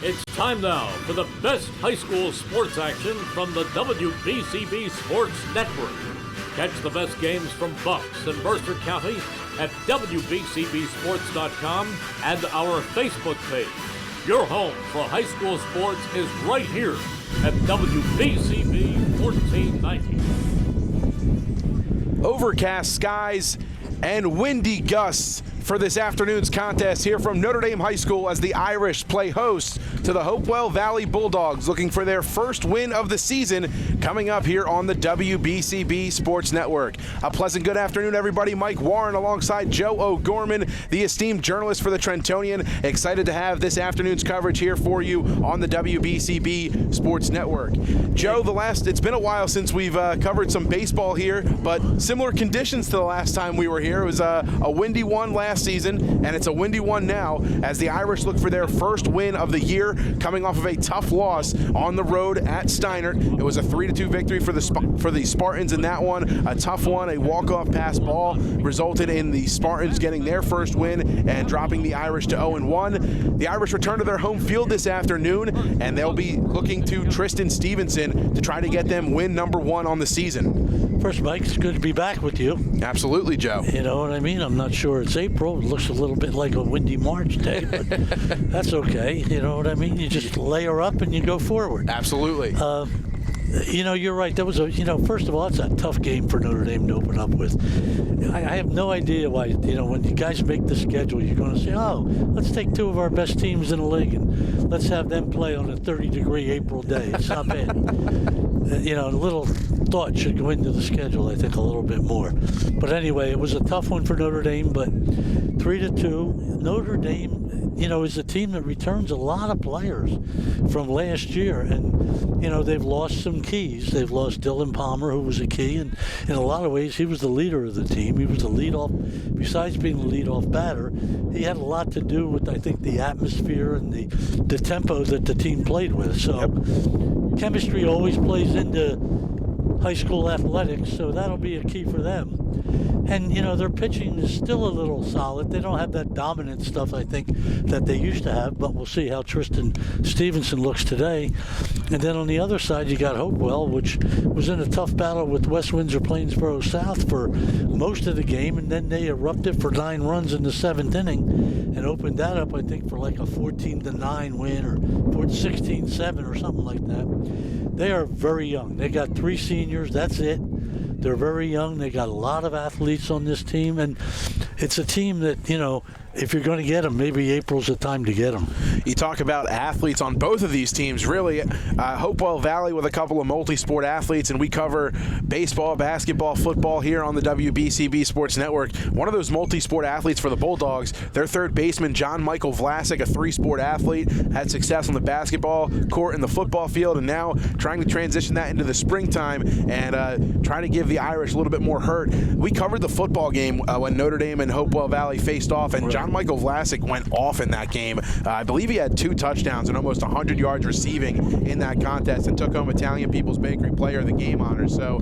It's time now for the best high school sports action from the WBCB Sports Network. Catch the best games from Bucks and Mercer County at WBCBsports.com and our Facebook page. Your home for high school sports is right here at WBCB 1490. Overcast skies and windy gusts for this afternoon's contest here from Notre Dame High School as the Irish play host to the Hopewell Valley Bulldogs, looking for their first win of the season coming up here on the WBCB Sports Network. A pleasant good afternoon, everybody. Mike Warren alongside Joe O'Gorman, the esteemed journalist for the Trentonian. Excited to have this afternoon's coverage here for you on the WBCB Sports Network. Joe, it's been a while since we've covered some baseball here, but similar conditions to the last time we were here. It was a windy one last season, and it's a windy one now as the Irish look for their first win of the year, coming off of a tough loss on the road at Steinert. It was a 3-2 victory for the Spartans in that one. A tough one, a walk-off pass ball resulted in the Spartans getting their first win and dropping the Irish to 0-1. The Irish return to their home field this afternoon, and they'll be looking to Tristan Stevenson to try to get them win number 1 on the season. First, Mike, it's good to be back with you. Absolutely, Joe. You know what I mean? I'm not sure it's April. It looks a little bit like a windy March day, but that's okay. You know what I mean? You just layer up and you go forward. Absolutely. You're right. That was first of all, it's a tough game for Notre Dame to open up with. I have no idea why, when you guys make the schedule, you're going to say, let's take 2 of our best teams in the league and let's have them play on a 30-degree April day. It's not bad. A little thought should go into the schedule, I think, a little bit more. But anyway, it was a tough one for Notre Dame, but 3-2. Notre Dame, is a team that returns a lot of players from last year. And, they've lost some keys. They've lost Dylan Palmer, who was a key. And in a lot of ways, he was the leader of the team. He was the leadoff. Besides being the leadoff batter, he had a lot to do with, I think, the atmosphere and the tempo that the team played with. So chemistry always plays into high school athletics, so that'll be a key for them. And, their pitching is still a little solid. They don't have that dominant stuff, I think, that they used to have, but we'll see how Tristan Stevenson looks today. And then on the other side, you got Hopewell, which was in a tough battle with West Windsor Plainsboro South for most of the game, and then they erupted for 9 runs in the 7th inning and opened that up, I think, for like a 14-9 win or 16-7 or something like that. They are very young. They got 3 seniors. That's it. They're very young. They got a lot of athletes on this team, and it's a team that, if you're going to get them, maybe April's the time to get them. You talk about athletes on both of these teams, really. Hopewell Valley with a couple of multi-sport athletes, and we cover baseball, basketball, football here on the WBCB Sports Network. One of those multi-sport athletes for the Bulldogs, their third baseman, John Michael Vlasic, a 3-sport athlete, had success on the basketball court and the football field, and now trying to transition that into the springtime and trying to give the Irish a little bit more hurt. We covered the football game when Notre Dame and Hopewell Valley faced off, and John Michael Vlasic went off in that game. I believe he had 2 touchdowns and almost 100 yards receiving in that contest and took home Italian People's Bakery Player of the Game honors. So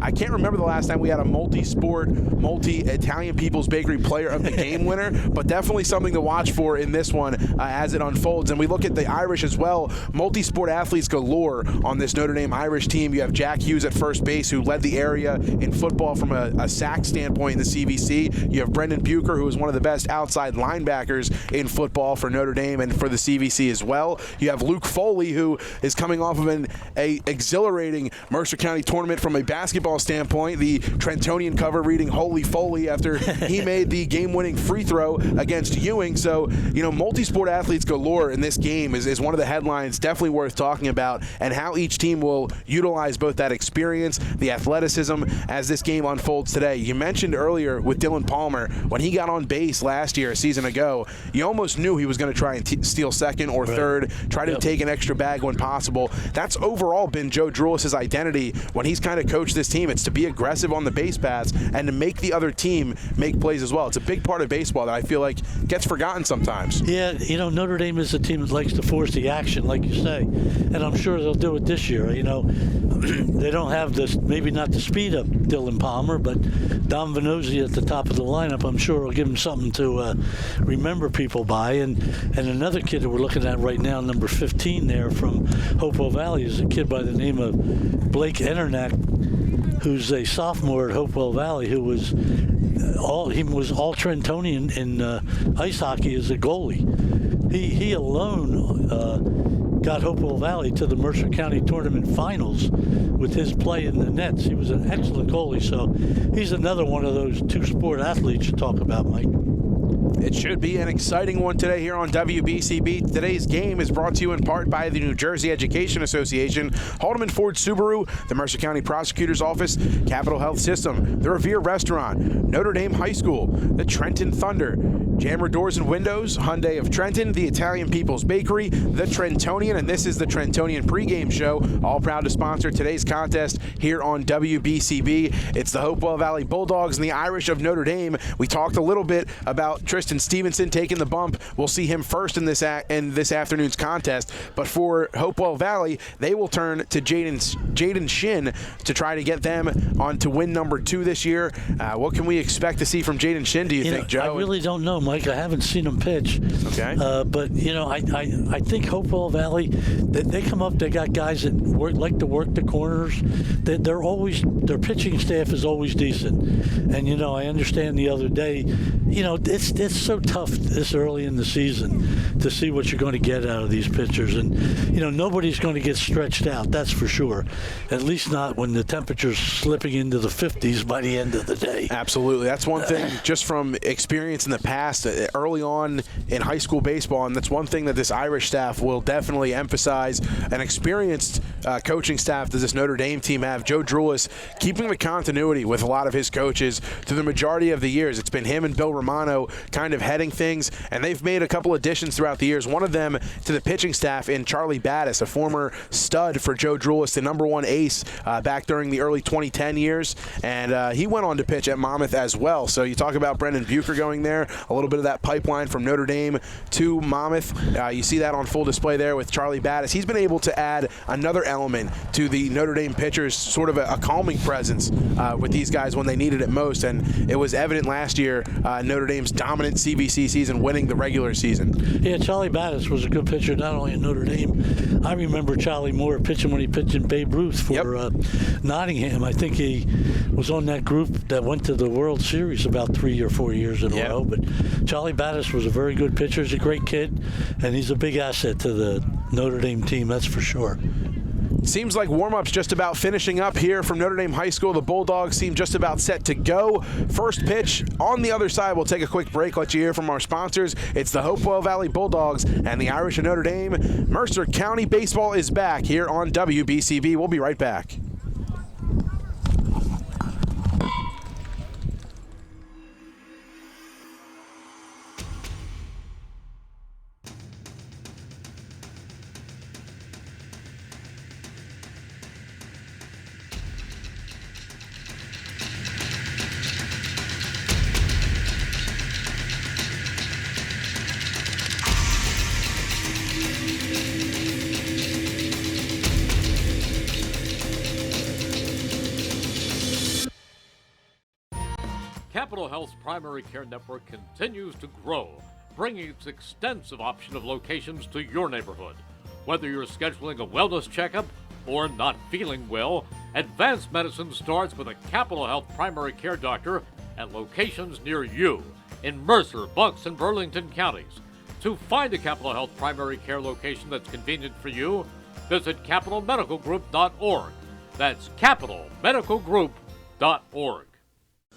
I can't remember the last time we had a multi-sport, multi-Italian People's Bakery Player of the Game winner, but definitely something to watch for in this one as it unfolds. And we look at the Irish as well. Multi-sport athletes galore on this Notre Dame Irish team. You have Jack Hughes at first base, who led the area in football from a sack standpoint in the CVC. You have Brendan Bucher, who is one of the best outside linebackers in football for Notre Dame and for the CVC as well. You have Luke Foley, who is coming off of an exhilarating Mercer County tournament from a basketball standpoint. The Trentonian cover reading Holy Foley after he made the game-winning free throw against Ewing. So, multi-sport athletes galore in this game is one of the headlines definitely worth talking about, and how each team will utilize both that experience, the athleticism, as this game unfolds today. You mentioned earlier with Dylan Palmer, when he got on base last year, a season ago, you almost knew he was going to try and steal second or third, try to take an extra bag when possible. That's overall been Joe Drulis' identity when he's kind of coached this team. It's to be aggressive on the base paths and to make the other team make plays as well. It's a big part of baseball that I feel like gets forgotten sometimes. Yeah, Notre Dame is a team that likes to force the action, like you say, and I'm sure they'll do it this year. They don't have this, maybe not the speed of Dylan Palmer, but Dom Vanozzi at the top of the lineup, I'm sure it'll give him something to remember people by. And another kid that we're looking at right now, number 15 there from Hopewell Valley, is a kid by the name of Blake Enternack, who's a sophomore at Hopewell Valley, who was all Trentonian in ice hockey as a goalie. He alone got Hopewell Valley to the Mercer County Tournament Finals with his play in the nets. He was an excellent goalie, so he's another one of those two-sport athletes you talk about, Mike. It should be an exciting one today here on WBCB. Today's game is brought to you in part by the New Jersey Education Association, Haldeman Ford Subaru, the Mercer County Prosecutor's Office, Capital Health System, the Revere Restaurant, Notre Dame High School, the Trenton Thunder, Jammer Doors and Windows, Hyundai of Trenton, the Italian People's Bakery, the Trentonian, and this is the Trentonian pregame show, all proud to sponsor today's contest here on WBCB. It's the Hopewell Valley Bulldogs and the Irish of Notre Dame. We talked a little bit about Tristan Stevenson taking the bump. We'll see him first in this afternoon's contest, but for Hopewell Valley, they will turn to Jaden Shin to try to get them on to win number 2 this year. What can we expect to see from Jaden Shin, do you think, Joe? I really don't know, Mike. I haven't seen him pitch. Okay. But, I think Hopewell Valley, they come up, they got guys that like to work the corners. Their pitching staff is always decent. And, I understand the other day, it's so tough this early in the season to see what you're going to get out of these pitchers. And, nobody's going to get stretched out, that's for sure. At least not when the temperature's slipping into the 50s by the end of the day. Absolutely. That's one thing just from experience in the past early on in high school baseball, and that's one thing that this Irish staff will definitely emphasize. An experienced coaching staff does this Notre Dame team have. Joe Drulis keeping the continuity with a lot of his coaches through the majority of the years. It's been him and Bill Romano kind of heading things, and they've made a couple additions throughout the years. One of them to the pitching staff in Charlie Battis, a former stud for Joe Drulis, the number 1 ace back during the early 2010 years, and he went on to pitch at Monmouth as well. So you talk about Brendan Bucher going there, a little bit of that pipeline from Notre Dame to Monmouth. You see that on full display there with Charlie Battis. He's been able to add another element to the Notre Dame pitchers, sort of a calming presence with these guys when they needed it most, and it was evident last year Notre Dame's dominant CBC season, winning the regular season. Yeah, Charlie Battis was a good pitcher, not only in Notre Dame. I remember Charlie Moore pitching when he pitched in Babe Ruth for Nottingham. I think he was on that group that went to the World Series about 3 or 4 years in a row. But Charlie Battis was a very good pitcher. He's a great kid, and he's a big asset to the Notre Dame team, that's for sure. Seems like warm-up's just about finishing up here from Notre Dame High School. The Bulldogs seem just about set to go. First pitch on the other side. We'll take a quick break, let you hear from our sponsors. It's the Hopewell Valley Bulldogs and the Irish of Notre Dame. Mercer County Baseball is back here on WBCB. We'll be right back. Capital Health's primary care network continues to grow, bringing its extensive option of locations to your neighborhood. Whether you're scheduling a wellness checkup or not feeling well, advanced medicine starts with a Capital Health primary care doctor at locations near you in Mercer, Bucks, and Burlington counties. To find a Capital Health primary care location that's convenient for you, visit capitalmedicalgroup.org. That's capitalmedicalgroup.org.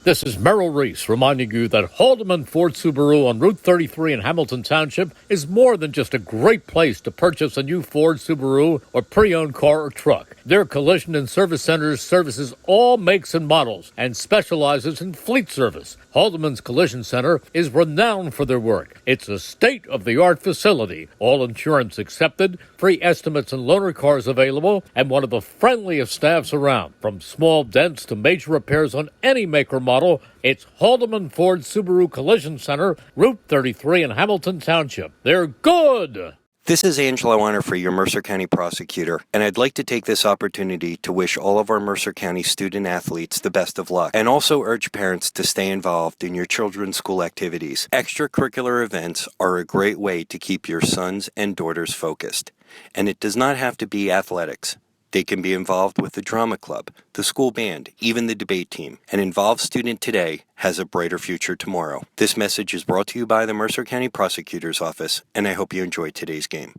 This is Merrill Reese reminding you that Haldeman Ford Subaru on Route 33 in Hamilton Township is more than just a great place to purchase a new Ford, Subaru, or pre-owned car or truck. Their collision and service centers services all makes and models and specializes in fleet service. Haldeman's Collision Center is renowned for their work. It's a state-of-the-art facility, all insurance accepted, free estimates and loaner cars available, and one of the friendliest staffs around. From small dents to major repairs on any make or model, it's Haldeman Ford Subaru Collision Center, Route 33 in Hamilton Township. They're good! This is Angelo Onifrey, your Mercer County prosecutor, and I'd like to take this opportunity to wish all of our Mercer County student athletes the best of luck, and also urge parents to stay involved in your children's school activities. Extracurricular events are a great way to keep your sons and daughters focused, and it does not have to be athletics. They can be involved with the drama club, the school band, even the debate team. An involved student today has a brighter future tomorrow. This message is brought to you by the Mercer County Prosecutor's Office, and I hope you enjoyed today's game.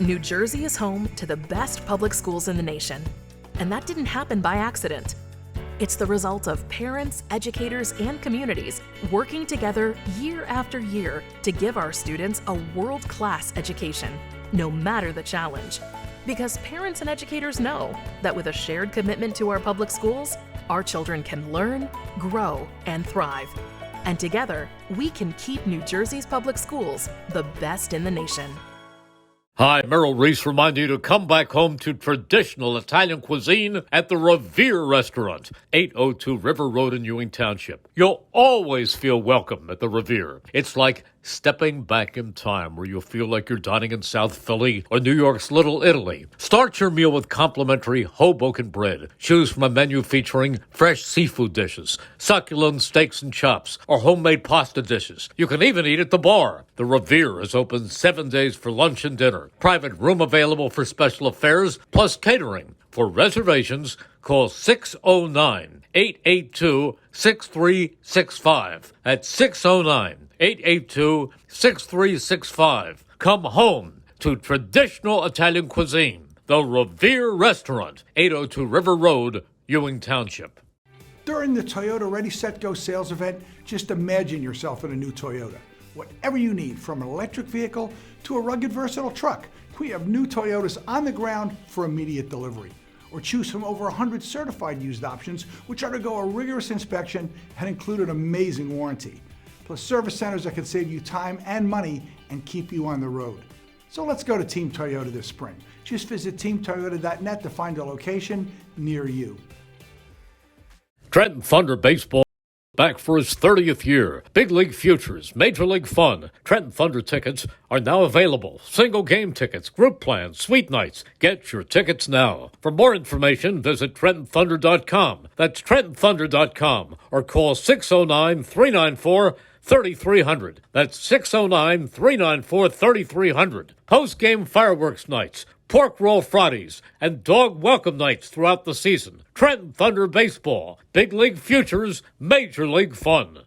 New Jersey is home to the best public schools in the nation, and that didn't happen by accident. It's the result of parents, educators, and communities working together year after year to give our students a world-class education, no matter the challenge. Because parents and educators know that with a shared commitment to our public schools, our children can learn, grow, and thrive. And together, we can keep New Jersey's public schools the best in the nation. Hi, Merrill Reese reminding you to come back home to traditional Italian cuisine at the Revere Restaurant, 802 River Road in Ewing Township. You'll always feel welcome at the Revere. It's like stepping back in time where you'll feel like you're dining in South Philly or New York's Little Italy. Start your meal with complimentary Hoboken bread. Choose from a menu featuring fresh seafood dishes, succulent steaks and chops, or homemade pasta dishes. You can even eat at the bar. The Revere is open 7 days for lunch and dinner. Private room available for special affairs, plus catering. For reservations, call 609-882-6365. That's 609-882-6365. Come home to traditional Italian cuisine. The Revere Restaurant, 802 River Road, Ewing Township. During the Toyota Ready, Set, Go sales event, just imagine yourself in a new Toyota. Whatever you need, from an electric vehicle to a rugged, versatile truck, we have new Toyotas on the ground for immediate delivery. Or choose from over 100 certified used options, which undergo a rigorous inspection and include an amazing warranty. Plus service centers that can save you time and money and keep you on the road. So let's go to Team Toyota this spring. Just visit teamtoyota.net to find a location near you. Trenton Thunder Baseball back for its 30th year. Big League Futures, Major League Fun. Trenton Thunder tickets are now available. Single game tickets, group plans, suite nights. Get your tickets now. For more information, visit TrentonThunder.com. That's TrentonThunder.com. Or call 609-394-3300. That's 609-394-3300. Post-game fireworks nights, pork roll Fridays, and dog welcome nights throughout the season. Trenton Thunder Baseball, Big League Futures, Major League Fun.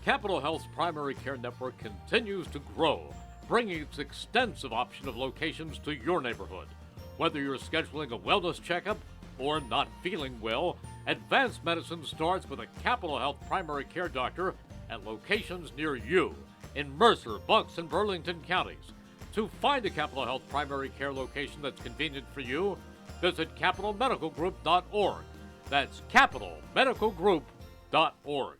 Capital Health's primary care network continues to grow, bringing its extensive option of locations to your neighborhood. Whether you're scheduling a wellness checkup or not feeling well, advanced medicine starts with a Capital Health primary care doctor at locations near you in Mercer, Bucks, and Burlington counties. To find a Capital Health primary care location that's convenient for you, visit capitalmedicalgroup.org. That's capitalmedicalgroup.org.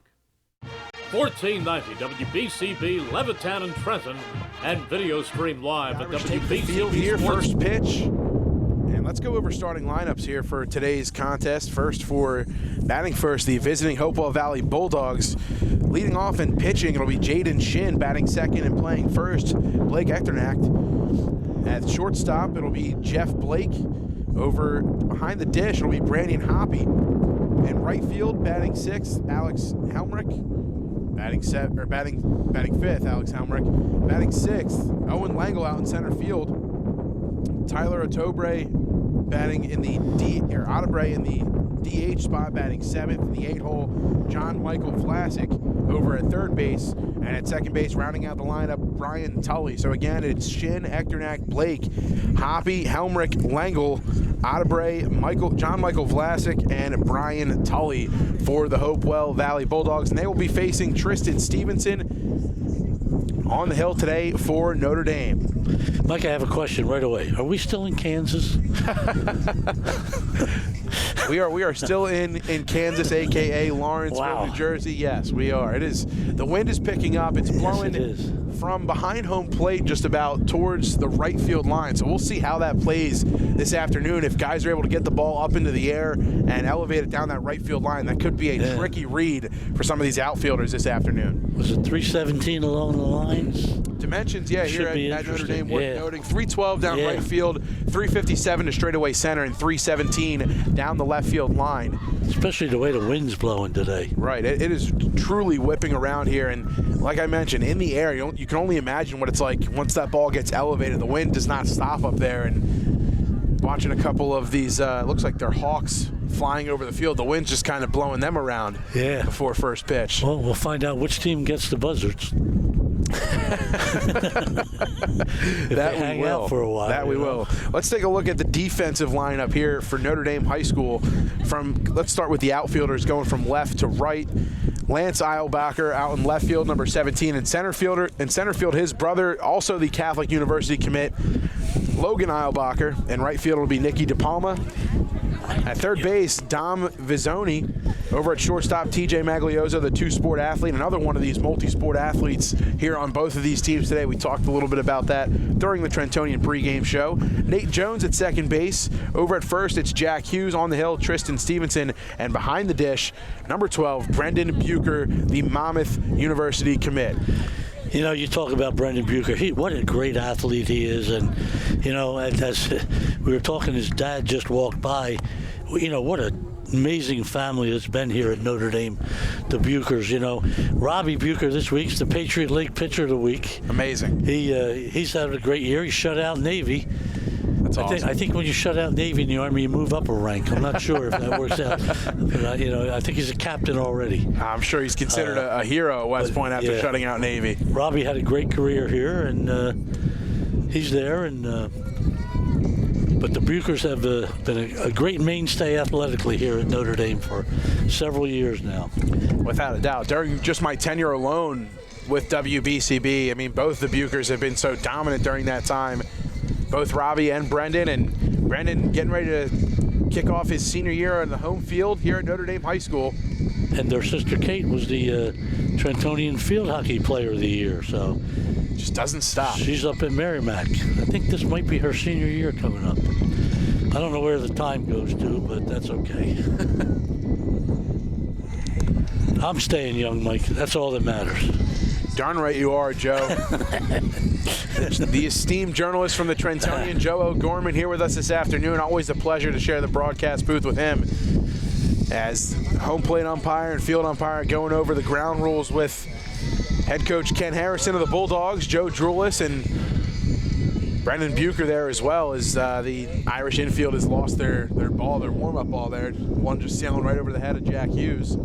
1490 WBCB, Levittown and Trenton, and video stream live at WBCB Field here, Sports. first pitch. And let's go over starting lineups here for today's contest. First for batting first, the visiting Hopewell Valley Bulldogs. Leading off and pitching, it'll be Jaden Shin batting second and playing first. Blake Echternacht. At shortstop, it'll be Jeff Blake. Over behind the dish, it'll be Brandon Hoppy. In right field, batting sixth, Alex Helmrich. Batting fifth, Alex Helmrich. Batting sixth, Owen Langle out in center field. Tyler Otobre batting in the Otobre in the DH spot, batting 7th in the 8-hole. John Michael Vlasic over at third base, and at second base, rounding out the lineup, Brian Tully. So again, it's Shin, Echternak, Blake, Hoppy, Helmrich, Langle, Otobre, John Michael Vlasic, and Brian Tully for the Hopewell Valley Bulldogs, and they will be facing Tristan Stevenson on the hill today for Notre Dame. Mike, I have a question right away. Are we still in Kansas? We are still in Kansas, a.k.a. Lawrenceville, wow. New Jersey. Yes, we are. It is. The wind is picking up. It's blowing from behind home plate just about towards the right field line. So we'll see how that plays this afternoon. If guys are able to get the ball up into the air and elevate it down that right field line, that could be a tricky read for some of these outfielders this afternoon. Was it 317 along the lines? Dimensions, yeah, here at Notre Dame, worth noting. 312 down right field, 357 to straightaway center, and 317 down the left field line. Especially the way the wind's blowing today. Right, it is truly whipping around here, and like I mentioned, in the air, you can only imagine what it's like once that ball gets elevated. The wind does not stop up there, and watching a couple of these, looks like they're hawks flying over the field. The wind's just kind of blowing them around before first pitch. Well, we'll find out which team gets the buzzards. That we will. Out for a while, that we will. Let's take a look at the defensive lineup here for Notre Dame High School. Let's start with the outfielders going from left to right. Lance Eilbacher out in left field, number 17, and center field, his brother, also the Catholic University commit, Logan Eilbacher. In right field will be Nicky DePalma. At third base, Dom Vizzoni. Over at shortstop, TJ Maglioso, the two-sport athlete, another one of these multi-sport athletes here on both of these teams today. We talked a little bit about that during the Trentonian pregame show. Nate Jones at second base. Over at first, it's Jack Hughes. On the hill, Tristan Stevenson. And behind the dish, number 12, Brendan Bucher, the Monmouth University commit. You know, you talk about Brendan Bucher. What a great athlete he is. And, you know, as we were talking, his dad just walked by. You know, what an amazing family that's been here at Notre Dame, the Buchers. You know, Robbie Bucher this week's the Patriot League Pitcher of the Week. Amazing. He's had a great year. He shut out Navy. That's awesome. I think when you shut out Navy in the Army, you move up a rank. I'm not sure if that works out. But, you know, I think he's a captain already. I'm sure he's considered a hero at West Point after shutting out Navy. Robbie had a great career here, and he's there. And but the Buchers have been a great mainstay athletically here at Notre Dame for several years now. Without a doubt. During just my tenure alone with WBCB, I mean, both the Buchers have been so dominant during that time. Both Robbie and Brendan getting ready to kick off his senior year on the home field here at Notre Dame High School. And their sister Kate was the Trentonian Field Hockey Player of the Year, so just doesn't stop. She's up at Merrimack. I think this might be her senior year coming up. I don't know where the time goes to, but that's okay. I'm staying young, Mike. That's all that matters. Darn right you are, Joe. The esteemed journalist from the Trentonian, Joe O'Gorman, here with us this afternoon. Always a pleasure to share the broadcast booth with him as home plate umpire and field umpire, going over the ground rules with head coach Ken Harrison of the Bulldogs, Joe Drulis, and Brendan Bucher there as well, as the Irish infield has lost their warm-up ball there. One just sailing right over the head of Jack Hughes.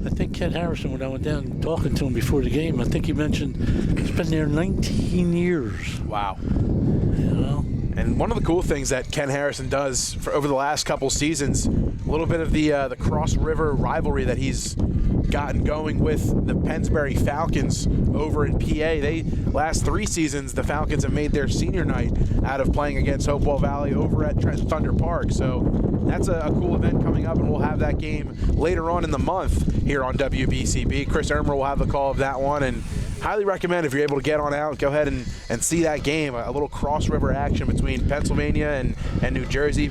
I think Ken Harrison, when I went down talking to him before the game, I think he mentioned he's been there 19 years. Wow. You know? And one of the cool things that Ken Harrison does for over the last couple seasons, a little bit of the Cross River rivalry that he's gotten going with the Pennsbury Falcons over in PA. Last 3 seasons, the Falcons have made their senior night out of playing against Hopewell Valley over at Thunder Park. So that's a cool event coming up, and we'll have that game later on in the month here on WBCB. Chris Ermer will have the call of that one, and highly recommend, if you're able to get on out, go ahead and see that game. A little Cross River action between Pennsylvania and New Jersey.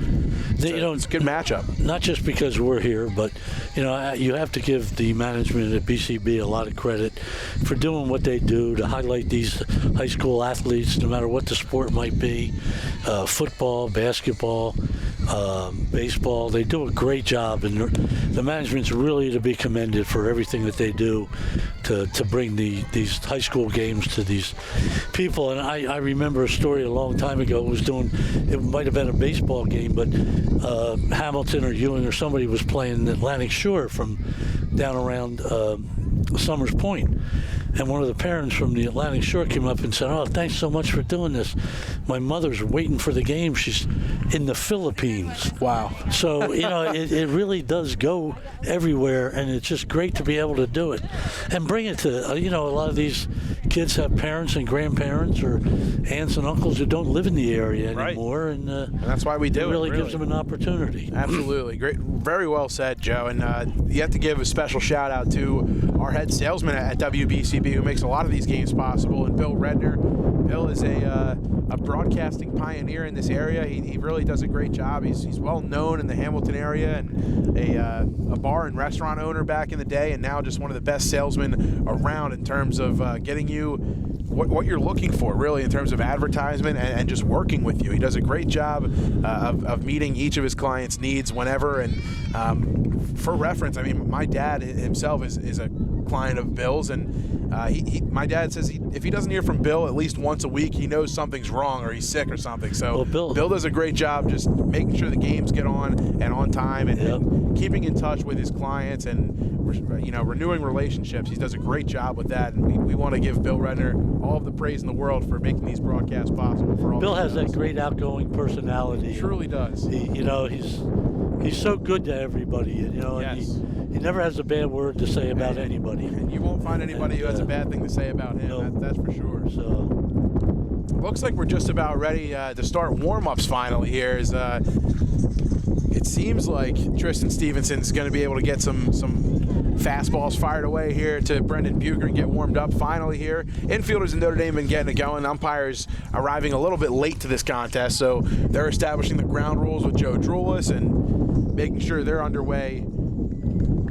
It's a good matchup. Not just because we're here, but you have to give the management at BCB a lot of credit for doing what they do to highlight these high school athletes, no matter what the sport might be, football, basketball, baseball. They do a great job, and the management's really to be commended for everything that they do to bring these high school games to these people. And I remember a story a long time ago. It might have been a baseball game, but Hamilton or Ewing or somebody was playing Atlantic Shore from down around Summers Point. And one of the parents from the Atlantic Shore came up and said, "Oh, thanks so much for doing this. My mother's waiting for the game. She's in the Philippines." Wow. So, it really does go everywhere, and it's just great to be able to do it. And bring it to, a lot of these kids have parents and grandparents or aunts and uncles who don't live in the area anymore. Right. And that's why we do it. Really gives them an opportunity. Absolutely. Great. Very well said, Joe. And you have to give a special shout out to our head salesman at WBCB who makes a lot of these games possible, and Bill Redner. Bill is a broadcasting pioneer in this area. He really does a great job. He's well known in the Hamilton area, and a bar and restaurant owner back in the day, and now just one of the best salesmen around in terms of getting you what you're looking for, really, in terms of advertisement and just working with you. He does a great job of meeting each of his clients' needs whenever. And for reference, I mean, my dad himself is a client of Bill's, and my dad says if he doesn't hear from Bill at least once a week, he knows something's wrong or he's sick or something. So Bill does a great job just making sure the games get on and on time, and keeping in touch with his clients and renewing relationships. He does a great job with that, and we want to give Bill Redner all of the praise in the world for making these broadcasts possible for all. Bill has that great outgoing personality. He truly does. He's so good to everybody, Yes. and he never has a bad word to say about anybody. And you won't find anybody who has a bad thing to say about him. No. That's for sure. So looks like we're just about ready to start warm-ups finally here. It seems like Tristan Stevenson's going to be able to get some fastballs fired away here to Brendan Bucher and get warmed up finally here. Infielders in Notre Dame have been getting it going. Umpires arriving a little bit late to this contest, so they're establishing the ground rules with Joe Drulis and making sure they're underway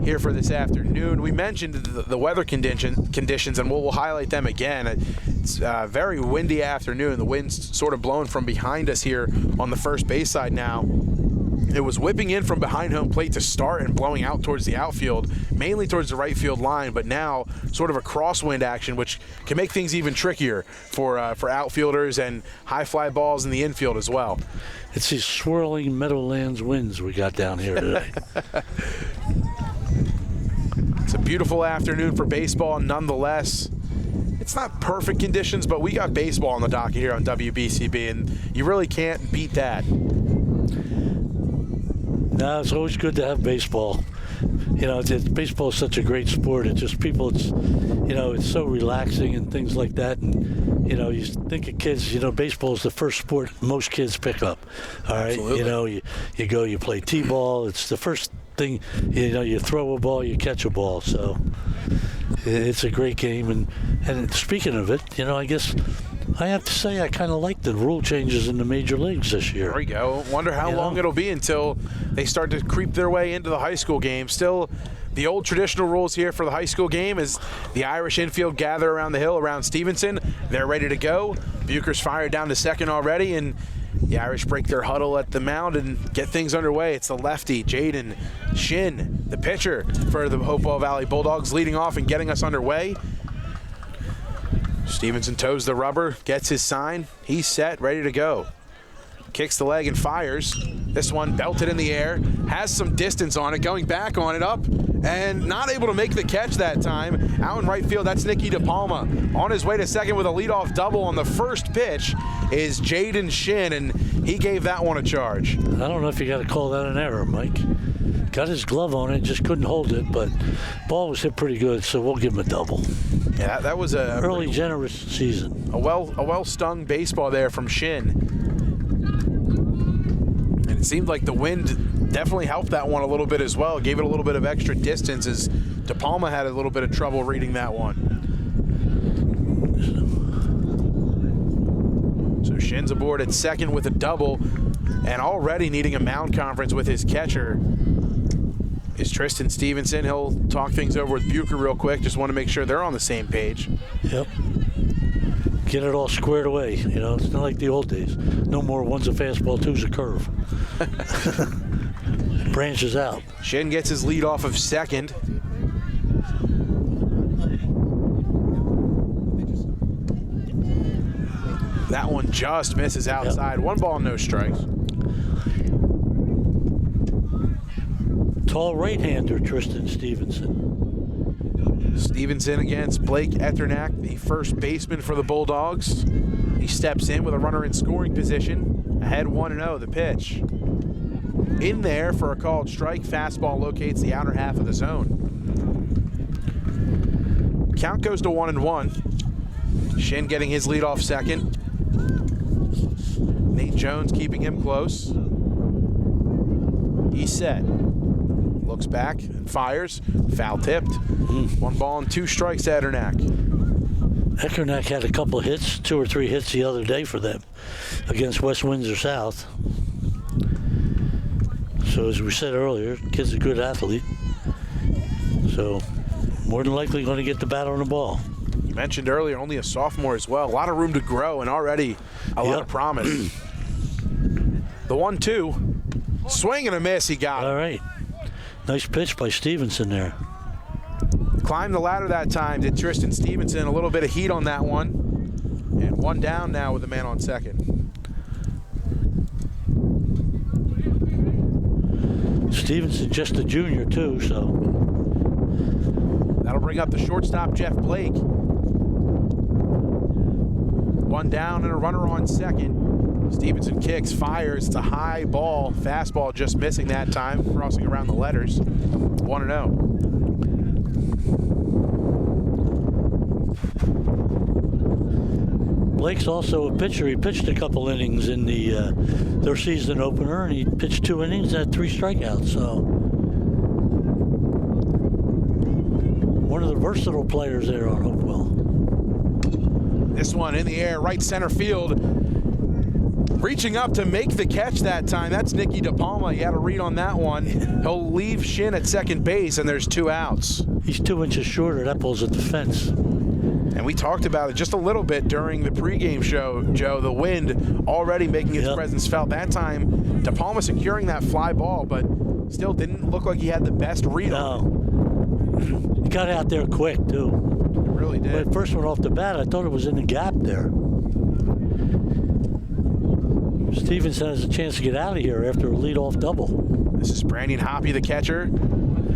here for this afternoon. We mentioned the weather conditions, and we'll highlight them again. It's a very windy afternoon. The wind's sort of blowing from behind us here on the first base side now. It was whipping in from behind home plate to start and blowing out towards the outfield, mainly towards the right field line, but now sort of a crosswind action, which can make things even trickier for outfielders and high fly balls in the infield as well. it's these swirling Meadowlands winds we got down here today. It's a beautiful afternoon for baseball nonetheless. It's not perfect conditions, but we got baseball on the docket here on WBCB, and you really can't beat that. No, it's always good to have baseball. Baseball is such a great sport. It's just it's so relaxing and things like that. And, you think of kids, baseball is the first sport most kids pick up. All right. Absolutely. You play t-ball. It's the first thing, you throw a ball, you catch a ball. So it's a great game. And speaking of it, I guess I have to say I kind of like the rule changes in the major leagues this year. There we go. Wonder how long it'll be until they start to creep their way into the high school game. Still, the old traditional rules here for the high school game is the Irish infield gather around the hill around Stevenson. They're ready to go. Bucher's fired down to second already, and the Irish break their huddle at the mound and get things underway. It's the lefty, Jaden Shin, the pitcher for the Hopewell Valley Bulldogs, leading off and getting us underway. Stevenson toes the rubber, gets his sign. He's set, ready to go. Kicks the leg and fires. This one belted in the air, has some distance on it, going back on it, up, and not able to make the catch that time. Out in right field, that's Nicky DePalma. On his way to second with a leadoff double on the first pitch is Jaden Shin, and he gave that one a charge. I don't know if you got to call that an error, Mike. Got his glove on it, just couldn't hold it, but ball was hit pretty good, so we'll give him a double. Yeah, that was a early generous season. A well stung baseball there from Shin. And it seemed like the wind definitely helped that one a little bit as well. Gave it a little bit of extra distance as DePalma had a little bit of trouble reading that one. So Shin's aboard at second with a double, and already needing a mound conference with his catcher is Tristan Stevenson. He'll talk things over with Bucher real quick. Just want to make sure they're on the same page. Yep. Get it all squared away. It's not like the old days. No more one's a fastball, two's a curve. Branches out. Shin gets his lead off of second. That one just misses outside. Yep. 1 ball, no strikes. Tall right-hander Tristan Stevenson. Stevenson against Blake Eternak, the first baseman for the Bulldogs. He steps in with a runner in scoring position. Ahead 1-0, the pitch. In there for a called strike. Fastball locates the outer half of the zone. Count goes to 1-1. Shin getting his lead off second. Nate Jones keeping him close. He's set. Looks back and fires. Foul tipped. 1 ball and 2 strikes to Eternak. Eternak had a couple hits, 2 or 3 hits the other day for them against West Windsor South. So as we said earlier, kid's a good athlete. So more than likely going to get the bat on the ball. You mentioned earlier, only a sophomore as well. A lot of room to grow and already a lot of promise. The 1-2. Swing and a miss, he got it. All right. Nice pitch by Stevenson there. Climbed the ladder that time, did Tristan Stevenson. A little bit of heat on that one. And 1 down now with the man on second. Stevenson just a junior too, so. That'll bring up the shortstop, Jeff Blake. 1 down and a runner on second. Stevenson kicks, fires. It's a high ball. Fastball just missing that time, crossing around the letters. 1-0. Blake's also a pitcher. He pitched a couple innings in their season opener, and he pitched 2 innings and had 3 strikeouts. So one of the versatile players there on Hopewell. This one in the air, right center field. Reaching up to make the catch that time. That's Nicky DePalma. You had a read on that one. He'll leave Shin at second base, and there's 2 outs. He's 2 inches shorter. That ball's at the fence. And we talked about it just a little bit during the pregame show, Joe. The wind already making its presence felt. That time, DePalma securing that fly ball, but still didn't look like he had the best read on it. He got out there quick, too. Really did. When it first went off the bat, I thought it was in the gap there. Stevenson has a chance to get out of here after a leadoff double. This is Brandon Hoppy, the catcher.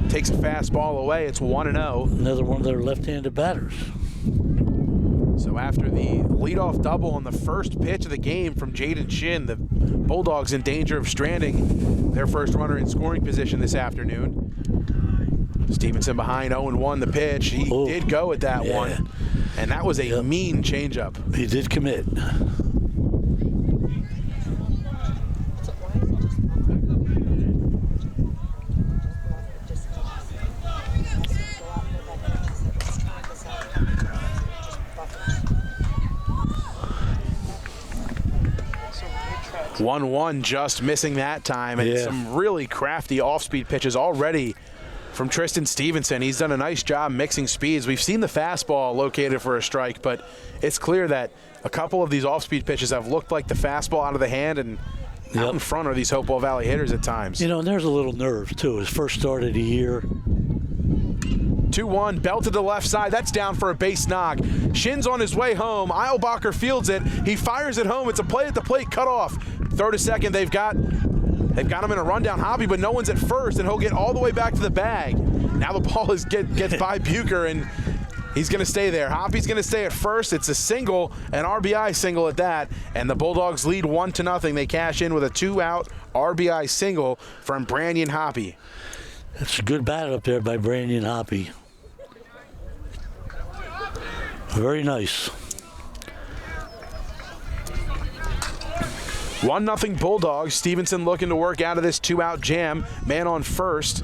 Takes a fastball away. It's 1-0. Another one of their left-handed batters. So after the leadoff double on the first pitch of the game from Jaden Shin, the Bulldogs in danger of stranding their first runner in scoring position this afternoon. Stevenson behind 0-1 the pitch. He did go with that one, and that was a mean changeup. He did commit. One just missing that time, and some really crafty off-speed pitches already from Tristan Stevenson. He's done a nice job mixing speeds. We've seen the fastball located for a strike, but it's clear that a couple of these off-speed pitches have looked like the fastball out of the hand, and out in front are these Hopewell Valley hitters at times. You know, and there's a little nerve, too. His first start of the year. 2-1, belt to the left side. That's down for a base knock. Shin's on his way home. Eilbacher fields it. He fires it home. It's a play at the plate, cut off. Throw to second. They've got him in a rundown hobby, but no one's at first, and he'll get all the way back to the bag. Now the ball gets by Bucher, and he's going to stay there. Hoppy's going to stay at first. It's a single, an RBI single at that, and the Bulldogs lead 1-0. They cash in with a 2-out RBI single from Brandon Hoppy. That's a good bat up there by Brandon Hoppy. Very nice. 1-0 Bulldogs. Stevenson looking to work out of this 2-out jam. Man on first.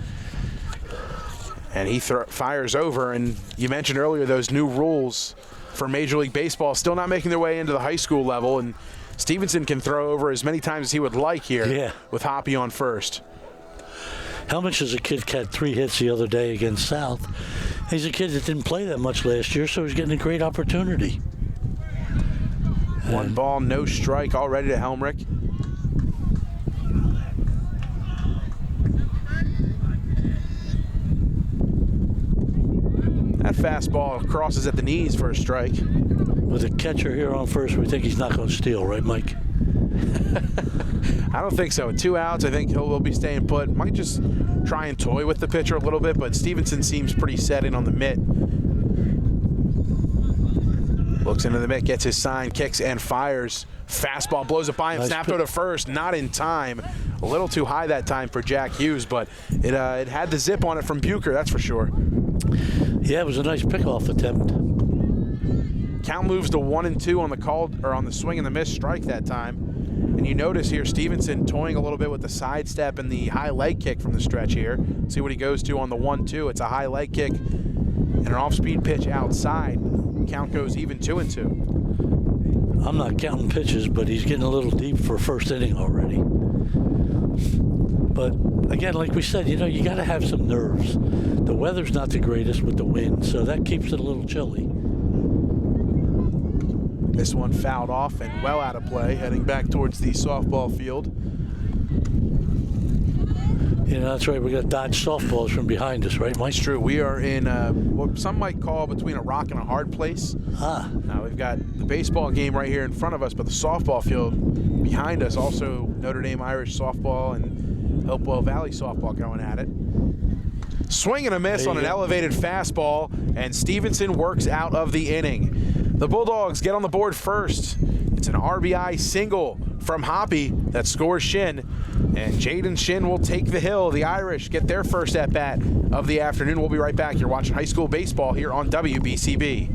And he fires over. And you mentioned earlier those new rules for Major League Baseball still not making their way into the high school level. And Stevenson can throw over as many times as he would like here with Hoppy on first. Helmich is a kid had 3 hits the other day against South. He's a kid that didn't play that much last year, so he's getting a great opportunity. One ball, no strike already to Helmrich. That fastball crosses at the knees for a strike. With a catcher here on first, we think he's not going to steal, right, Mike? I don't think so. 2 outs. I think he'll be staying put. Might just try and toy with the pitcher a little bit, but Stevenson seems pretty set in on the mitt. Looks into the mitt, gets his sign, kicks and fires. Fastball blows it by him, snapped over to first, not in time. A little too high that time for Jack Hughes, but it had the zip on it from Bucher, that's for sure. Yeah, it was a nice pickoff attempt. Count moves to 1-2 on the called or on the swing and the miss strike that time. And you notice here Stevenson toying a little bit with the sidestep and the high leg kick from the stretch here. See what he goes to on the 1-2. It's a high leg kick and an off-speed pitch outside. Count goes even 2-2. I'm not counting pitches, but he's getting a little deep for first inning already. But again, like we said, you got to have some nerves. The weather's not the greatest with the wind, so that keeps it a little chilly. This one fouled off and well out of play, heading back towards the softball field. That's right. We got to dodge softballs from behind us, right, Mike? It's true. We are in what some might call between a rock and a hard place. Now we've got the baseball game right here in front of us, but the softball field behind us, also Notre Dame Irish softball and Hopewell Valley softball going at it. Swing and a miss on an elevated fastball, and Stevenson works out of the inning. The Bulldogs get on the board first. It's an RBI single from Hoppy that scores Shin, and Jaden Shin will take the hill. The Irish get their first at-bat of the afternoon. We'll be right back. You're watching high school baseball here on WBCB.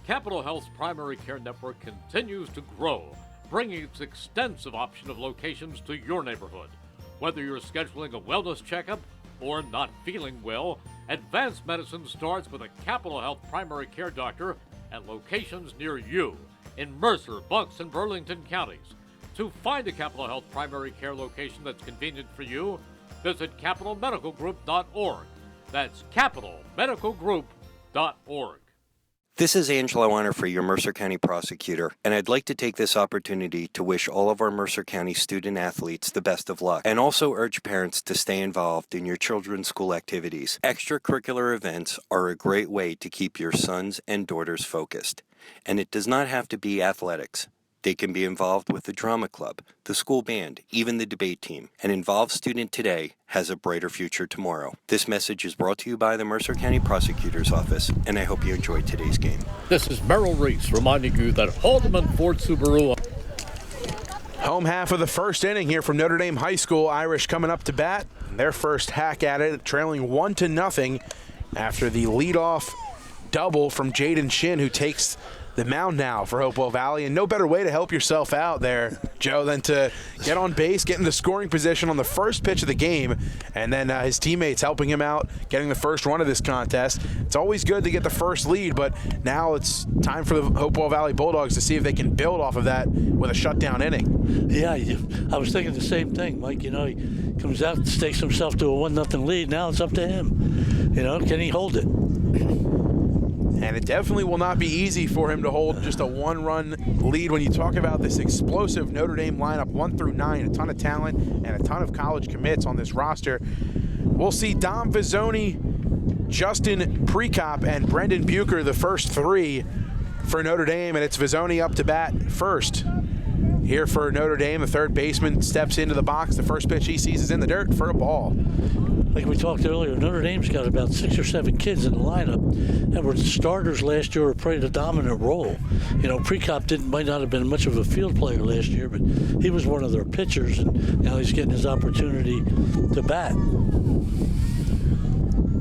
Capital Health's primary care network continues to grow, bringing its extensive option of locations to your neighborhood. Whether you're scheduling a wellness checkup or not feeling well, advanced medicine starts with a Capital Health primary care doctor at locations near you in Mercer, Bucks, and Burlington counties. To find a Capital Health primary care location that's convenient for you, visit capitalmedicalgroup.org. That's capitalmedicalgroup.org. This is Angelo Honor, your Mercer County prosecutor, and I'd like to take this opportunity to wish all of our Mercer County student athletes the best of luck, and also urge parents to stay involved in your children's school activities. Extracurricular events are a great way to keep your sons and daughters focused, and it does not have to be athletics. They can be involved with the drama club, the school band, even the debate team. An involved student today has a brighter future tomorrow. This message is brought to you by the Mercer County Prosecutor's Office, and I hope you enjoyed today's game. This is Merrill Reese reminding you that Haldeman Ford Subaru. Home half of the first inning here from Notre Dame High School. Irish coming up to bat. Their first hack at it, trailing 1-0 after the leadoff double from Jaden Shin, who takes the mound now for Hopewell Valley. And no better way to help yourself out there, Joe, than to get on base, get into scoring position on the first pitch of the game, and then his teammates helping him out, getting the first run of this contest. It's always good to get the first lead, but now it's time for the Hopewell Valley Bulldogs to see if they can build off of that with a shutdown inning. Yeah, I was thinking the same thing, Mike. He comes out, stakes himself to a 1-0 lead. Now it's up to him. Can he hold it? And it definitely will not be easy for him to hold just a one-run lead when you talk about this explosive Notre Dame lineup, 1 through 9, a ton of talent and a ton of college commits on this roster. We'll see Dom Vizzoni, Justin Prekop, and Brendan Bucher, the first three for Notre Dame, and it's Vizzoni up to bat first. Here for Notre Dame, the third baseman steps into the box. The first pitch he sees is in the dirt for a ball. Like we talked earlier, Notre Dame's got about 6 or 7 kids in the lineup that were starters last year or played a dominant role. Prekop might not have been much of a field player last year, but he was one of their pitchers, and now he's getting his opportunity to bat.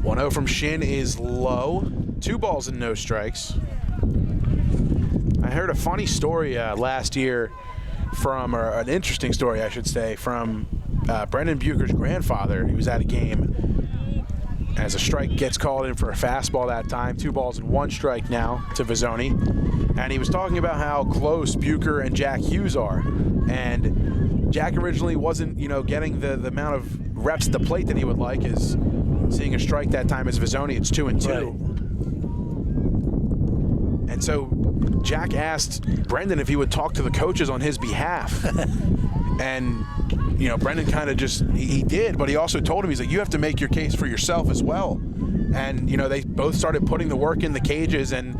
1-0 from Shin is low. 2 balls and no strikes. I heard a funny story last year or an interesting story, I should say, from Brendan Bucher's grandfather. He was at a game as a strike gets called in for a fastball that time. 2 balls and 1 strike now to Vizzoni. And he was talking about how close Bucher and Jack Hughes are. And Jack originally wasn't, getting the amount of reps at the plate that he would like, as seeing a strike that time as Vizzoni. It's 2-2. Right. And so Jack asked Brendan if he would talk to the coaches on his behalf. And, you know, Brendan kind of just, he did, but he also told him, he's like, you have to make your case for yourself as well. And, you know, they both started putting the work in the cages, and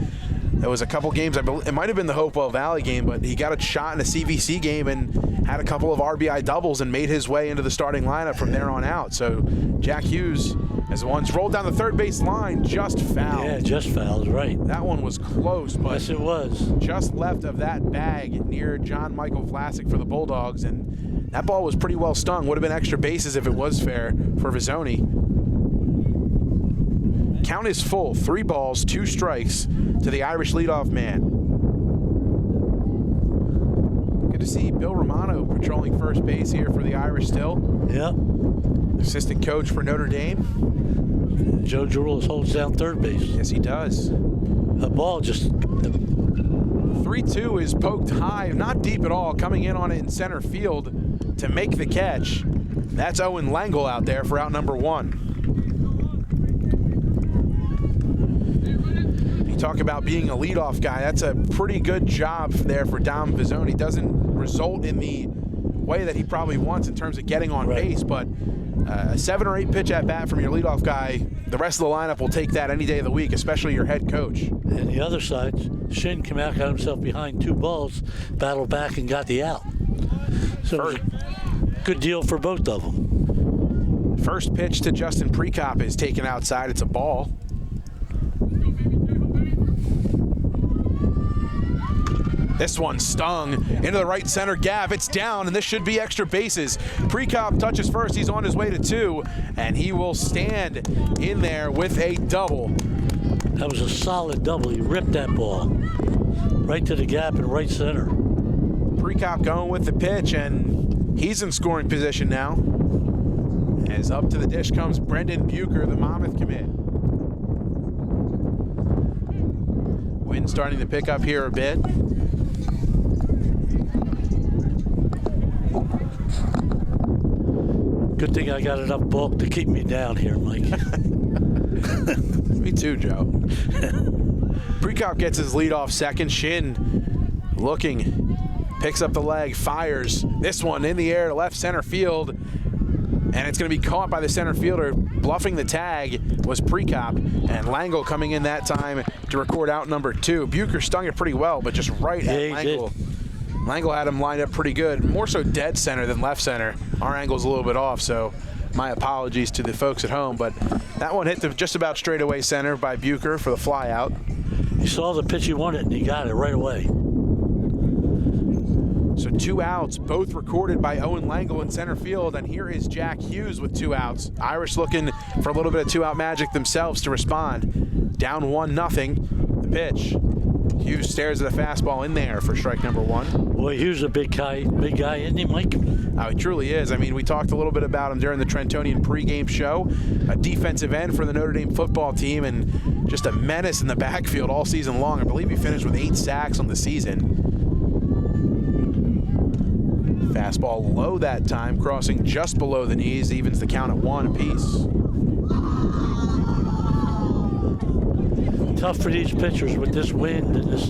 there was a couple games, it might have been the Hopewell Valley game, but he got a shot in a CVC game and had a couple of RBI doubles and made his way into the starting lineup from there on out. So Jack Hughes, as the ones rolled down the third base line, just fouled. Yeah, just fouled, right. That one was close, but yes, it was. Just left of that bag near John Michael Vlasic for the Bulldogs, and that ball was pretty well stung. Would have been extra bases if it was fair for Vizzoni. Count is full. 3 balls, 2 strikes to the Irish leadoff man. Good to see Bill Romano patrolling first base here for the Irish still. Yep. Assistant coach for Notre Dame. Joe Giroulas holds down third base. Yes, he does. The ball just... 3-2 is poked high, not deep at all, coming in on it in center field to make the catch. That's Owen Langle out there for out number 1. Talk about being a leadoff guy. That's a pretty good job there for Dom Vizzoni. Doesn't result in the way that he probably wants in terms of getting on base, but a 7 or 8 pitch at bat from your leadoff guy, the rest of the lineup will take that any day of the week, especially your head coach. And the other side, Shin came out, got himself behind 2 balls, battled back and got the out. So good deal for both of them. First pitch to Justin Prekop is taken outside. It's a ball. This one stung into the right center gap. It's down, and this should be extra bases. Prekop touches first. He's on his way to 2, and he will stand in there with a double. That was a solid double. He ripped that ball right to the gap in right center. Prekop going with the pitch, and he's in scoring position now. As up to the dish comes Brendan Bucher, the Monmouth commit. Wind starting to pick up here a bit. Good thing I got enough bulk to keep me down here, Mike. Me too, Joe. Prekop gets his lead off second. Shin looking, picks up the leg, fires. This one in the air to left center field, and it's going to be caught by the center fielder. Bluffing the tag was Prekop, and Langle coming in that time to record out number 2. Bucher stung it pretty well, but just right at Langle. Langle had him lined up pretty good, more so dead center than left center. Our angle's a little bit off, so my apologies to the folks at home, but that one hit just about straightaway center by Bucher for the fly out. He saw the pitch he wanted, and he got it right away. So 2 outs, both recorded by Owen Langle in center field, and here is Jack Hughes with 2 outs. Irish looking for a little bit of 2-out magic themselves to respond. Down 1-0, the pitch. Hughes stares at a fastball in there for strike number 1. Boy, Hughes a big guy, isn't he, Mike? Oh, he truly is. I mean, we talked a little bit about him during the Trentonian pregame show. A defensive end for the Notre Dame football team, and just a menace in the backfield all season long. I believe he finished with 8 sacks on the season. Fastball low that time, crossing just below the knees, evens the count at 1 apiece. Tough for these pitchers with this wind and this.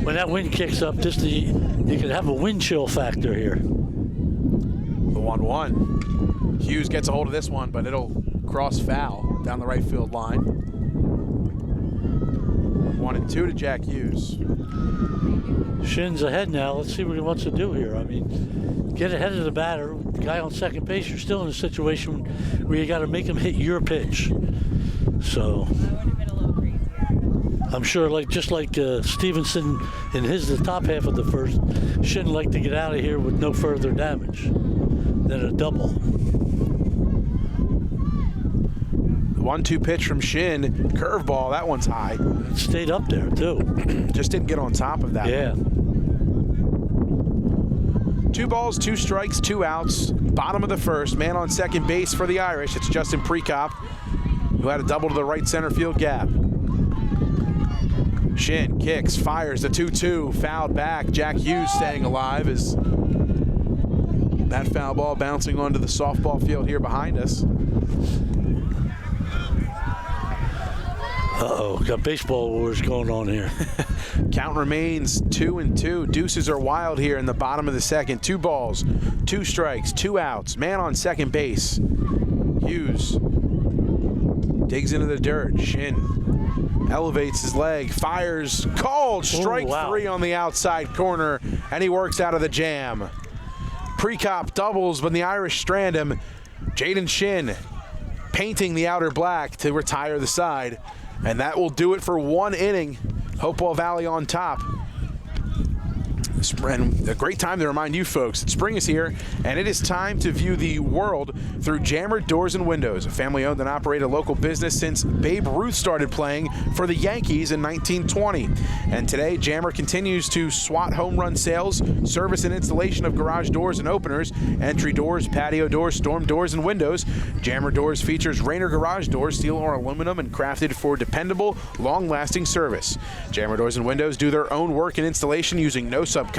When that wind kicks up, you could have a wind chill factor here. The 1-1. Hughes gets a hold of this one, but it'll cross foul down the right field line. 1-2 to Jack Hughes. Shin's ahead now. Let's see what he wants to do here. I mean, get ahead of the batter. The guy on second base, you're still in a situation where you got to make him hit your pitch. So I'm sure, just like Stevenson in the top half of the first, Shin like to get out of here with no further damage than a double. The 1-2 pitch from Shin, curveball. That one's high. It stayed up there too. Just didn't get on top of that. Yeah. 2 balls, 2 strikes, 2 outs. Bottom of the first. Man on second base for the Irish. It's Justin Prekop, who had a double to the right center field gap. Shin kicks, fires the 2-2, fouled back. Jack Hughes staying alive as that foul ball bouncing onto the softball field here behind us. Uh-oh, got baseball wars going on here. Count remains 2-2. Deuces are wild here in the bottom of the second. 2 balls, 2 strikes, 2 outs. Man on second base. Hughes digs into the dirt. Shin elevates his leg, fires, called. Strike 3 on the outside corner, and he works out of the jam. Precop doubles, but the Irish strand him. Jaden Shin painting the outer black to retire the side, and that will do it for 1 inning. Hopewell Valley on top. And a great time to remind you folks that spring is here, and it is time to view the world through Jammer Doors and Windows, a family-owned and operated local business since Babe Ruth started playing for the Yankees in 1920. And today, Jammer continues to swat home run sales, service and installation of garage doors and openers, entry doors, patio doors, storm doors, and windows. Jammer Doors features Rainer garage doors, steel or aluminum, and crafted for dependable, long-lasting service. Jammer Doors and Windows do their own work and installation using no subcontractors,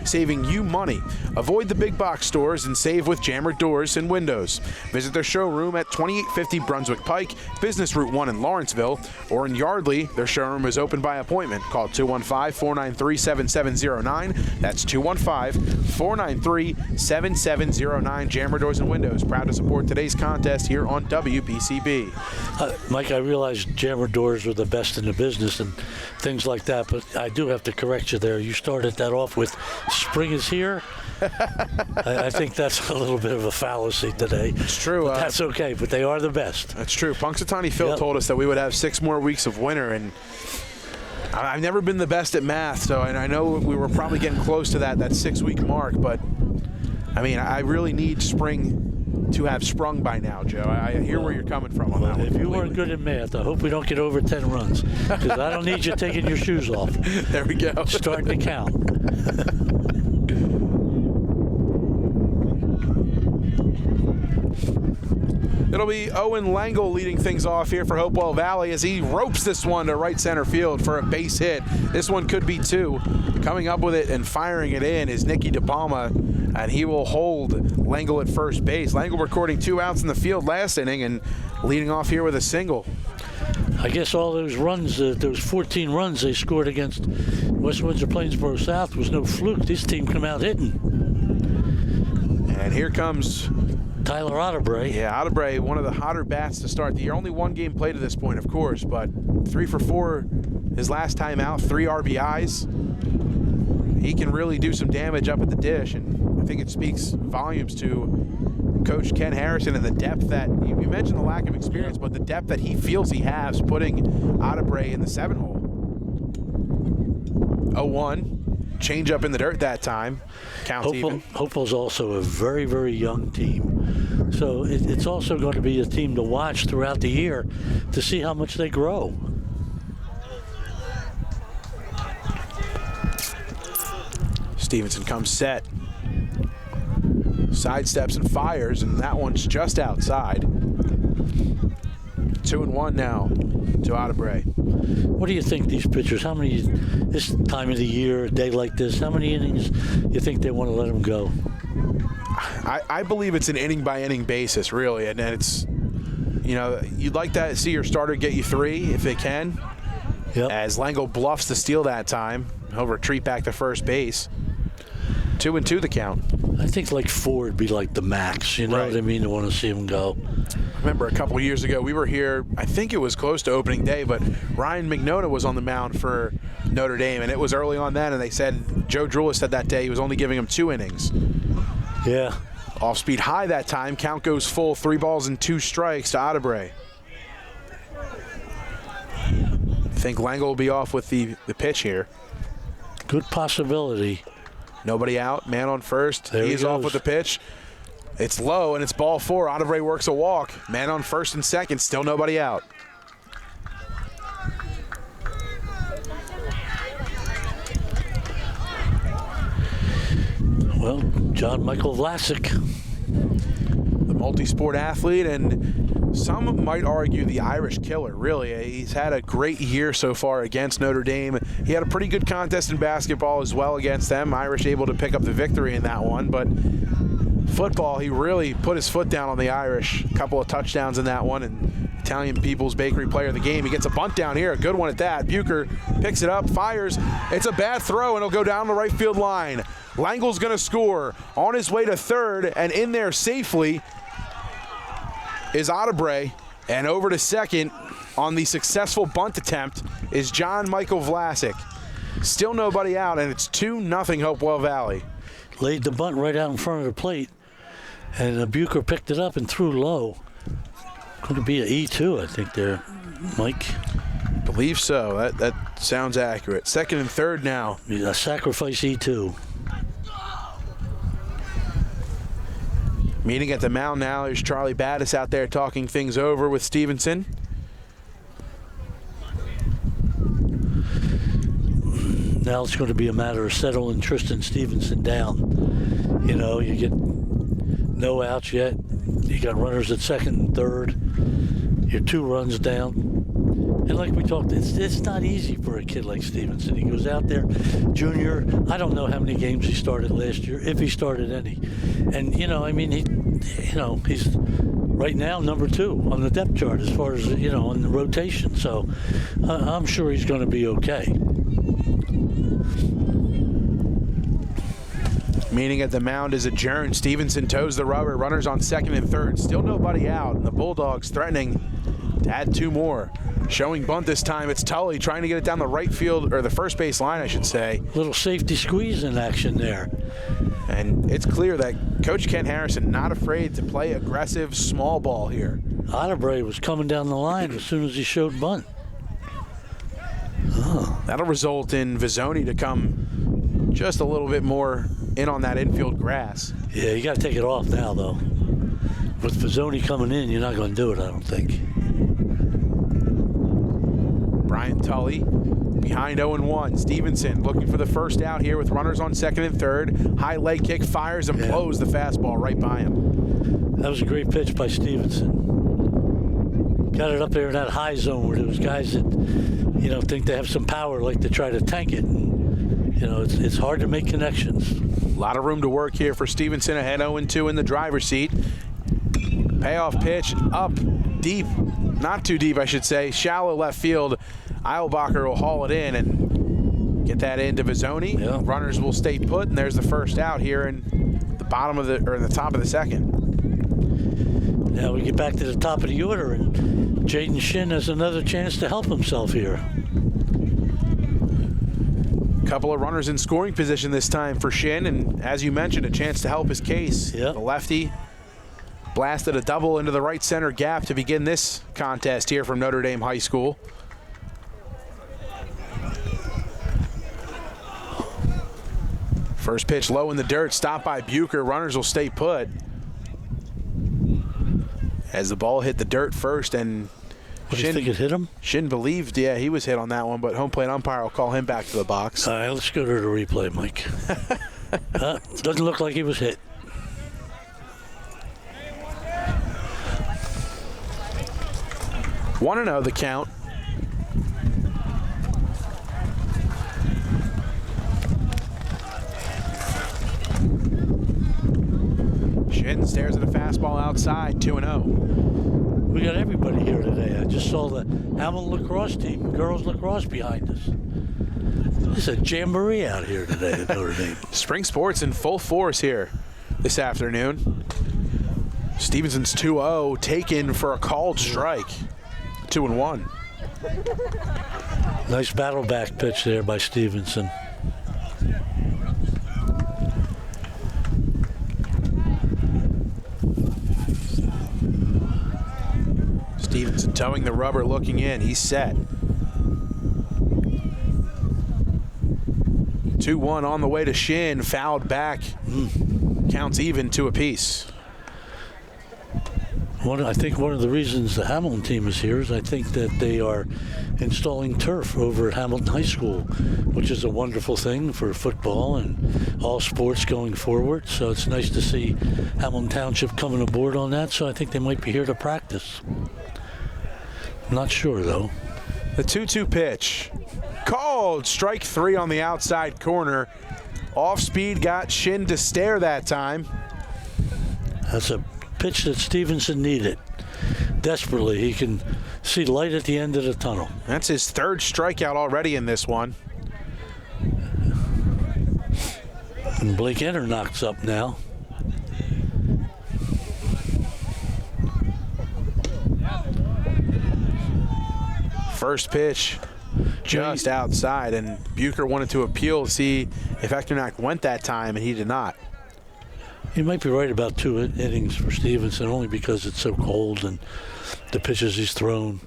saving you money. Avoid the big box stores and save with Jammer Doors and Windows. Visit their showroom at 2850 Brunswick Pike, Business Route 1 in Lawrenceville, or in Yardley. Their showroom is open by appointment. Call 215-493-7709. That's 215-493-7709. Jammer Doors and Windows, proud to support today's contest here on WBCB. Mike, I realize Jammer Doors are the best in the business and things like that, but I do have to correct you there. You started that off with spring is here. I think that's a little bit of a fallacy today. It's true. But that's okay, but they are the best. That's true. Punxsutawney Phil told us that we would have 6 more weeks of winter, and I've never been the best at math, so I know we were probably getting close to that 6-week mark, but I mean, I really need spring to have sprung by now, Joe. I hear where you're coming from on that one. If you weren't good at math, I hope we don't get over 10 runs, because I don't need you taking your shoes off. There we go. Starting to count. It'll be Owen Langle leading things off here for Hopewell Valley as he ropes this one to right center field for a base hit. This one could be 2. Coming up with it and firing it in is Nicky DePalma, and he will hold Langle at first base. Langle recording 2 outs in the field last inning and leading off here with a single. I guess all those runs, those 14 runs they scored against West Windsor Plainsboro South was no fluke. This team come out hitting. And here comes Tyler Otterbray. Yeah, Otterbray, one of the hotter bats to start the year. Only 1 game played to this point, of course, but 3 for 4 his last time out, 3 RBIs. He can really do some damage up at the dish, and I think it speaks volumes to Coach Ken Harrison and the depth that, you mentioned the lack of experience, but the depth that he feels he has putting Otterbray in the 7-hole. 0-1. Change up in the dirt that time. Count even. Hopewell's also a very, very young team. So it's also going to be a team to watch throughout the year to see how much they grow. Stevenson comes set. Sidesteps and fires, and that one's just outside. 2-1 now to Otterbray. What do you think these pitchers, how many, this time of the year, a day like this, how many innings you think they want to let them go? I believe it's an inning-by-inning basis, really, and it's, you know, you'd like to see your starter get you 3 if they can. Yep. As Langle bluffs to steal that time. He'll retreat back to first base. 2-2 the count. I think like 4 would be like the max, you know Right. what I mean? To want to see him go. I remember a couple years ago, we were here, I think it was close to opening day, but Ryan McNona was on the mound for Notre Dame, and it was early on then, and they said, Joe Drulis said that day he was only giving him 2 innings. Yeah. Off-speed high that time. Count goes full, 3 balls and 2 strikes to Otterbray. I think Langle will be off with the pitch here. Good possibility. Nobody out, man on first. There he He's off goes. with the pitch. It's low, and it's ball 4. Otterbray works a walk. Man on first and second, still nobody out. Well, John Michael Vlasic. The multi-sport athlete, and some might argue the Irish killer, really. He's had a great year so far against Notre Dame. He had a pretty good contest in basketball as well against them. Irish able to pick up the victory in that one, but football, he really put his foot down on the Irish. A couple of touchdowns in that one, and Italian People's Bakery player of the game. He gets a bunt down here, a good one at that. Bucher picks it up, fires. It's a bad throw, and it'll go down the right field line. Langle's going to score on his way to third, and in there safely is Otebre. And over to second on the successful bunt attempt is John Michael Vlasic. Still nobody out, and it's 2-0 Hopewell Valley. Laid the bunt right out in front of the plate, and Bucher picked it up and threw low. Going to be an E2, I think there, Mike. Believe so. That sounds accurate. Second and third now. A sacrifice E2. Meeting at the mound now. There's Charlie Battis out there talking things over with Stevenson. Now it's going to be a matter of settling Tristan Stevenson down. You know, you get no outs yet. You got runners at second and third. You're 2 runs down. And like we talked, it's not easy for a kid like Stevenson. He goes out there, junior. I don't know how many games he started last year, if he started any. And, you know, I mean, he's right now number 2 on the depth chart as far as, you know, on the rotation. So I'm sure he's going to be okay. Meeting at the mound is adjourned. Stevenson toes the rubber. Runners on second and third. Still nobody out. And the Bulldogs threatening to add 2 more. Showing bunt this time. It's Tully trying to get it down the right field, or the first base line, I should say. Little safety squeeze in action there. And it's clear that Coach Ken Harrison not afraid to play aggressive small ball here. Otebre was coming down the line as soon as he showed bunt. That'll result in Vizzoni to come just a little bit more in on that infield grass. Yeah, you got to take it off now, though. With Vizzoni coming in, you're not going to do it, I don't think. Brian Tully behind 0-1. Stevenson looking for the first out here with runners on second and third. High leg kick, fires and blows the fastball right by him. That was a great pitch by Stevenson. Got it up there in that high zone where those guys that, you know, think they have some power like to try to tank it. And, you know, it's hard to make connections. A lot of room to work here for Stevenson, ahead 0-2 in the driver's seat. Payoff pitch up deep, not too deep I should say, shallow left field. Eilbacher will haul it in and get that into Vizzoni. Yeah. Runners will stay put, and there's the first out here in the bottom of the, or in the top of the second. Now we get back to the top of the order, and Jaden Shin has another chance to help himself here. Couple of runners in scoring position this time for Shin, and as you mentioned, a chance to help his case. Yep. The lefty blasted a double into the right center gap to begin this contest here from Notre Dame High School. First pitch low in the dirt, stopped by Bucher. Runners will stay put. As the ball hit the dirt first, and What do you think it hit him? Shin believed, yeah, he was hit on that one, but home plate umpire will call him back to the box. All right, let's go to the replay, Mike. Doesn't look like he was hit. One 1-0 the count. Shin stares at a fastball outside, 2-0. We got everybody here today. I just saw the Hamilton lacrosse team, girls lacrosse behind us. There's a jamboree out here today at Notre Dame. Spring sports in full force here this afternoon. Stevenson's 2-0, taken for a called strike. 2-1. Nice battle back pitch there by Stevenson. Stevenson towing the rubber, looking in. He's set. 2-1 on the way to Shin. Fouled back. Counts even, 2 apiece. I think one of the reasons the Hamilton team is here is I think that they are installing turf over at Hamilton High School, which is a wonderful thing for football and all sports going forward. So it's nice to see Hamilton Township coming aboard on that. So I think they might be here to practice. Not sure, though. The 2-2 pitch. Called. Strike 3 on the outside corner. Off speed got Shin to stare that time. That's a pitch that Stevenson needed. desperately. He can see light at the end of the tunnel. That's his third strikeout already in this one. And Blake Enter knocks up now. First pitch just outside, and Bucher wanted to appeal to see if Echternack went that time, and he did not. He might be right about 2 innings for Stevenson, only because it's so cold and the pitches he's thrown.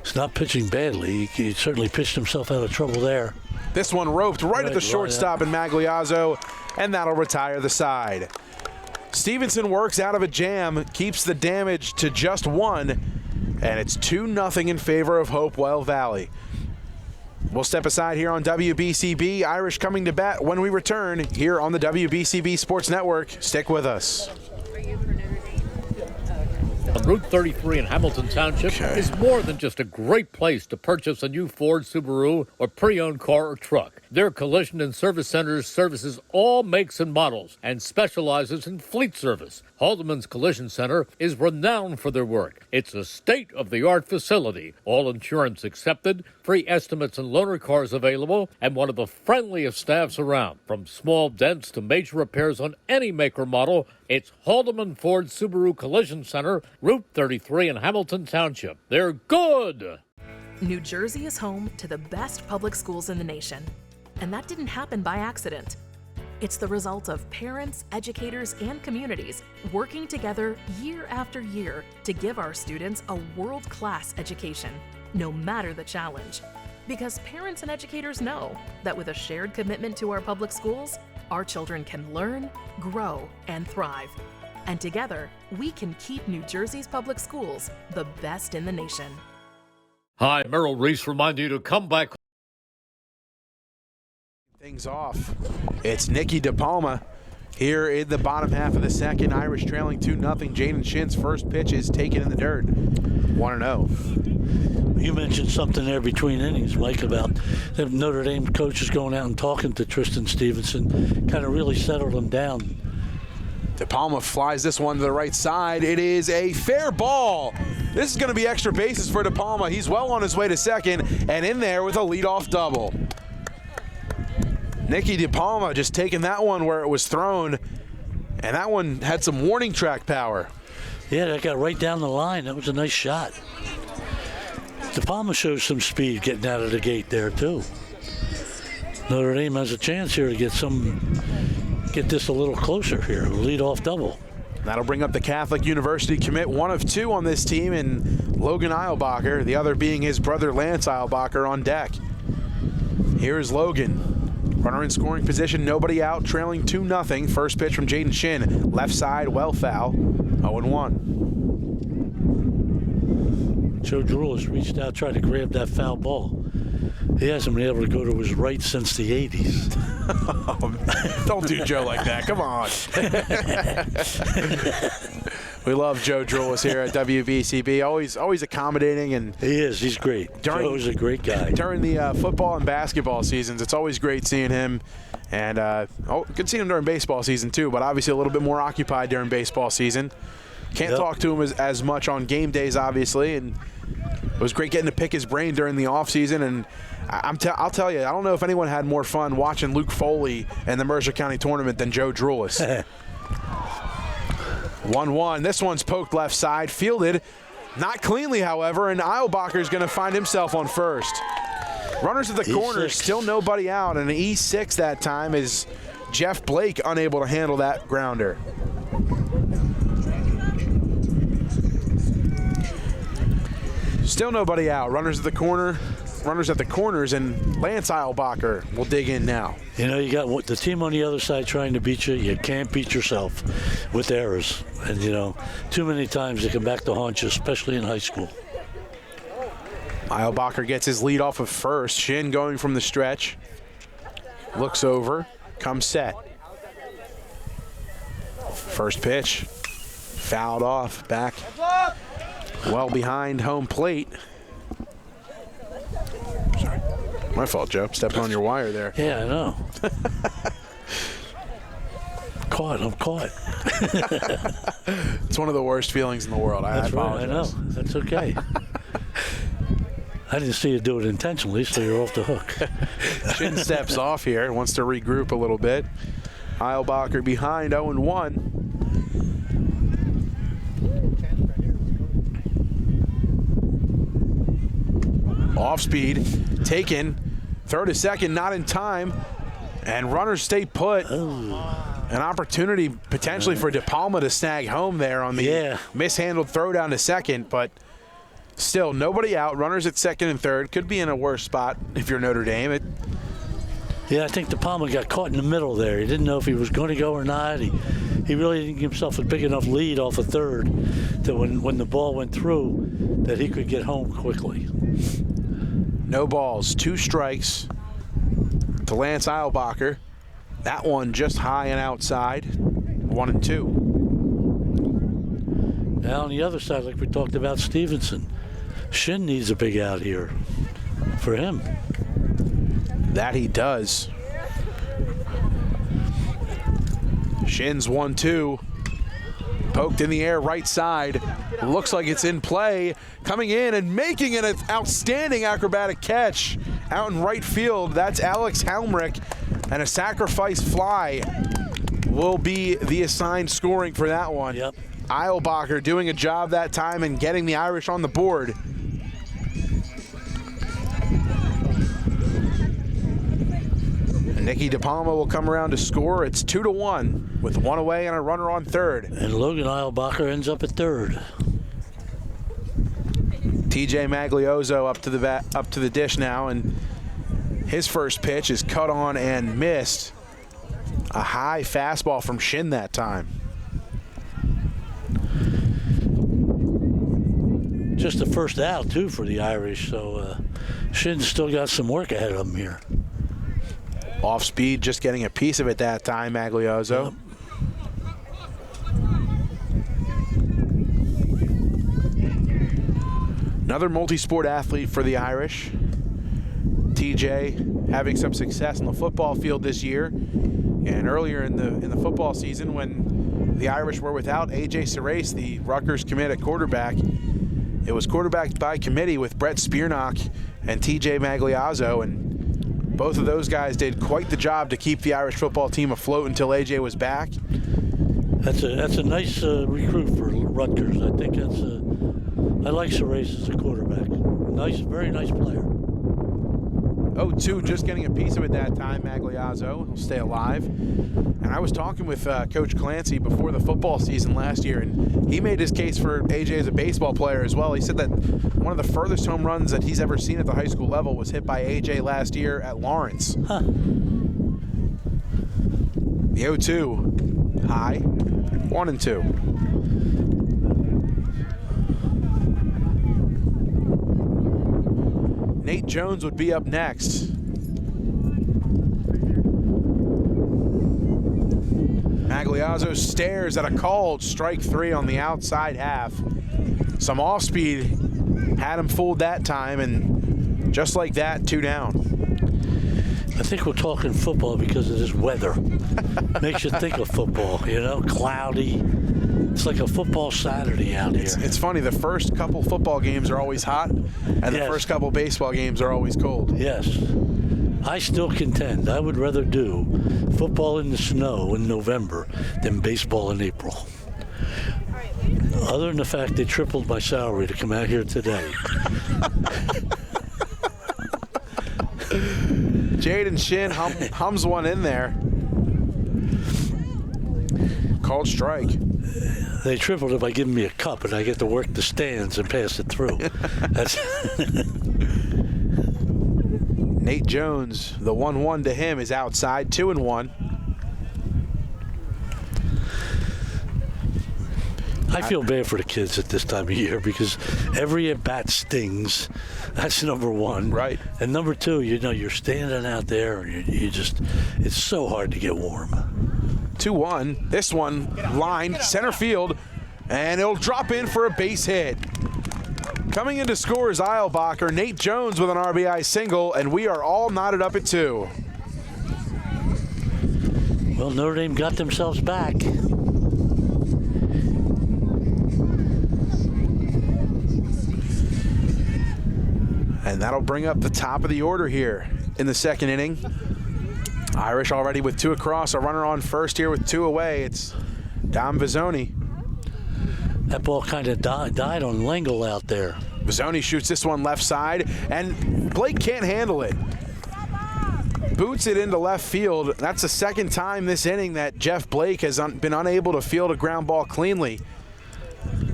He's not pitching badly. He certainly pitched himself out of trouble there. This one roped right at the shortstop in Magliazzo, and that'll retire the side. Stevenson works out of a jam, keeps the damage to just 1, and it's 2-0 in favor of Hopewell Valley. We'll step aside here on WBCB. Irish coming to bat when we return here on the WBCB Sports Network. Stick with us. On Route 33 in Hamilton Township is more than just a great place to purchase a new Ford, Subaru, or pre-owned car or truck. Their collision and service centers services all makes and models and specializes in fleet service. Haldeman's Collision Center is renowned for their work. It's a state-of-the-art facility, all insurance accepted, free estimates and loaner cars available, and one of the friendliest staffs around. From small dents to major repairs on any make or model, it's Haldeman Ford Subaru Collision Center, Route 33 in Hamilton Township. They're good! New Jersey is home to the best public schools in the nation. And that didn't happen by accident. It's the result of parents, educators, and communities working together year after year to give our students a world-class education, no matter the challenge. Because parents and educators know that with a shared commitment to our public schools, our children can learn, grow, and thrive. And together, we can keep New Jersey's public schools the best in the nation. Hi, Merrill Reese reminding you to come back. Things off. It's Nicky DePalma here in the bottom half of the second. Irish trailing 2-0. Jaden Shin's first pitch is taken in the dirt. 1-0. You mentioned something there between innings, Mike, about the Notre Dame coaches going out and talking to Tristan Stevenson, kind of really settled him down. DePalma flies this one to the right side. It is a fair ball. This is going to be extra bases for DePalma. He's well on his way to second and in there with a leadoff double. Nicky DePalma just taking that one where it was thrown, and that one had some warning track power. Yeah, that got right down the line. That was a nice shot. DePalma shows some speed getting out of the gate there, too. Notre Dame has a chance here to get this a little closer here, a leadoff double. That'll bring up the Catholic University commit, one of 2 on this team, and Logan Eilbacher, the other being his brother Lance Eilbacher on deck. Here's Logan. Runner in scoring position, nobody out, trailing 2-0. First pitch from Jaden Shin, left side, well foul, 0-1. Joe Drulis reached out, tried to grab that foul ball. He hasn't been able to go to his right since the 80s. Don't do Joe like that, come on. We love Joe Drulis here at WBCB, always accommodating. And he is, he's great. Joe's a great guy. During the football and basketball seasons, it's always great seeing him. And good seeing him during baseball season too, but obviously a little bit more occupied during baseball season. Can't talk to him as much on game days, obviously, and it was great getting to pick his brain during the offseason. And I'll tell you, I don't know if anyone had more fun watching Luke Foley and the Mercer County tournament than Joe Drulis. 1-1. This one's poked left side, fielded, not cleanly, however, and Eilbacher's going to find himself on first. Runners at the corner, still nobody out, and an E6 that time is Jeff Blake unable to handle that grounder. Still nobody out. Runners at the corners, and Lance Eilbacher will dig in now. You know, you got the team on the other side trying to beat you. You can't beat yourself with errors. And, you know, too many times they come back to haunt you, especially in high school. Eilbacher gets his lead off of first. Shin going from the stretch. Looks over, comes set. First pitch, fouled off, back well behind home plate. Sorry. My fault, Joe. Stepping on your wire there. Yeah, I know. caught. It's one of the worst feelings in the world. That's right, apologize. I know. That's okay. I didn't see you do it intentionally, so you're off the hook. Shin steps off here, wants to regroup a little bit. Eilbacher behind 0-1. Off speed, taken, throw to second, not in time, and runners stay put. An opportunity potentially for De Palma to snag home there on the mishandled throw down to second, but still nobody out. Runners at second and third. Could be in a worse spot if you're Notre Dame. Yeah, I think De Palma got caught in the middle there. He didn't know if he was going to go or not. He really didn't give himself a big enough lead off a third that when the ball went through that he could get home quickly. No balls, 2 strikes to Lance Eilbacher. That one just high and outside, 1-2. Now on the other side, like we talked about Stevenson, Shin needs a big out here for him. That he does. Shin's 1-2. Poked in the air right side. Looks like it's in play. Coming in and making an outstanding acrobatic catch out in right field. That's Alex Helmrich. And a sacrifice fly will be the assigned scoring for that one. Yep. Eilbacher doing a job that time and getting the Irish on the board. Nicky De Palma will come around to score. It's 2-1 with 1 away and a runner on third. And Logan Eilbacher ends up at third. TJ Magliozzo up to the dish now, and his first pitch is cut on and missed. A high fastball from Shin that time. Just the first out, too, for the Irish, so Shin's still got some work ahead of him here. Off speed, just getting a piece of it that time, Magliozzo. Yep. Another multi-sport athlete for the Irish. TJ having some success on the football field this year, and earlier in the football season when the Irish were without A.J. Serace, the Rutgers commit at quarterback. It was quarterbacked by committee with Brett Spearnock and TJ Magliozzo, and both of those guys did quite the job to keep the Irish football team afloat until A.J. was back. That's a nice recruit for Rutgers. I think I like Serace as a quarterback. Nice, very nice player. 0-2, just getting a piece of it that time, Magliozzo. He'll stay alive. And I was talking with Coach Clancy before the football season last year, and he made his case for AJ as a baseball player as well. He said that one of the furthest home runs that he's ever seen at the high school level was hit by AJ last year at Lawrence. Huh. The 0-2, high, 1-2. Nate Jones would be up next. Magliozzo stares at a called strike 3 on the outside half. Some off speed had him fooled that time, and just like that, 2 down. I think we're talking football because of this weather. Makes you think of football, cloudy. It's like a football Saturday out here. It's funny, the first couple football games are always hot, and the first couple baseball games are always cold. Yes. I still contend I would rather do football in the snow in November than baseball in April. Other than the fact they tripled my salary to come out here today. Jaden Shin hums one in there. Called strike. They tripled it by giving me a cup, and I get to work the stands and pass it through. That's Nate Jones, the 1-1 to him is outside, 2-1. I feel bad for the kids at this time of year because every at-bat stings. That's number one. Right. And number two, you're standing out there and it's so hard to get warm. 2-1. This one lined center field, and it'll drop in for a base hit. Coming in to score is Eilbacher. Nate Jones with an RBI single, and we are all knotted up at 2. Well, Notre Dame got themselves back. And that'll bring up the top of the order here in the second inning. Irish already with 2 across, a runner on first here with 2 away. It's Dom Vizzoni. That ball kind of died on L'Engle out there. Vizzoni shoots this one left side, and Blake can't handle it. Boots it into left field. That's the second time this inning that Jeff Blake has been unable to field a ground ball cleanly.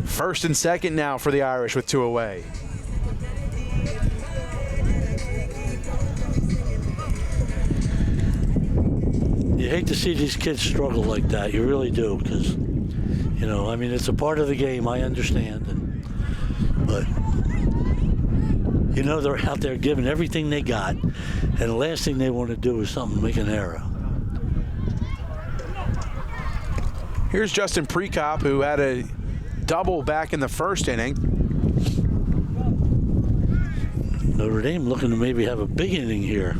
First and second now for the Irish with 2 away. You hate to see these kids struggle like that. You really do, because, you know, I mean, it's a part of the game. I understand. But, you know, they're out there giving everything they got, and the last thing they want to do is something make an error. Here's Justin Prekop, who had a double back in the first inning. Notre Dame looking to maybe have a big inning here.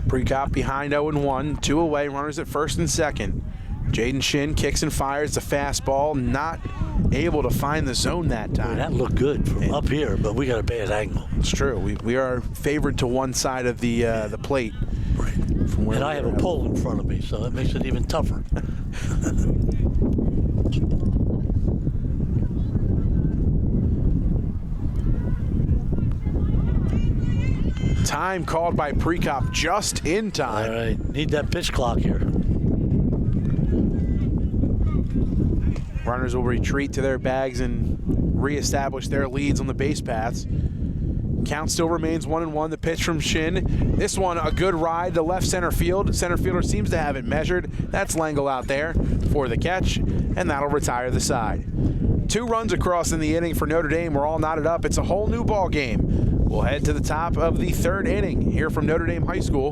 Prekop behind 0-1, 2 away, runners at first and second. Jaden Shin kicks and fires the fastball, not able to find the zone that time. Boy, that looked good from up here, but we got a bad angle. It's true. We are favored to one side of the plate. Right. From where and I have a pole in front of me, so that makes it even tougher. Time called by Prekop just in time. All right, need that pitch clock here. Runners will retreat to their bags and reestablish their leads on the base paths. Count still remains 1-1. The pitch from Shin. This one, a good ride to left center field. Center fielder seems to have it measured. That's L'Engle out there for the catch, and that'll retire the side. 2 runs across in the inning for Notre Dame. We're all knotted up. It's a whole new ball game. We'll head to the top of the third inning here from Notre Dame High School,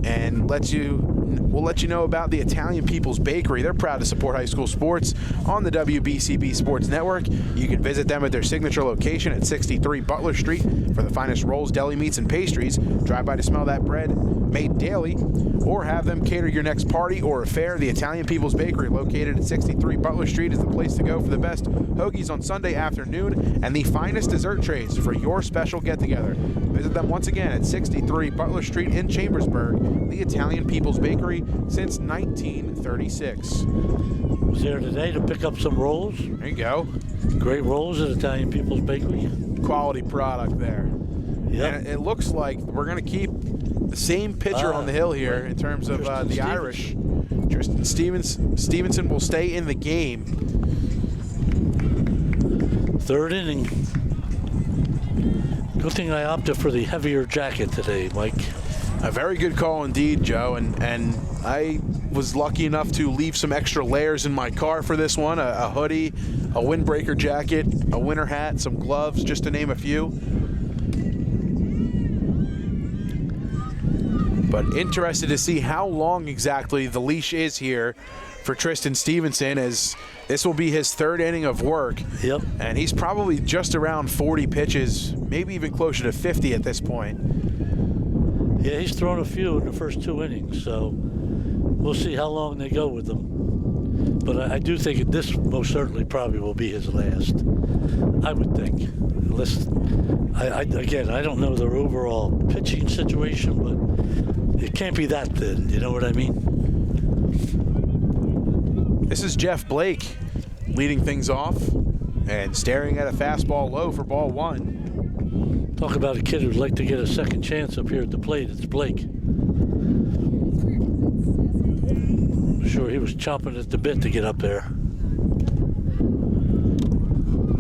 and we'll let you know about the Italian People's Bakery. They're proud to support high school sports on the WBCB Sports Network. You can visit them at their signature location at 63 Butler Street for the finest rolls, deli meats, and pastries. Drive by to smell that bread made daily, or have them cater your next party or affair. The Italian People's Bakery, located at 63 Butler Street, is the place to go for the best hoagies on Sunday afternoon and the finest dessert trays for your special get-together. Visit them once again at 63 Butler Street in Chambersburg, the Italian People's Bakery since 1936. Was there today to pick up some rolls. There you go. Great rolls at Italian People's Bakery. Quality product there. Yep. And it looks like we're going to keep the same pitcher on the hill here in terms of the Irish. Tristan Stevenson will stay in the game. Third inning. Good thing I opted for the heavier jacket today, Mike. A very good call indeed, Joe. And I was lucky enough to leave some extra layers in my car for this one. A hoodie, a windbreaker jacket, a winter hat, some gloves, just to name a few. But interested to see how long exactly the leash is here for Tristan Stevenson, as this will be his third inning of work. Yep. And he's probably just around 40 pitches, maybe even closer to 50 at this point. Yeah, he's thrown a few in the first 2 innings, so we'll see how long they go with them. But I do think this most certainly probably will be his last. I would think. Unless, again, I don't know their overall pitching situation, but it can't be that thin. You know what I mean? This is Jeff Blake leading things off and staring at a fastball low for ball 1. Talk about a kid who'd like to get a second chance up here at the plate. It's Blake. I'm sure he was chomping at the bit to get up there.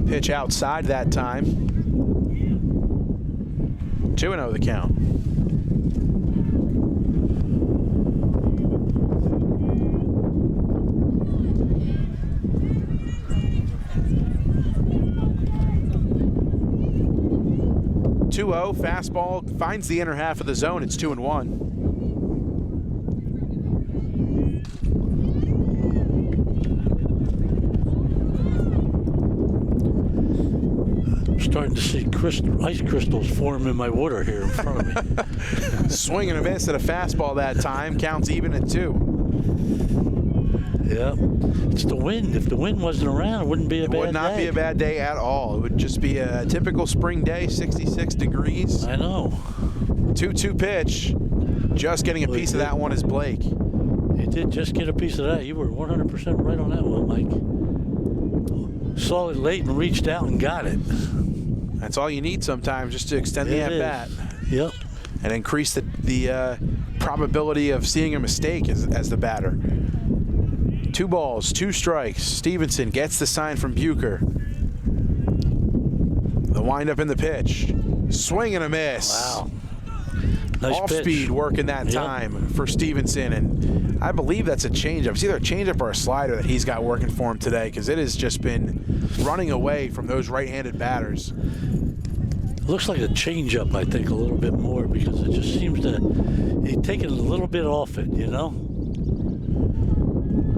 Pitch outside that time. 2-0 the count. Fastball finds the inner half of the zone. It's 2-1. starting to see ice crystals form in my water here in front of me. Swing and a miss at a fastball that time. Counts even at 2. Yeah, it's the wind. If the wind wasn't around, it wouldn't be a bad day. It would not be a bad day at all. It would just be a typical spring day, 66 degrees. I know. 2-2 pitch. Just getting a piece of that one is Blake. He did just get a piece of that. You were 100% right on that one, Mike. Saw it late and reached out and got it. That's all you need sometimes, just to extend the at-bat. Yep. And increase the probability of seeing a mistake as the batter. 2 balls, 2 strikes. Stevenson gets the sign from Bucher. The windup in the pitch. Swing and a miss. Wow. Nice Off pitch. speed working that time for Stevenson, and I believe that's a changeup. It's either a changeup or a slider that he's got working for him today, because it has just been running away from those right-handed batters. Looks like a changeup, I think, a little bit more, because it just seems to he's taking a little bit off it, you know.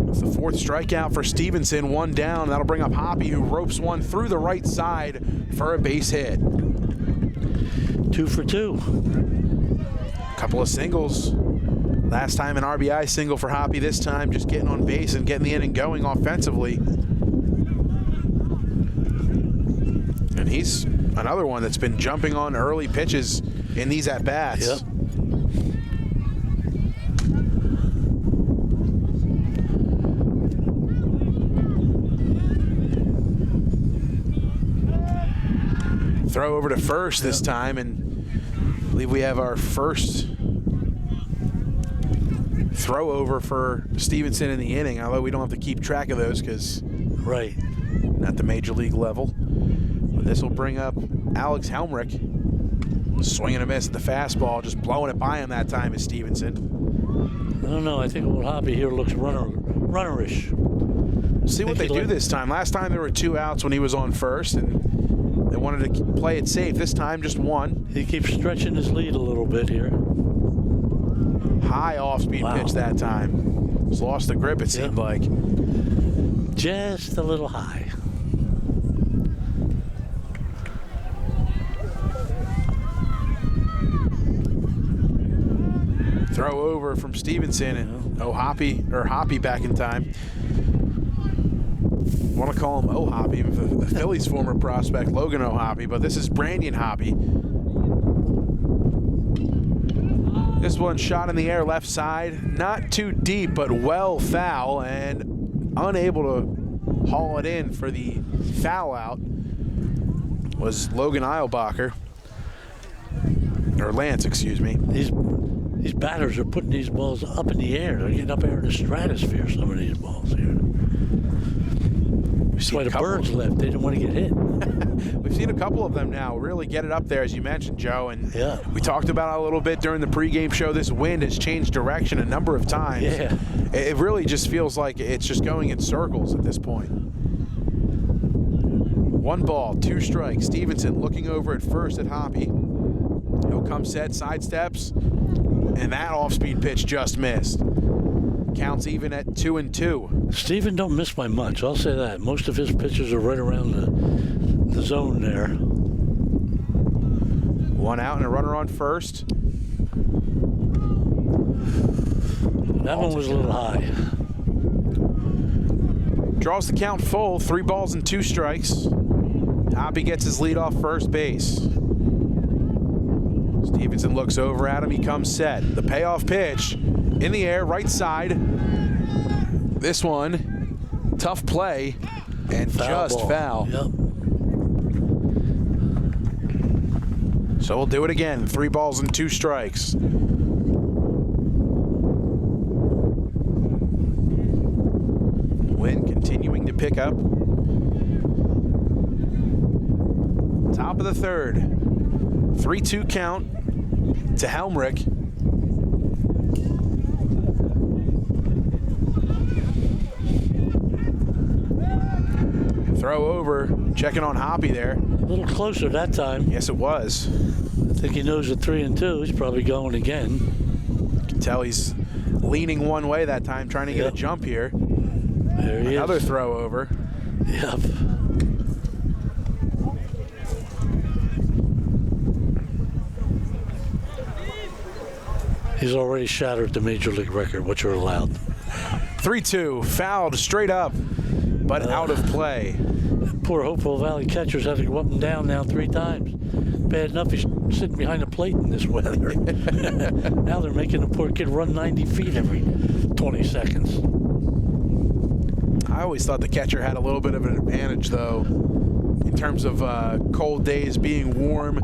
It's the 4th strikeout for Stevenson. 1 down. That'll bring up Hoppy, who ropes one through the right side for a base hit. 2 for 2. Couple of singles. Last time an RBI single for Hoppy. This time just getting on base and getting the inning going offensively. And he's another one that's been jumping on early pitches in these at-bats. Yep. Throw over to first this time, and I believe we have our first throw over for Stevenson in the inning, although we don't have to keep track of those because right, not the major league level. But this will bring up Alex Helmrich. Swing and a miss at the fastball, just blowing it by him that time is Stevenson. I don't know. I think old Hoppy here looks runnerish. See what they do this time. Last time there were 2 outs when he was on first, and they wanted to play it safe. This time, just 1. He keeps stretching his lead a little bit here. High off-speed pitch that time. He's lost the grip, it seemed like. Just a little high. Throw over from Stevenson, and Hoppy back in time. I want to call him O'Hoppy, the Phillies' former prospect, Logan O'Hoppy, but this is Brandon Hoppy. This one shot in the air left side, not too deep, but well foul, and unable to haul it in for the foul out was Logan Eilbacher, or Lance, excuse me. These batters are putting these balls up in the air. They're getting up there in the stratosphere, some of these balls here. That's why the birds left. They didn't want to get hit. We've seen a couple of them now really get it up there, as you mentioned, Joe. And we talked about it a little bit during the pregame show. This wind has changed direction a number of times. Yeah. It really just feels like it's just going in circles at this point. 1 ball, 2 strikes. Stevenson looking over at first at Hoppy. He'll come set, sidesteps, and that off-speed pitch just missed. Counts even at 2-2. Steven don't miss by much, I'll say that. Most of his pitches are right around the zone there. 1 out and a runner on first. That one was a little high. Draws the count full, 3 balls and 2 strikes. Hoppy gets his lead off first base. Stevenson looks over at him, he comes set. The payoff pitch in the air, right side. This one, tough play, and just foul. Yep. So we'll do it again, 3 balls and 2 strikes. Wind continuing to pick up. Top of the 3rd. 3-2 count to Helmrich. Throw over, checking on Hoppy there. A little closer that time. Yes, it was. I think he knows at 3-2. He's probably going again. You can tell he's leaning one way that time, trying to get a jump here. There he Another is. throw over. Yep. He's already shattered the Major League record, what you're allowed. 3-2, fouled straight up, but out of play. Poor Hopewell Valley catchers had to go up and down now 3 times. Bad enough he's sitting behind a plate in this weather. Now they're making the poor kid run 90 feet every 20 seconds. I always thought the catcher had a little bit of an advantage, though, in terms of cold days, being warm,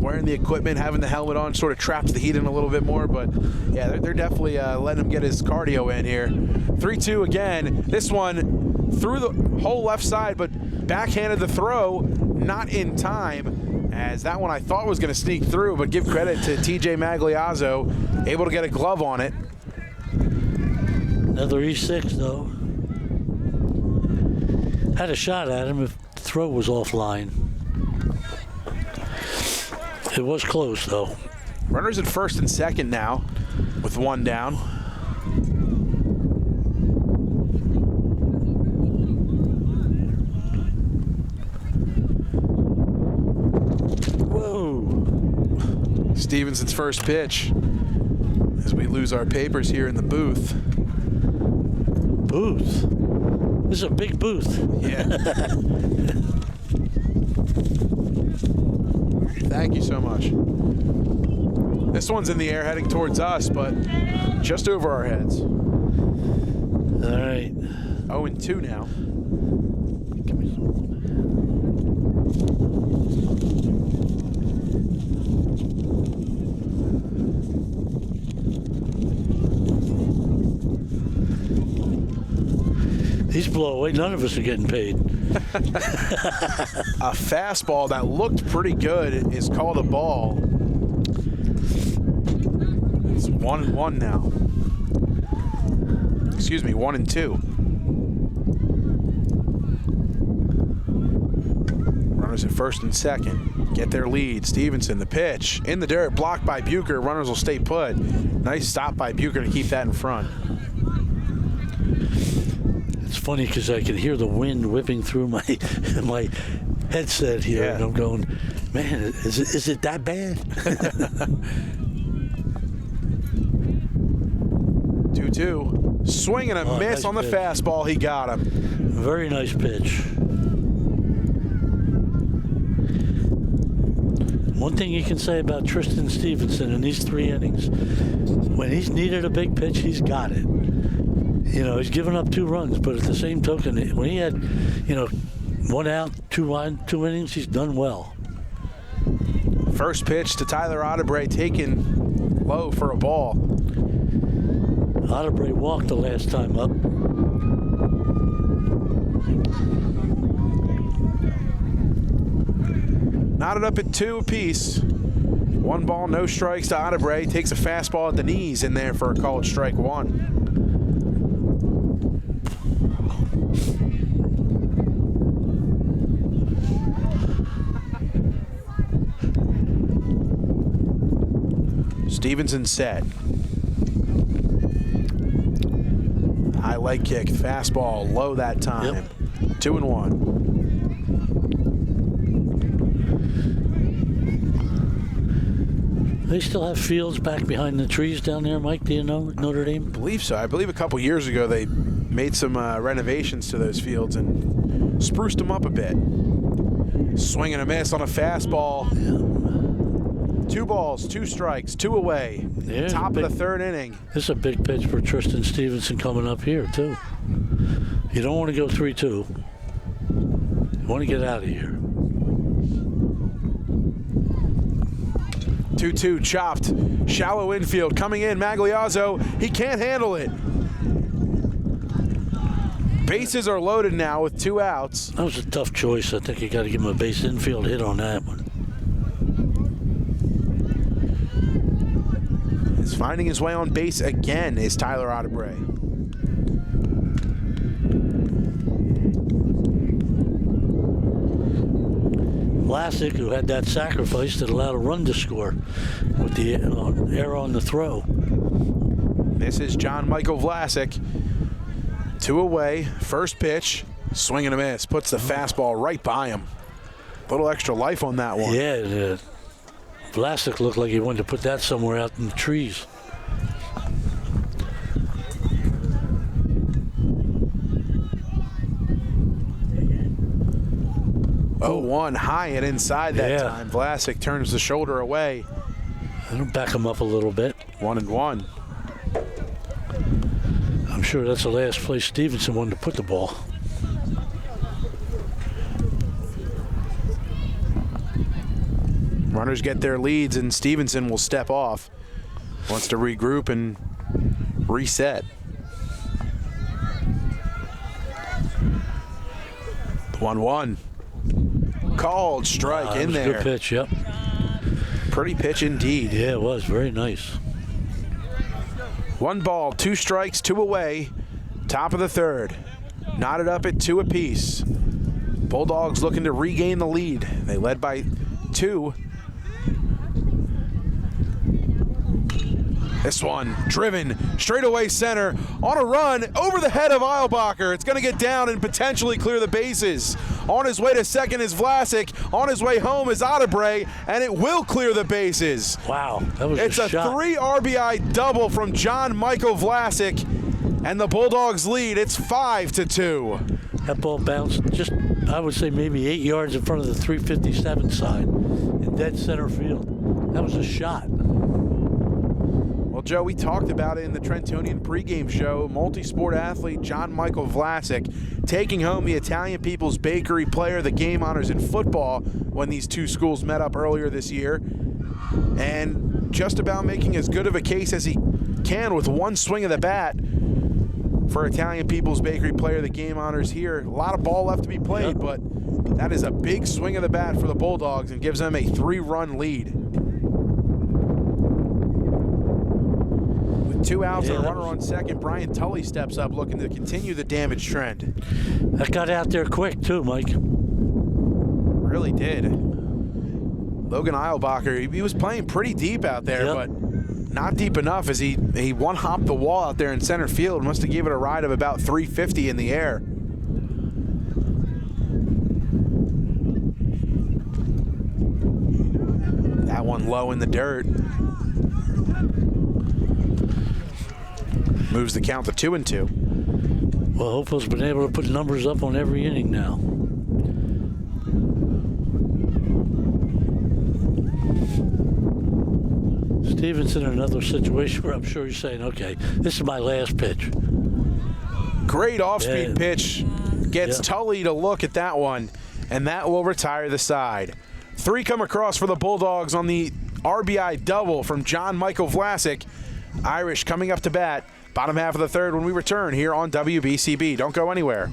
wearing the equipment, having the helmet on, sort of traps the heat in a little bit more. But, yeah, they're definitely letting him get his cardio in here. 3-2 again. This one through the whole left side, but backhanded the throw, not in time, as that one I thought was going to sneak through, but give credit to TJ Magliazzo, able to get a glove on it. Another E6, though. Had a shot at him if the throw was offline. It was close, though. Runners at first and second now, with 1 down. Whoa. Stevenson's first pitch, as we lose our papers here in the booth. Booth? This is a big booth. Yeah. Thank you so much. This one's in the air heading towards us, but just over our heads. All right. 0-2 now. Give me some. These blow away. None of us are getting paid. A fastball that looked pretty good is called a ball. It's 1-1 now. Excuse me, 1-2. Runners at first and second. Get their lead. Stevenson, the pitch. In the dirt, blocked by Bucher. Runners will stay put. Nice stop by Bucher to keep that in front. It's funny because I can hear the wind whipping through my headset here, Yeah. and I'm going, man, is it that bad? 2-2. Swing and a miss nice on the pitch. fastball. He got him. Very nice pitch. One thing you can say about Tristan Stevenson in these 3 innings, when he's needed a big pitch, he's got it. You know, he's given up 2 runs, but at the same token, when he had, 1 out, 2 innings, he's done well. First pitch to Tyler Otterbray, taken low for a ball. Otterbray walked the last time up. Knotted up at 2 apiece. 1 ball, no strikes to Otterbray. Takes a fastball at the knees in there for a called strike 1. Stevenson set. High leg kick, fastball, low that time. Yep. 2-1. They still have fields back behind the trees down there, Mike, do you know, at Notre Dame? I believe so. I believe a couple years ago they made some renovations to those fields and spruced them up a bit. Swing and a miss on a fastball. Yeah. 2 balls, 2 strikes, 2 away. There's Top a of the 3rd inning. This is a big pitch for Tristan Stevenson coming up here, too. You don't want to go 3-2. You want to get out of here. 2-2 chopped. Shallow infield coming in. Magliazzo. He can't handle it. Bases are loaded now with 2 outs. That was a tough choice. I think you got to give him a base infield hit on that one. Is finding his way on base again is Tyler Otterbray. Vlasic, who had that sacrifice that allowed a run to score with the error on the throw. This is John Michael Vlasic. 2 away. First pitch. Swing and a miss. Puts the fastball right by him. A little extra life on that one. Yeah, Vlasic looked like he wanted to put that somewhere out in the trees. 0-1 high and inside that Yeah. time. Vlasic turns the shoulder away. That'll back him up a little bit. 1-1. I'm sure that's the last place Stevenson wanted to put the ball. Runners get their leads, and Stevenson will step off. Wants to regroup and reset. The 1-1. Called strike in That was a there. good pitch, yep. Pretty pitch indeed. Yeah, it was very nice. 1 ball, 2 strikes, 2 away. Top of the third. Knotted up at 2 apiece. Bulldogs looking to regain the lead. They led by 2. This one driven straightaway center on a run over the head of Eilbacher. It's going to get down and potentially clear the bases. On his way to second is Vlasic. On his way home is Adebre, and it will clear the bases. Wow, that was It's a shot. 3 RBI double from John Michael Vlasic, and the Bulldogs lead. It's 5-2. That ball bounced just, I would say, maybe 8 yards in front of the 357 sign in dead center field. That was a shot. Well, Joe, we talked about it in the Trentonian pregame show. Multi-sport athlete John Michael Vlasic taking home the Italian People's Bakery Player of the Game honors in football when these two schools met up earlier this year. And just about making as good of a case as he can with one swing of the bat for Italian People's Bakery Player of the Game honors here. A lot of ball left to be played, but that is a big swing of the bat for the Bulldogs and gives them a 3-run lead. 2 outs and a runner on second. Brian Tully steps up looking to continue the damage trend. That got out there quick, too, Mike. Really did. Logan Eilbacher, he was playing pretty deep out there, Yep. but not deep enough as he one-hopped the wall out there in center field. Must have given it a ride of about 350 in the air. That one low in the dirt. Moves the count to 2-2. Well, Hopewell's been able to put numbers up on every inning now. Stevenson in another situation where I'm sure he's saying, okay, this is my last pitch. Great off-speed Yeah. pitch. Gets Tully to look at that one, and that will retire the side. 3 come across for the Bulldogs on the RBI double from John Michael Vlasic. Irish coming up to bat. Bottom half of the third when we return here on WBCB. Don't go anywhere.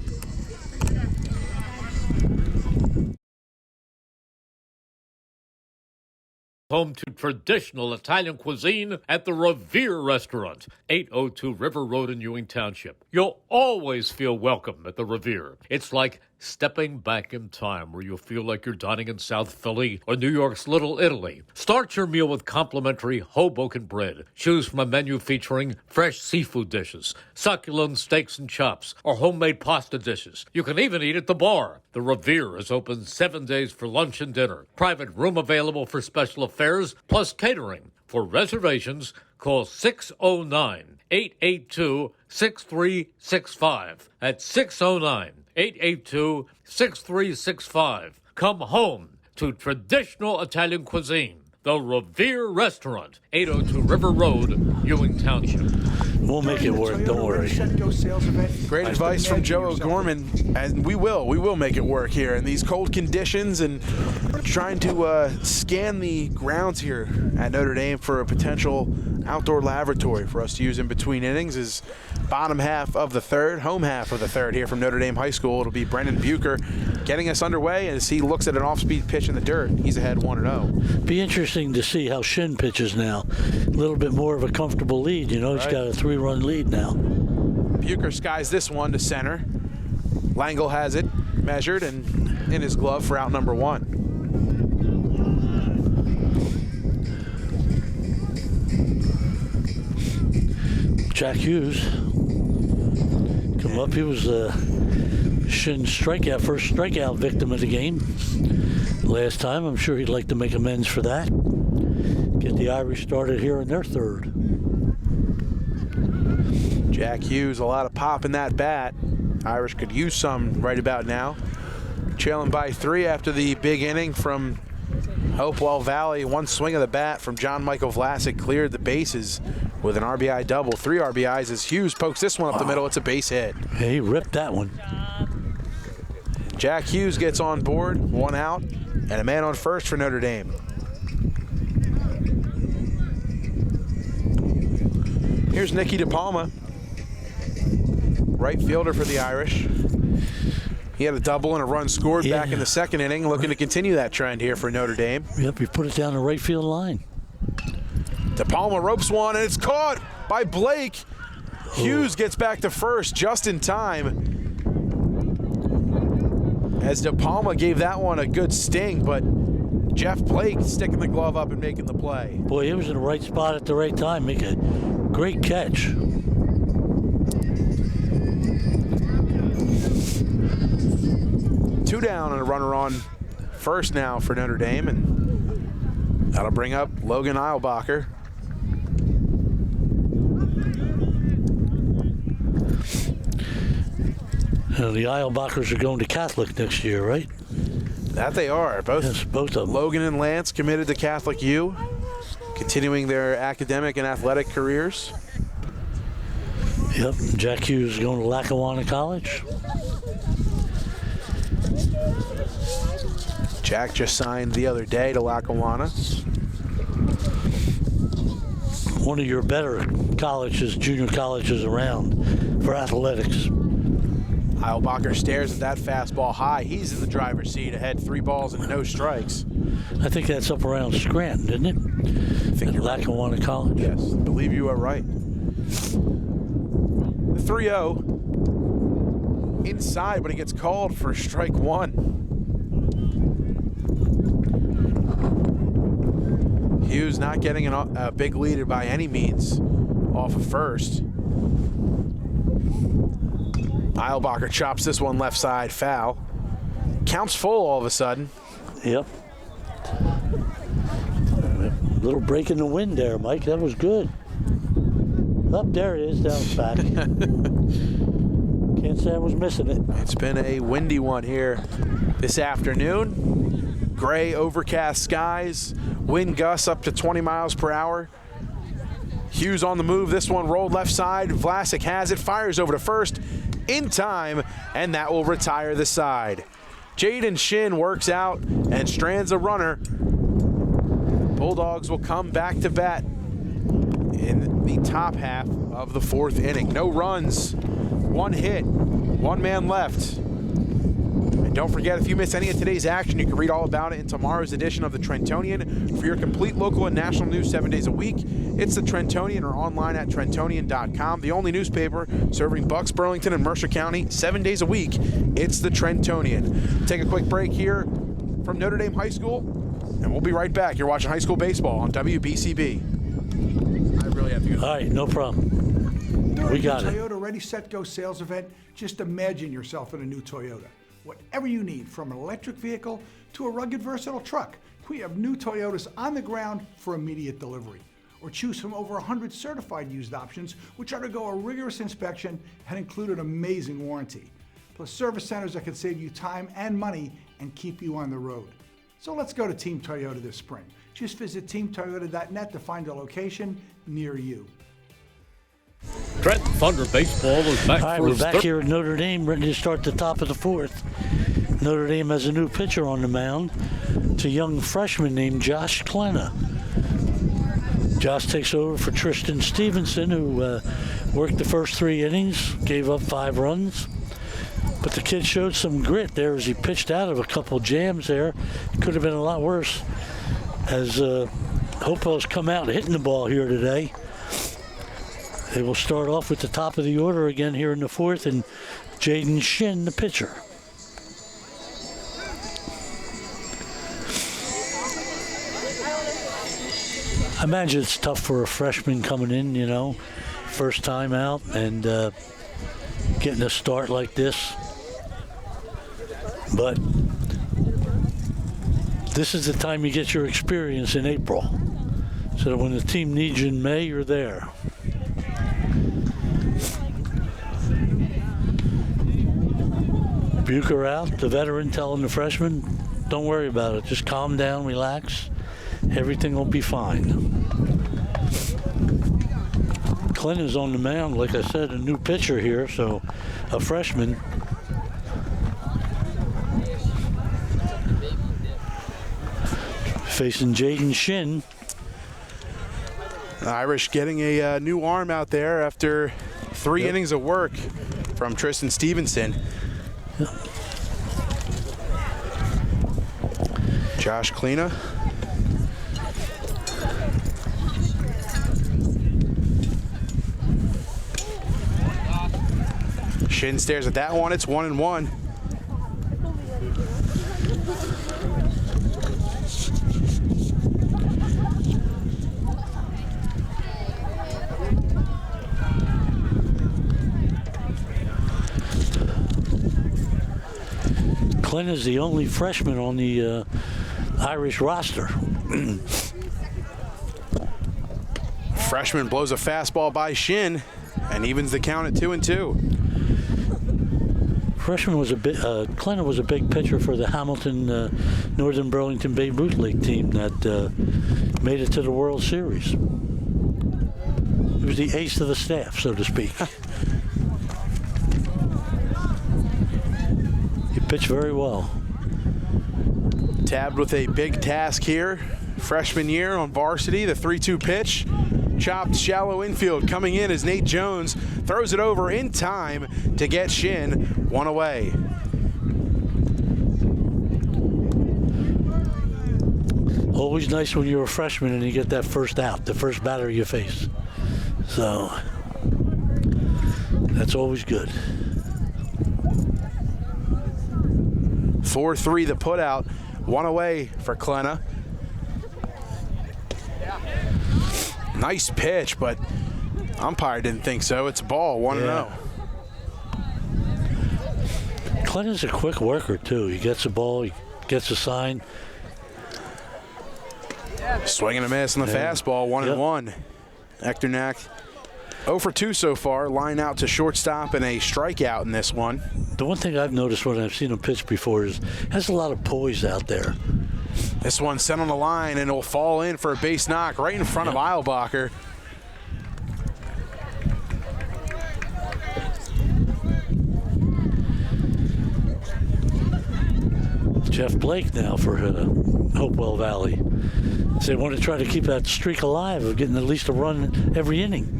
Home to traditional Italian cuisine at the Revere Restaurant, 802 River Road in Ewing Township. You'll always feel welcome at the Revere. It's like stepping back in time where you'll feel like you're dining in South Philly or New York's Little Italy. Start your meal with complimentary Hoboken bread. Choose from a menu featuring fresh seafood dishes, succulent steaks and chops, or homemade pasta dishes. You can even eat at the bar. The Revere is open 7 days for lunch and dinner. Private room available for special affairs, plus catering. For reservations, call 609-882-6365. That's 609-882-6365. Come home to traditional Italian cuisine. The Revere Restaurant, 802 River Road, Ewing Township. We'll make it work, don't worry. Great advice from Joe O'Gorman, and we will make it work here in these cold conditions, and trying to scan the grounds here at Notre Dame for a potential outdoor laboratory for us to use in between innings. Is bottom half of the third, home half of the third here from Notre Dame High School. It'll be Brendan Bucher getting us underway as he looks at an off-speed pitch in the dirt. He's ahead 1-0. Be interesting to see how Shin pitches now. A little bit more of a comfortable lead, you know. He's got a 3-run lead now. Bucher skies this one to center. Langle has it measured and in his glove for out number 1. Jack Hughes come up. He was Shin's first strikeout victim of the game last time. I'm sure he'd like to make amends for that. Get the Irish started here in their third. Jack Hughes, a lot of pop in that bat. Irish could use some right about now. trailing by 3 after the big inning from Hopewell Valley. One swing of the bat from John Michael Vlasic cleared the bases with an RBI double. 3 RBIs as Hughes pokes this one up the middle. It's a base hit. Yeah, he ripped that one. Jack Hughes gets on board, 1 out, and a man on first for Notre Dame. Here's Nicky DePalma, right fielder for the Irish. He had a double and a run scored back in the second inning, looking to continue that trend here for Notre Dame. Yep, he put it down the right field line. DePalma ropes one, and it's caught by Blake. Hughes gets back to first just in time, as DePalma gave that one a good sting, but Jeff Blake sticking the glove up and making the play. Boy, he was in the right spot at the right time. Make a great catch. Two down and a runner on first now for Notre Dame, and that'll bring up Logan Eilbacher. The Eilbachers are going to Catholic next year, right? That they are. Both of them. Logan and Lance committed to Catholic U, continuing their academic and athletic careers. Yep, Jack Hughes is going to Lackawanna College. Jack just signed the other day to Lackawanna. One of your better colleges, junior colleges around for athletics. Eilbacher stares at that fastball high. He's in the driver's seat ahead, 3 balls and no strikes. I think that's up around Scranton, isn't it? I think you're Lackawanna College. Yes, I believe you are right. The 3-0 inside, but he gets called for strike 1. Hughes not getting a big leader by any means off of first. Eilbacher chops this one left side, foul. Counts full all of a sudden. Yep. Little break in the wind there, Mike. That was good. Up there it is, down back. Can't say I was missing it. It's been a windy one here this afternoon. Gray, overcast skies. Wind gusts up to 20 miles per hour. Hughes on the move. This one rolled left side. Vlasic has it, fires over to first in time, and that will retire the side. Jaden Shin works out and strands a runner. Bulldogs will come back to bat in the top half of the 4th inning. No runs, 1 hit, 1 man left. And don't forget, if you miss any of today's action, you can read all about it in tomorrow's edition of the Trentonian. For your complete local and national news 7 days a week, it's the Trentonian or online at Trentonian.com. The only newspaper serving Bucks, Burlington, and Mercer County 7 days a week. It's the Trentonian. Take a quick break here from Notre Dame High School, and we'll be right back. You're watching high school baseball on WBCB. I really have to go. All right, no problem. We got it. Toyota Ready, Set, Go sales event. Just imagine yourself in a new Toyota. Whatever you need, from an electric vehicle to a rugged, versatile truck, we have new Toyotas on the ground for immediate delivery. Or choose from over 100 certified used options, which undergo a rigorous inspection and include an amazing warranty. Plus service centers that can save you time and money and keep you on the road. So let's go to Team Toyota this spring. Just visit teamtoyota.net to find a location near you. Trenton Thunder baseball is back. All right, for we're its back here at Notre Dame, ready to start the top of the 4th. Notre Dame has a new pitcher on the mound. It's a young freshman named Josh Klena. Josh takes over for Tristan Stevenson, who worked the first 3 innings, gave up 5 runs. But the kid showed some grit there as he pitched out of a couple jams there. It could have been a lot worse, as Hopewell's come out hitting the ball here today. They will start off with the top of the order again here in the 4th, and Jaden Shin, the pitcher. I imagine it's tough for a freshman coming in, you know, first time out and getting a start like this. But this is the time you get your experience in April, so that when the team needs you in May, you're there. Bucher out, the veteran telling the freshman, don't worry about it. Just calm down, relax. Everything will be fine. Clint is on the mound, like I said, a new pitcher here, so a freshman. Facing Jaden Shin. The Irish getting a new arm out there after 3 innings of work from Tristan Stevenson. Yep. Josh Kleina. Shin stares at that one. It's 1-1. Clint is the only freshman on the Irish roster. Freshman blows a fastball by Shin and evens the count at 2-2. Freshman was Clinton was a big pitcher for the Hamilton Northern Burlington Babe Ruth League team that made it to the World Series. He was the ace of the staff, so to speak. He pitched very well. Tabbed with a big task here. Freshman year on varsity, the 3-2 pitch. Chopped shallow infield. Coming in as Nate Jones throws it over in time to get Shin one away. Always nice when you're a freshman and you get that first out, the first batter you face. So that's always good. 4-3 the put out. One away for Klena. Nice pitch, but umpire didn't think so. It's a ball, 1-0. Clinton's a quick worker, too. He gets a ball, he gets a sign. Swing and a miss on the fastball, 1-1. Echternack 0 for 2 so far. Line out to shortstop and a strikeout in this one. The one thing I've noticed when I've seen him pitch before is has a lot of poise out there. This one sent on the line and it'll fall in for a base knock right in front of Eilbacher. Jeff Blake now for Hopewell Valley. So they want to try to keep that streak alive of getting at least a run every inning.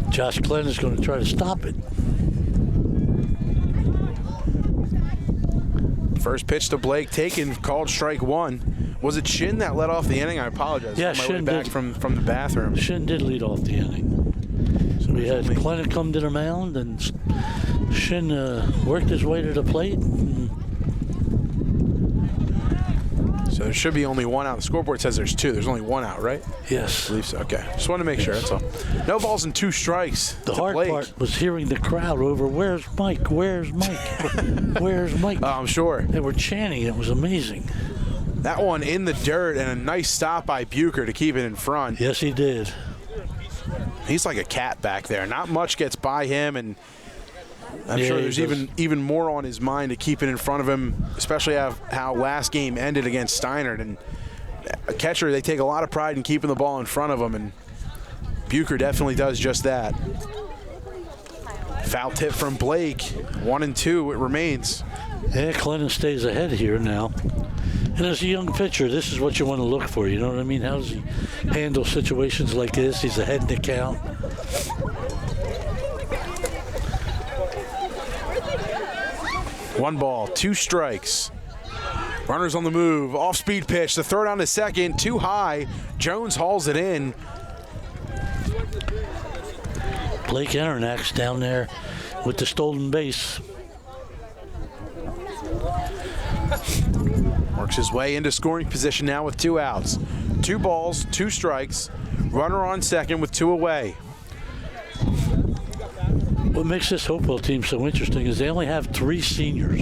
Josh Glenn is going to try to stop it. First pitch to Blake taken, called strike one. Was it Shin that led off the inning? I apologize. Yeah, on my way Shin back did. from the bathroom. Shin did lead off the inning. So we had Glenn come to the mound, and Shin worked his way to the plate. So there should be only one out. The scoreboard says there's two. There's only one out, right? Yes. I believe so. Okay. Just wanted to make sure. That's all. No balls and 2 strikes. The hard part was hearing the crowd over, "Where's Mike? Where's Mike? Where's Mike?" Oh, I'm sure. They were chanting. It was amazing. That one in the dirt and a nice stop by Bucher to keep it in front. Yes, he did. He's like a cat back there. Not much gets by him, and I'm sure there's he even more on his mind to keep it in front of him, especially how last game ended against Steinert. And a catcher, they take a lot of pride in keeping the ball in front of him, and Bucher definitely does just that. Foul tip from Blake. 1-2 it remains. Yeah, Clinton stays ahead here now. And as a young pitcher, this is what you want to look for. You know what I mean? How does he handle situations like this? He's ahead in the count. One ball, 2 strikes. Runners on the move. Off-speed pitch. The throw down to second. Too high. Jones hauls it in. Blake Echternack's down there with the stolen base. Works his way into scoring position now with 2 outs. 2 balls, 2 strikes. Runner on second with 2 away. What makes this Hopewell team so interesting is they only have 3 seniors.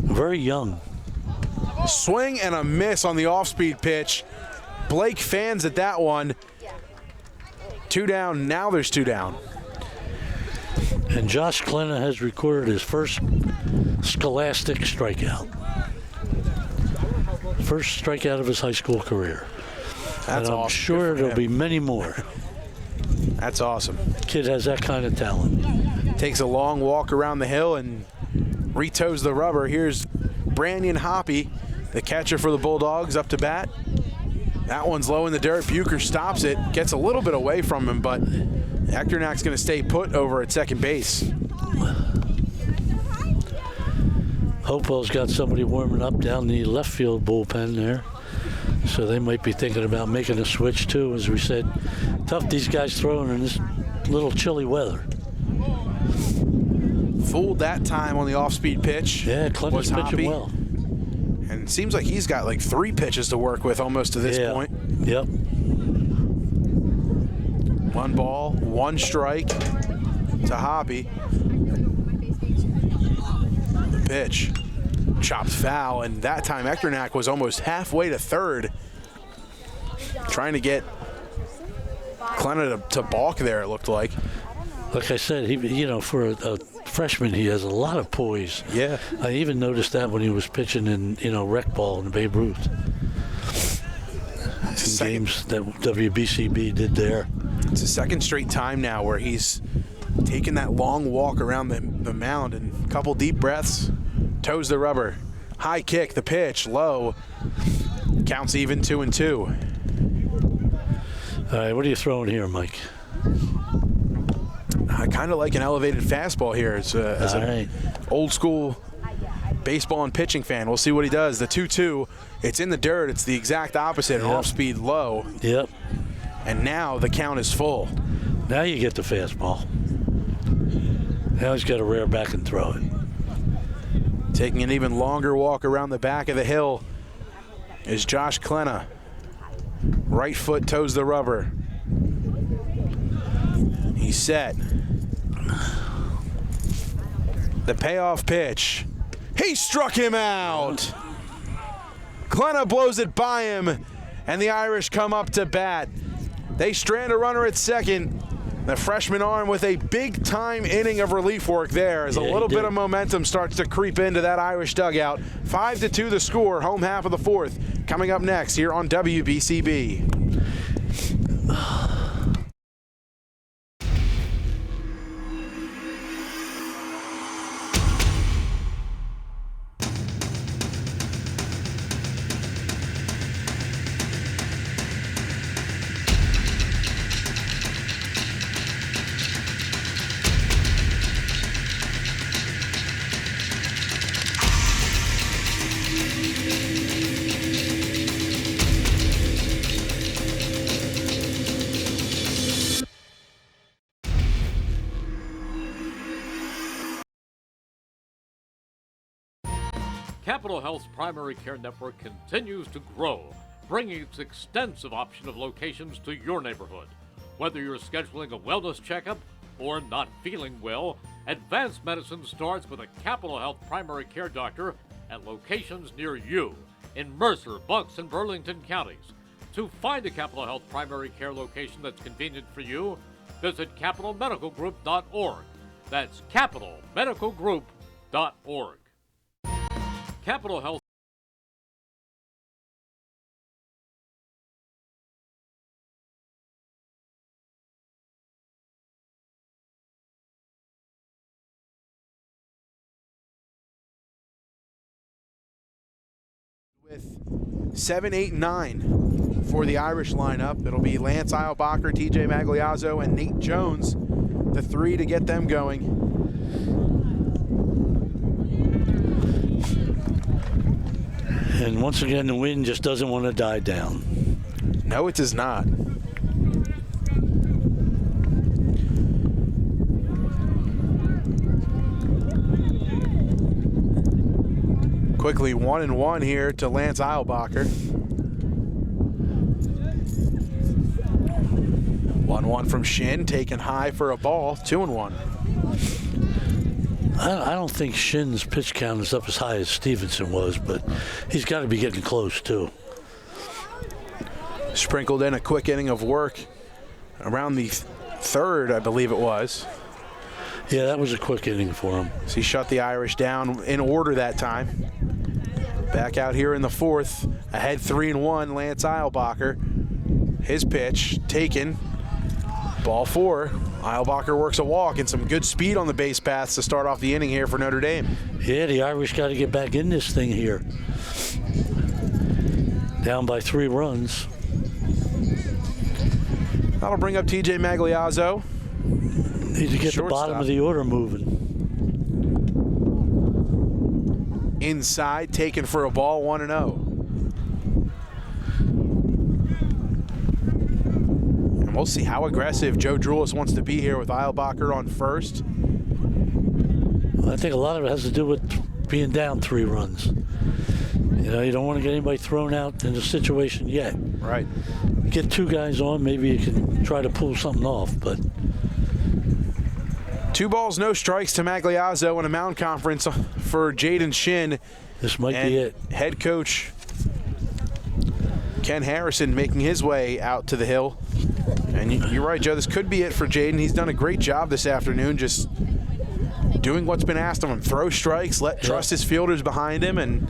Very young. Swing and a miss on the off-speed pitch. Blake fans at that one. 2 down. Now there's 2 down. And Josh Klena has recorded his first scholastic strikeout. First strikeout of his high school career. That's and I'm awesome. sure there'll be many more. That's awesome. Kid has that kind of talent. Takes a long walk around the hill and retoes the rubber. Here's Brandon Hoppe, the catcher for the Bulldogs, up to bat. That one's low in the dirt. Bucher stops it, gets a little bit away from him, but Echternach's going to stay put over at second base. Hopewell's got somebody warming up down the left field bullpen there. So they might be thinking about making a switch too, as we said. Tough these guys throwing in this little chilly weather. Fooled that time on the off-speed pitch. Yeah, Clinton's pitching well. And it seems like he's got like 3 pitches to work with almost to this point. Yep. 1 ball, 1 strike to Hoppe. The pitch chopped foul, and that time Echternach was almost halfway to third, trying to get Klena to balk there, it looked like. Like I said, he, for a freshman, he has a lot of poise. Yeah. I even noticed that when he was pitching in, rec ball in Babe Ruth. Some games that WBCB did there. It's the second straight time now where he's taking that long walk around the mound and a couple deep breaths, toes the rubber. High kick, the pitch, low. Counts even 2-2. All right, what are you throwing here, Mike? I kind of like an elevated fastball here as an old school baseball and pitching fan. We'll see what he does. The 2-2, it's in the dirt. It's the exact opposite, an off-speed low. Yep. And now the count is full. Now you get the fastball. Now he's got to rear back and throw it. Taking an even longer walk around the back of the hill is Josh Klena. Right foot toes the rubber. He's set. The payoff pitch. He struck him out. Klena blows it by him, and the Irish come up to bat. They strand a runner at second. The freshman arm with a big-time inning of relief work there as a little bit of momentum starts to creep into that Irish dugout. 5-2 the score, home half of the fourth. Coming up next here on WBCB. Capital Health's primary care network continues to grow, bringing its extensive option of locations to your neighborhood. Whether you're scheduling a wellness checkup or not feeling well, advanced medicine starts with a Capital Health primary care doctor at locations near you in Mercer, Bucks, and Burlington counties. To find a Capital Health primary care location that's convenient for you, visit capitalmedicalgroup.org. That's capitalmedicalgroup.org. Capital Health. With 7, 8, 9 for the Irish lineup, it'll be Lance Eilbacher, TJ Magliazzo, and Nate Jones, the 3 to get them going. And once again, the wind just doesn't want to die down. No, it does not. Quickly 1-1 here to Lance Eilbacher. 1-1 from Shin, taken high for a ball, 2-1. I don't think Shin's pitch count is up as high as Stevenson was, but he's got to be getting close, too. Sprinkled in a quick inning of work around the third, I believe it was. Yeah, that was a quick inning for him. So he shut the Irish down in order that time. Back out here in the fourth, ahead 3-1, Lance Eilbacher. His pitch taken. Ball 4. Eilbacher works a walk and some good speed on the base paths to start off the inning here for Notre Dame. Yeah, the Irish got to get back in this thing here. Down by 3 runs. That'll bring up TJ Magliazzo. Need to get the bottom of the order moving. Inside, taken for a ball, 1-0. And we'll see how aggressive Joe Drulis wants to be here with Eilbacher on first. Well, I think a lot of it has to do with being down 3 runs. You know, you don't want to get anybody thrown out in the situation yet. Right. Get 2 guys on, maybe you can try to pull something off, but 2 balls, no strikes to Magliazzo in a mound conference for Jaden Shin. This might be it. Head coach Ken Harrison making his way out to the hill. And you're right, Joe, this could be it for Jaden. He's done a great job this afternoon just doing what's been asked of him. Throw strikes, trust his fielders behind him, and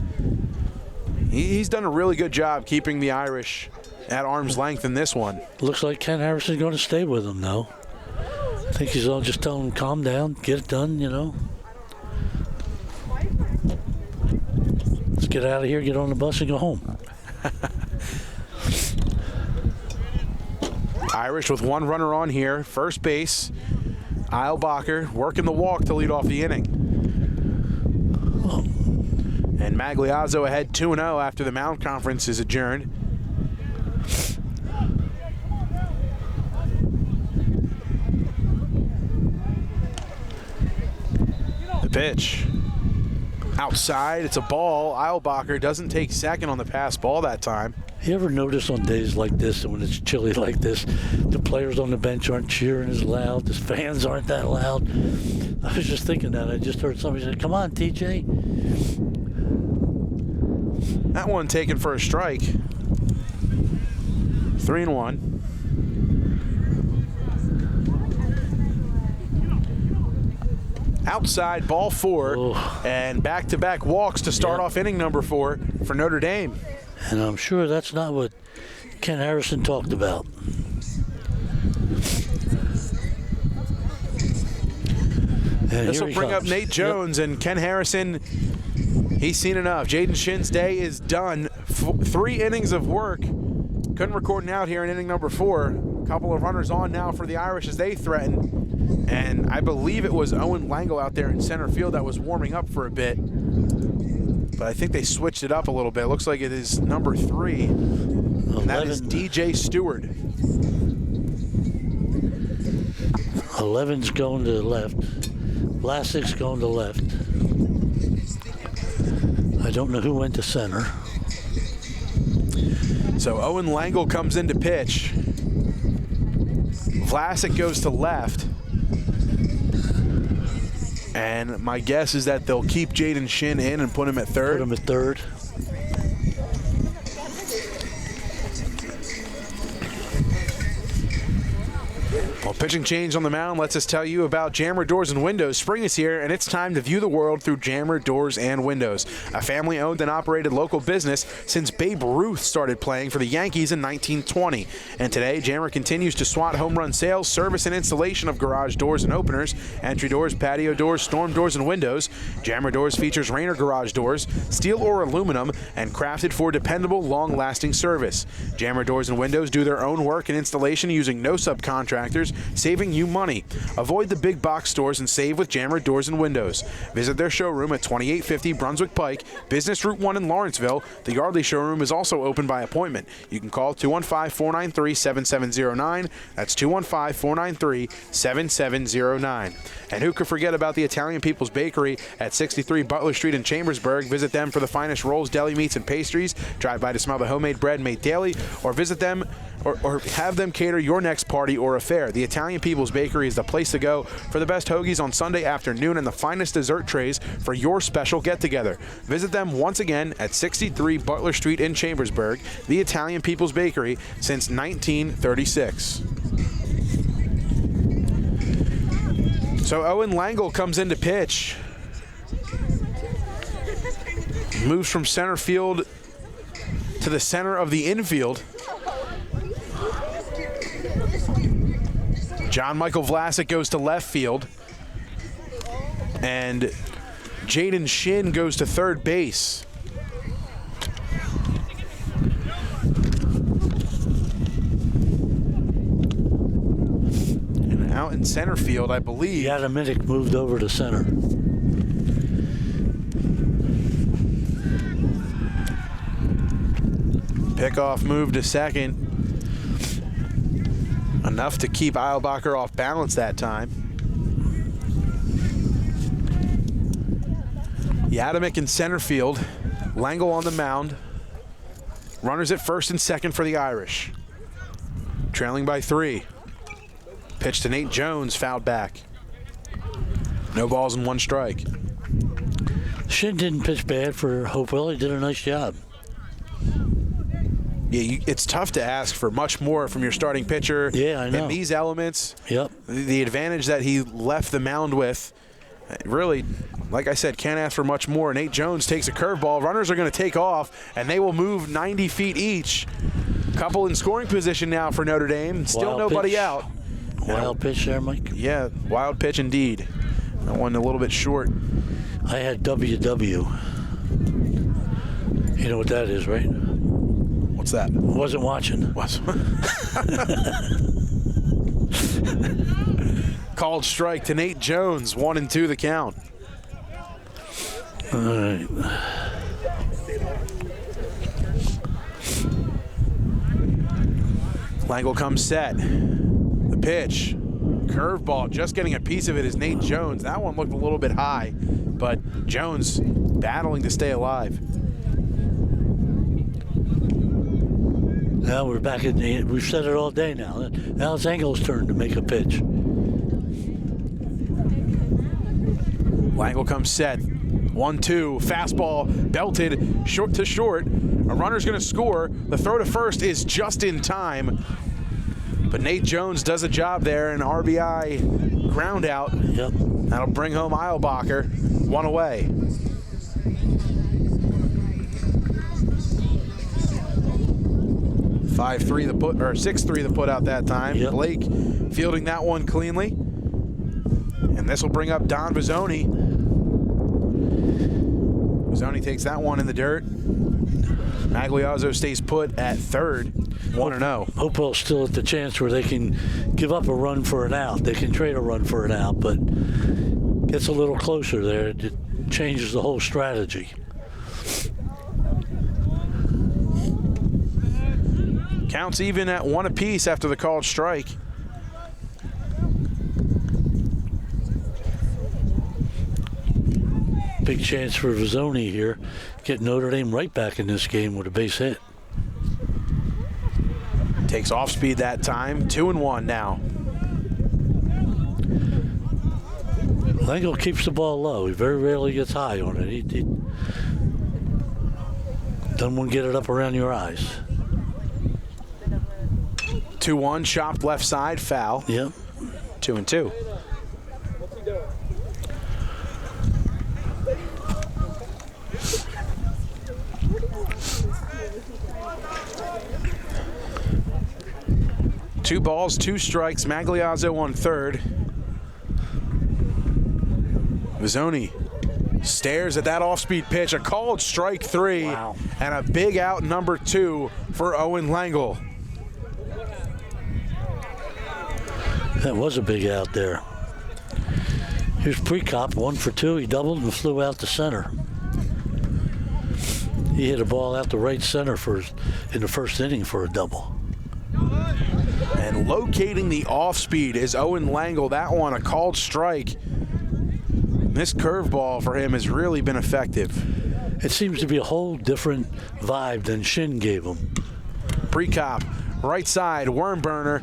he's done a really good job keeping the Irish at arm's length in this one. Looks like Ken Harrison's going to stay with him now. I think he's all just telling him, calm down, get it done, you know. Let's get out of here, get on the bus, and go home. Irish with 1 runner on here. First base, Eilbacher working the walk to lead off the inning. And Magliazzo ahead 2-0 after the mound conference is adjourned. The pitch. Outside, it's a ball. Eilbacher doesn't take second on the pass ball that time. You ever notice on days like this and when it's chilly like this, the players on the bench aren't cheering as loud, the fans aren't that loud? I was just thinking that. I just heard somebody say, come on, TJ. That one taken for a strike. 3-1. Outside, ball 4, and back-to-back walks to start off inning number 4 for Notre Dame. And I'm sure that's not what Ken Harrison talked about. This will bring up Nate Jones, and Ken Harrison, he's seen enough. Jaden Shin's day is done. 3 innings of work. Couldn't record an out here in inning number 4. A couple of runners on now for the Irish as they threaten. And I believe it was Owen Langle out there in center field that was warming up for a bit. But I think they switched it up a little bit. Looks like it is number 3. And that is DJ Stewart. 11's going to the left. Lassik's going to left. I don't know who went to center. So Owen Langle comes in to pitch. Vlasic goes to left. And my guess is that they'll keep Jaden Shin in and put him at third. Put him at third. Well, pitching change on the mound lets us tell you about Jammer Doors and Windows. Spring is here, and it's time to view the world through Jammer Doors and Windows, a family-owned and operated local business since Babe Ruth started playing for the Yankees in 1920. And today, Jammer continues to swat home run sales, service, and installation of garage doors and openers, entry doors, patio doors, storm doors, and windows. Jammer Doors features Rainer garage doors, steel or aluminum, and crafted for dependable, long-lasting service. Jammer Doors and Windows do their own work and installation using no subcontractors, saving you money. Avoid the big box stores and save with Jammer Doors and Windows. Visit their showroom at 2850 Brunswick Pike, Business Route 1 in Lawrenceville. The Yardley showroom is also open by appointment. You can call 215-493-7709. That's 215-493-7709. And who could forget about the Italian People's Bakery at 63 Butler Street in Chambersburg. Visit them for the finest rolls, deli meats, and pastries. Drive by to smell the homemade bread made daily, or visit them or have them cater your next party or affair. The Italian People's Bakery is the place to go for the best hoagies on Sunday afternoon and the finest dessert trays for your special get-together. Visit them once again at 63 Butler Street in Chambersburg, the Italian People's Bakery since 1936. So Owen Langle comes in to pitch. Moves from center field to the center of the infield. John Michael Vlasic goes to left field. And Jaden Shin goes to third base. And out in center field, I believe. Yadaminik moved over to center. Pickoff move to second. Enough to keep Eilbacher off balance that time. Yadamick in center field. Langle on the mound. Runners at first and second for the Irish. Trailing by 3. Pitch to Nate Jones, fouled back. No balls and 1 strike. Shin didn't pitch bad for Hopewell. He did a nice job. Yeah, it's tough to ask for much more from your starting pitcher. Yeah, I know. In these elements, Yep. the advantage that he left the mound with, really, like I said, can't ask for much more. Nate Jones takes a curveball. Runners are going to take off, and they will move 90 feet each. Couple in scoring position now for Notre Dame. Still Wild nobody pitch. out. Wild pitch there, Mike. Yeah, wild pitch indeed. That one a little bit short. I had WW. You know what that is, right? What's that? Wasn't watching. Was. Called strike to Nate Jones. 1-2 the count. All right. Langle comes set. The pitch. Curveball. Just getting a piece of it is Nate Jones. That one looked a little bit high, but Jones battling to stay alive. Now we're back in the, we've said it all day now. Now it's Engel's turn to make a pitch. Langle comes set. 1-2. Fastball belted short to short. A runner's going to score. The throw to first is just in time. But Nate Jones does a job there, an RBI ground out. Yep. That'll bring home Eilbacher. 1 away. (5-3) the put, or 6-3 the put out that time. Yep. Blake fielding that one cleanly. And this will bring up Don Bizzoni. Bizzoni takes that one in the dirt. Magliazzo stays put at third. 1-0. Hopewell's still at the chance where they can give up a run for an out. They can trade a run for an out, but gets a little closer there. It changes the whole strategy. Counts even at 1 apiece after the called strike. Big chance for Vizzoni here. Get Notre Dame right back in this game with a base hit. Takes off speed that time. 2-1 now. Langle keeps the ball low. He very rarely gets high on it. He doesn't want to get it up around your eyes. 2-1, chopped left side, foul. Yep. 2-2. Two balls, 2 strikes. Magliazzo on third. Vizzoni stares at that off-speed pitch. A called strike 3. Wow. And a big out number 2 for Owen Langle. That was a big out there. Here's Prekop, 1 for 2. He doubled and flew out to center. He hit a ball out to right center in the first inning for a double. And locating the off-speed is Owen Langle. That one, a called strike. This curveball for him has really been effective. It seems to be a whole different vibe than Shin gave him. Prekop, right side, worm burner.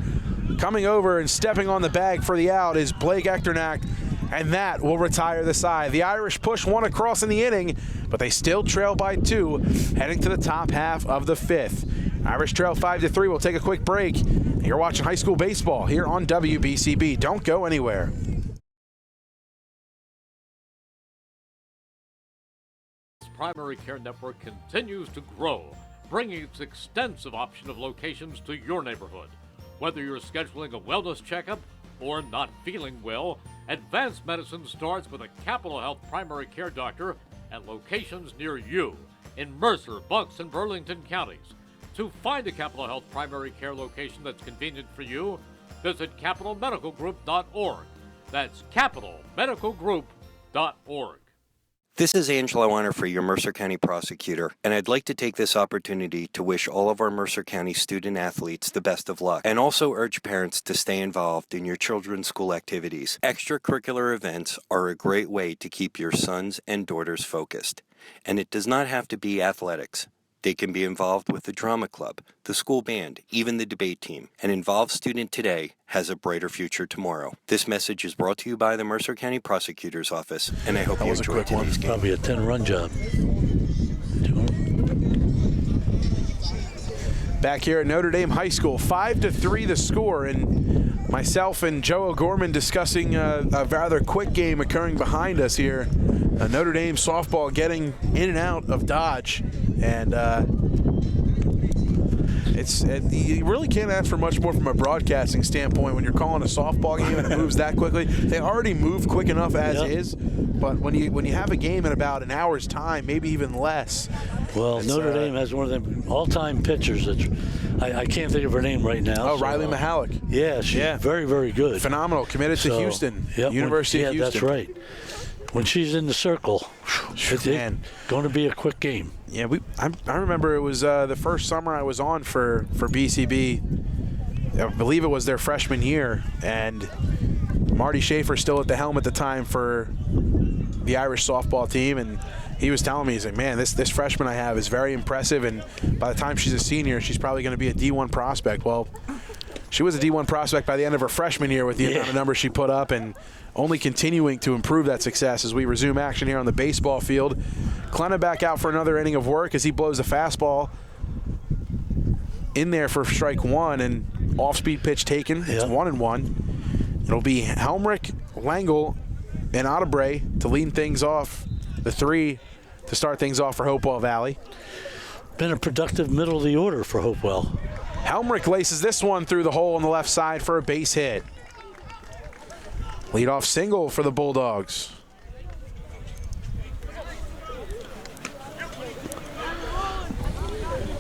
Coming over and stepping on the bag for the out is Blake Echternack, and that will retire the side. The Irish push 1 across in the inning, but they still trail by 2, heading to the top half of the 5th. Irish trail 5-3. We'll take a quick break. You're watching high school baseball here on WBCB. Don't go anywhere. Primary Care Network continues to grow, bringing its extensive option of locations to your neighborhood. Whether you're scheduling a wellness checkup or not feeling well, advanced medicine starts with a Capital Health primary care doctor at locations near you in Mercer, Bucks, and Burlington counties. To find a Capital Health primary care location that's convenient for you, visit capitalmedicalgroup.org. That's capitalmedicalgroup.org. This is Angelo Onifree, your Mercer County prosecutor, and I'd like to take this opportunity to wish all of our Mercer County student athletes the best of luck, and also urge parents to stay involved in your children's school activities. Extracurricular events are a great way to keep your sons and daughters focused, and it does not have to be athletics. They can be involved with the drama club, the school band, even the debate team. An involved student today has a brighter future tomorrow. This message is brought to you by the Mercer County Prosecutor's Office, and I hope you enjoy today's game. Probably a 10-run job. Back here at Notre Dame High School, 5-3 the score, and myself and Joe O'Gorman discussing a rather quick game occurring behind us here. Notre Dame softball getting in and out of Dodge, and you really can't ask for much more from a broadcasting standpoint when you're calling a softball game and it moves that quickly. They already move quick enough as is, but when you have a game in about an hour's time, maybe even less. Well, Notre Dame has one of them all-time pitchers. I can't think of her name right now. Oh, so, Riley Mihalik. Yeah, she's very, very good. Phenomenal. Committed to Houston, University of Houston. Yeah, that's right. When she's in the circle, it's going to be a quick game. Yeah, I remember it was the first summer I was on for BCB. I believe it was their freshman year, and Marty Schaefer still at the helm at the time for the Irish softball team, and he was telling me, he's like, man, this freshman I have is very impressive, and by the time she's a senior, she's probably going to be a D1 prospect. Well, she was a D1 prospect by the end of her freshman year with the amount of numbers she put up, and only continuing to improve that success as we resume action here on the baseball field. Klenna back out for another inning of work as he blows a fastball in there for strike one, and off-speed pitch taken. It's 1-1. It'll be Helmrich, Langle, and Ottebre to lead things off, the three to start things off for Hopewell Valley. Been a productive middle of the order for Hopewell. Helmrich laces this one through the hole on the left side for a base hit. Leadoff single for the Bulldogs.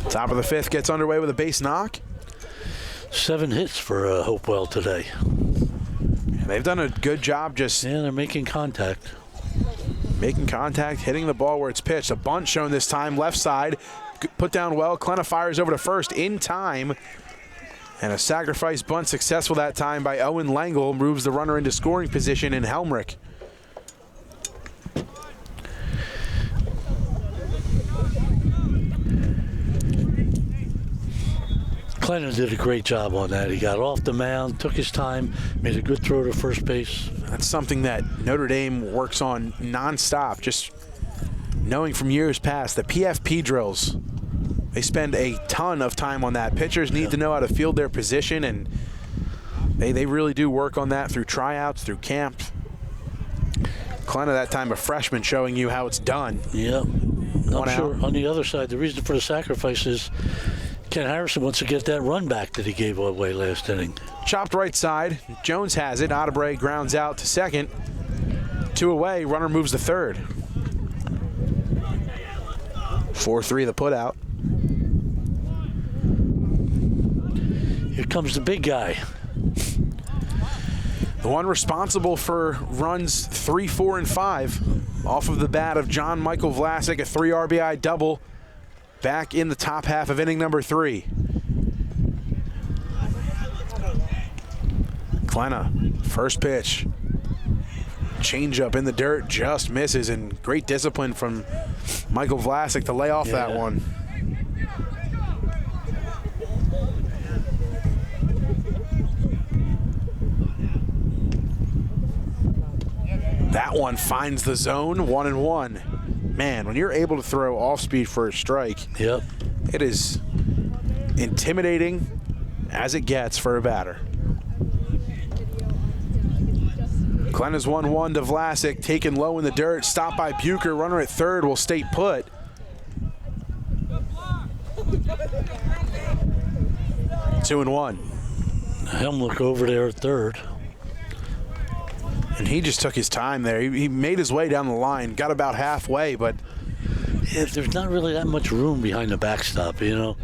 Top of the fifth gets underway with a base knock. 7 hits for Hopewell today. They've done a good job just... Yeah, they're making contact. Making contact, hitting the ball where it's pitched. A bunt shown this time, left side. Put down well. Klenna fires over to first in time. And a sacrifice bunt successful that time by Owen Langle, moves the runner into scoring position in Helmrich. Klenna did a great job on that. He got off the mound, took his time, made a good throw to first base. That's something that Notre Dame works on nonstop, just knowing from years past the PFP drills. They spend a ton of time on that. Pitchers need to know how to field their position, and they really do work on that through tryouts, through camp. Klenna that time a freshman showing you how it's done. Yeah. I'm sure on the other side, the reason for the sacrifice is Ken Harrison wants to get that run back that he gave away last inning. Chopped right side. Jones has it. Ottebre grounds out to second. 2 away. Runner moves to third. 4-3 the put out. Here comes the big guy. The one responsible for runs 3, 4, and 5 off of the bat of John Michael Vlasic, a 3 RBI double back in the top half of inning number 3. Klenna, first pitch. Changeup in the dirt, just misses, and great discipline from Michael Vlasic to lay off that one. That one finds the zone, 1-1. Man, when you're able to throw off speed for a strike, it is intimidating as it gets for a batter. Glenna's 1-1 to Vlasic, taken low in the dirt, stopped by Bucher. Runner at third will stay put. Two and one. Helmlich over there at third. And he just took his time there. He made his way down the line, got about halfway, but Yeah, there's not really that much room behind the backstop, you know.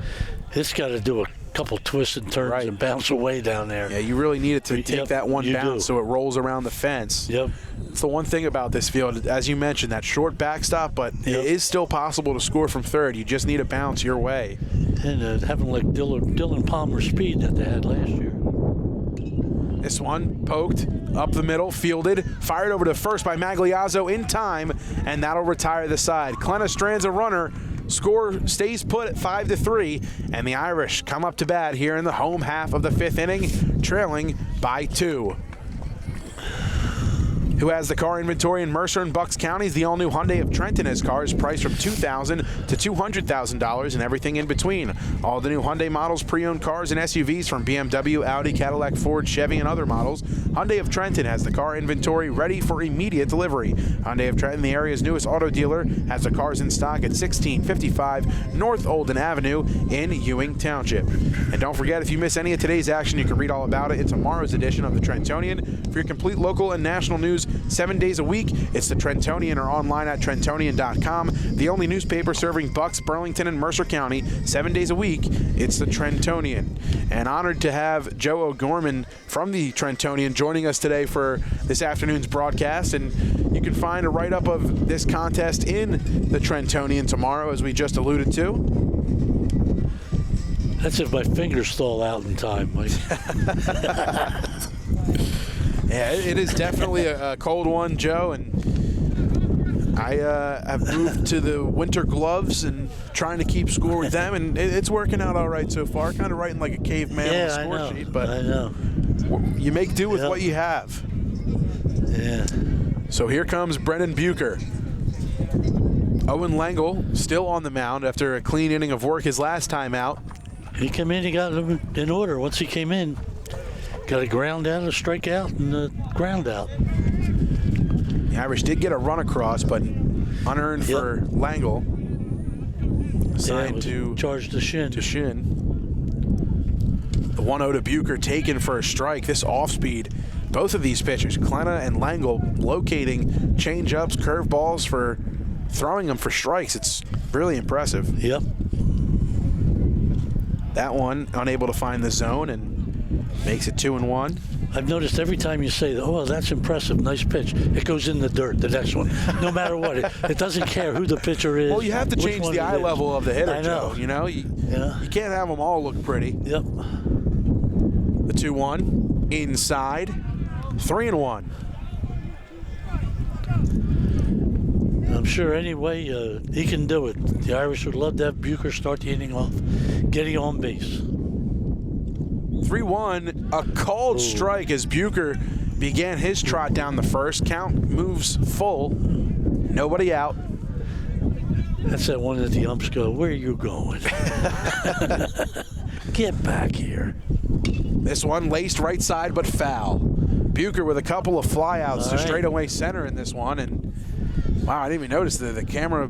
It's got to do a couple twists and turns and bounce away down there. yeah, you really need it to take that one bounce do. so it rolls around the fence. Yep. It's the one thing about this field, as you mentioned, that short backstop, but it is still possible to score from third. You just need a bounce your way. And having like Dylan Palmer speed that they had last year. This one poked up the middle, fielded, fired over to first by Magliazzo in time, and that'll retire the side. Glenna strands a runner. Score stays put at 5-3, and the Irish come up to bat here in the home half of the fifth inning, trailing by 2. Who has the car inventory in Mercer and Bucks counties? The all-new Hyundai of Trenton has cars priced from $2,000 to $200,000 and everything in between. All the new Hyundai models, pre-owned cars and SUVs from BMW, Audi, Cadillac, Ford, Chevy, and other models. Hyundai of Trenton has the car inventory ready for immediate delivery. Hyundai of Trenton, the area's newest auto dealer, has the cars in stock at 1655 North Olden Avenue in Ewing Township. And don't forget, if you miss any of today's action, you can read all about it in tomorrow's edition of the Trentonian. For your complete local and national news 7 days a week, it's the Trentonian or online at Trentonian.com. The only newspaper serving Bucks, Burlington, and Mercer County 7 days a week, it's the Trentonian. And honored to have Joe O'Gorman from the Trentonian joining us today for this afternoon's broadcast. And you can find a write-up of this contest in the Trentonian tomorrow, as we just alluded to. That's if my fingers thaw out in time, Mike. Yeah, it is definitely a cold one, Joe, and I have moved to the winter gloves and trying to keep score with them, and it's working out all right so far. Kind of writing like a caveman on the score sheet, but I know. You make do with what you have. Yeah. So here comes Brendan Bucher. Owen Langle still on the mound after a clean inning of work his last time out. He came in, he got in order once he came in. Got a ground out, a strikeout, and a ground out. The Irish did get a run across, but unearned for Langle. Assigned to charge to Shin. The 1-0 to Bucher taken for a strike. This off-speed, both of these pitchers, Glenna and Langle, locating change-ups, curveballs for throwing them for strikes. It's really impressive. Yep. That one unable to find the zone and makes it 2-1. I've noticed every time you say, "Oh, that's impressive, nice pitch," it goes in the dirt, the next one. No matter what. It doesn't care who the pitcher is. Well, you have to change the eye level of the hitter, I know. Joe. You know, you can't have them all look pretty. Yep. The 2-1 inside, 3-1. I'm sure anyway he can do it. The Irish would love to have Bucher start the inning off, getting on base. 3-1, a called strike as Bucher began his trot down the first. Count moves full, nobody out. That's that one that the umps go, "Where are you going?" Get back here. This one laced right side but foul. Bucher with a couple of flyouts to straightaway center in this one, and wow, I didn't even notice the camera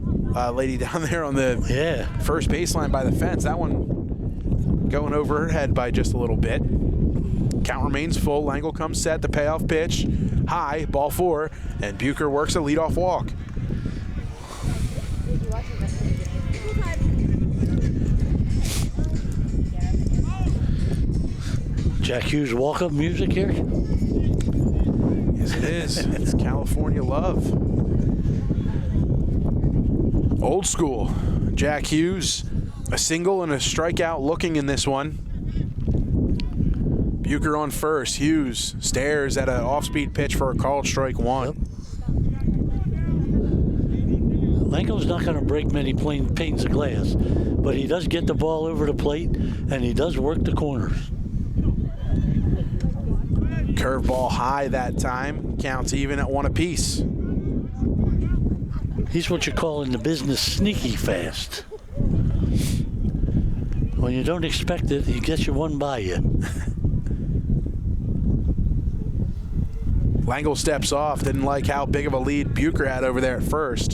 lady down there on the first baseline by the fence. That one going over her head by just a little bit. Count remains full. Langle comes set. The payoff pitch. High. Ball 4. And Bucher works a leadoff walk. Jack Hughes walk-up music here? Yes, it is. It's California love. Old school. Jack Hughes, a single and a strikeout looking in this one. Bucher on first. Hughes stares at an off-speed pitch for a called strike 1. Yep. Langle's not going to break many panes of glass, but he does get the ball over the plate, and he does work the corners. Curveball high that time. Counts even at 1 apiece. He's what you call in the business sneaky fast. When you don't expect it, he gets you one by you. Langle steps off. Didn't like how big of a lead Bucher had over there at first.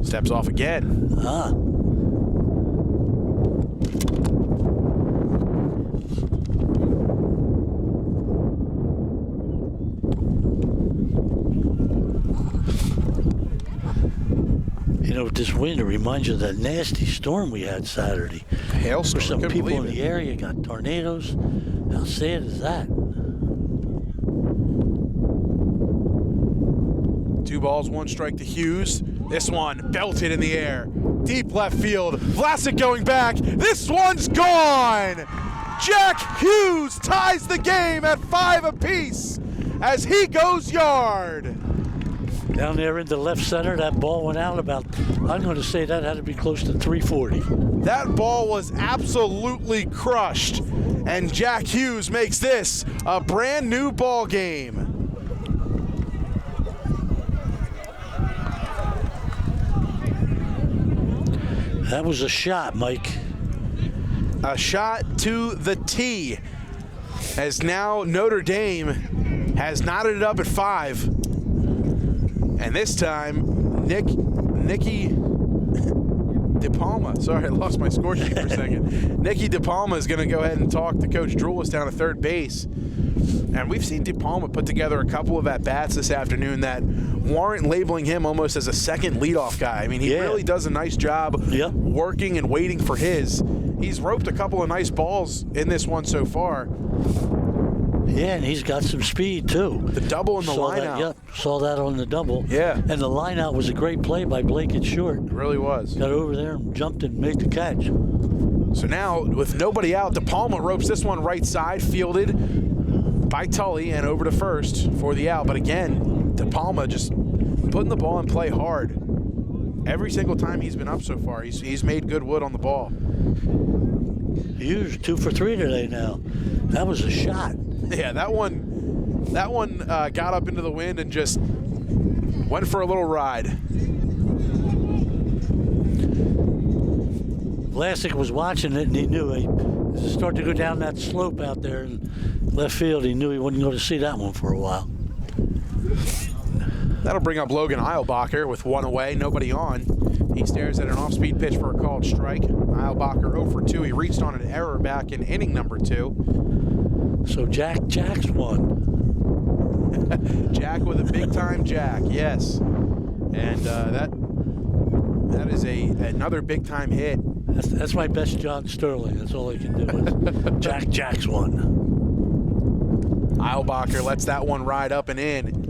Steps off again. You know, with this wind, it reminds you of that nasty storm we had Saturday. Hailstorm. For some Couldn't people in believe the it. area got tornadoes. How sad is that? 2 balls, 1 strike to Hughes. This one belted in the air. Deep left field. Vlasic going back. This one's gone! Jack Hughes ties the game at 5 apiece as he goes yard. Down there into left center, that ball went out about, I'm going to say that had to be close to 340. That ball was absolutely crushed, and Jack Hughes makes this a brand new ball game. That was a shot, Mike. A shot to the tee, as now Notre Dame has knotted it up at 5. And this time, Nicky DePalma. Sorry, I lost my score sheet for a second. Nicky DePalma is going to go ahead and talk to Coach Drulis down at third base. And we've seen DePalma put together a couple of at-bats this afternoon that warrant labeling him almost as a second leadoff guy. I mean, he really does a nice job working and waiting for his. He's roped a couple of nice balls in this one so far. Yeah, and he's got some speed, too. The double and the line out. Yep, saw that on the double. Yeah. And the line out was a great play by Blake at short. It really was. Got over there and jumped and made the catch. So now, with nobody out, DePalma ropes this one right side, fielded by Tully and over to first for the out. But again, DePalma just putting the ball in play hard. Every single time he's been up so far, he's made good wood on the ball. Hughes 2 for 3 today now. That was a shot. Yeah, that one got up into the wind and just went for a little ride. Vlasic was watching it, and he knew it was starting to go down that slope out there in left field. He knew he wasn't going to see that one for a while. That'll bring up Logan Eilbacher with 1 away, nobody on. He stares at an off-speed pitch for a called strike. Eilbacher 0 for 2. He reached on an error back in inning number 2. So Jack's won. Jack with a big-time jack, yes. And that is another big-time hit. That's my best John Sterling. That's all I can do. Jack's won. Eilbacher lets that one ride up and in.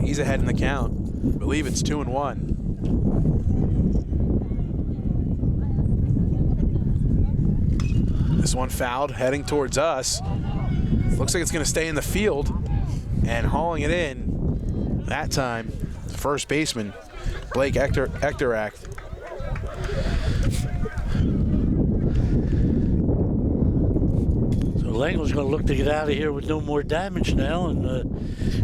He's ahead in the count. I believe it's 2-1. This one fouled, heading towards us. Looks like it's going to stay in the field, and hauling it in that time, first baseman Blake Ectorak. So Langle's going to look to get out of here with no more damage now, and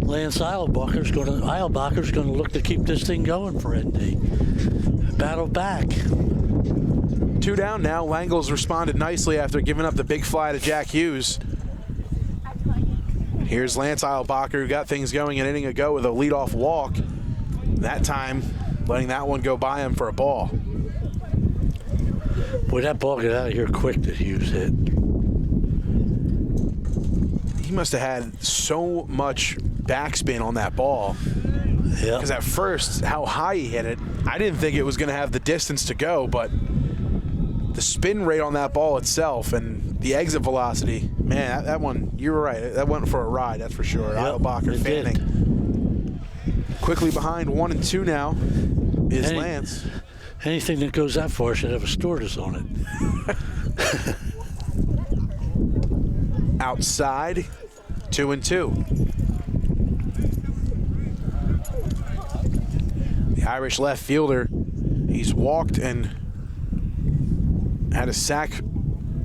Lance Eilbacher's going to look to keep this thing going for ND. Battle back. 2 down now. Langle's responded nicely after giving up the big fly to Jack Hughes. Here's Lance Eilbacher, who got things going an inning ago with a leadoff walk. That time, letting that one go by him for a ball. Boy, that ball got out of here quick that Hughes hit. He must have had so much backspin on that ball. Yeah. Because at first, how high he hit it, I didn't think it was going to have the distance to go, but the spin rate on that ball itself and the exit velocity, man, that one, you were right. That went for a ride, that's for sure. Yep, Eilbacher fanning. Quickly behind 1 and 2 now is Lance. Anything that goes that far should have a stewardess on it. Outside, 2 and 2. The Irish left fielder, he's walked and had a sack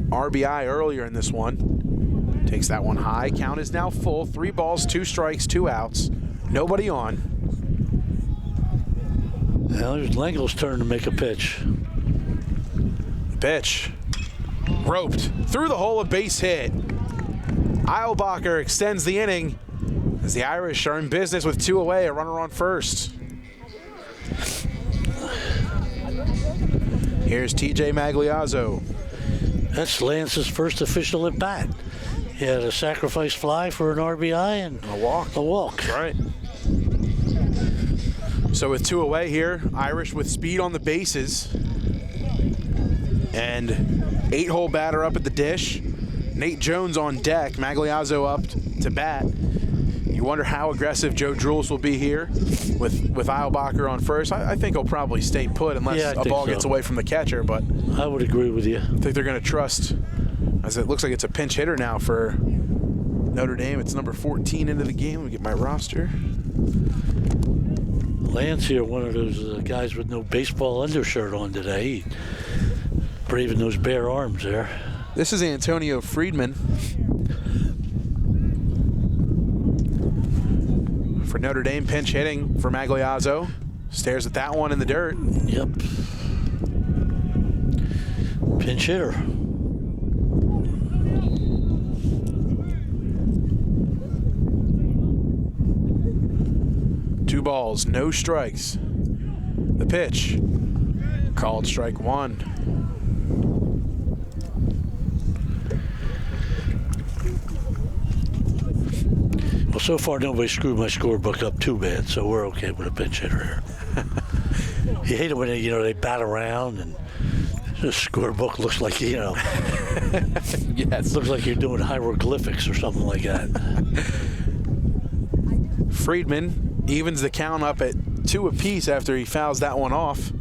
RBI earlier in this one. Takes that one high. Count is now full. 3 balls, 2 strikes, 2 outs. Nobody on. Now there's Langle's turn to make a pitch. pitch. Roped through the hole, a base hit. Eilbacher extends the inning as the Irish are in business with 2 away, a runner on first. Here's TJ Magliazzo. That's Lance's first official at bat. He had a sacrifice fly for an RBI and A walk. A walk. That's right. So with 2 away here, Irish with speed on the bases. And 8-hole batter up at the dish. Nate Jones on deck. Magliazzo up to bat. You wonder how aggressive Joe Drules will be here with Eilbacher on first. I think he'll probably stay put unless a ball gets away from the catcher, but I would agree with you. I think they're going to trust, as it looks like it's a pinch hitter now for Notre Dame. It's number 14 into the game. Let me get my roster. Lance here, one of those guys with no baseball undershirt on today. Braving those bare arms there. This is Antonio Friedman for Notre Dame, pinch hitting for Magliazzo. Stares at that one in the dirt. Yep. Pinch hitter. Two balls, no strikes. The pitch, called strike one. Well, so far nobody screwed my scorebook up too bad, so we're okay with a pinch hitter here. You hate it when they bat around and the scorebook looks like Yes, looks like you're doing hieroglyphics or something like that. Friedman evens the count up at 2 apiece after he fouls that one off.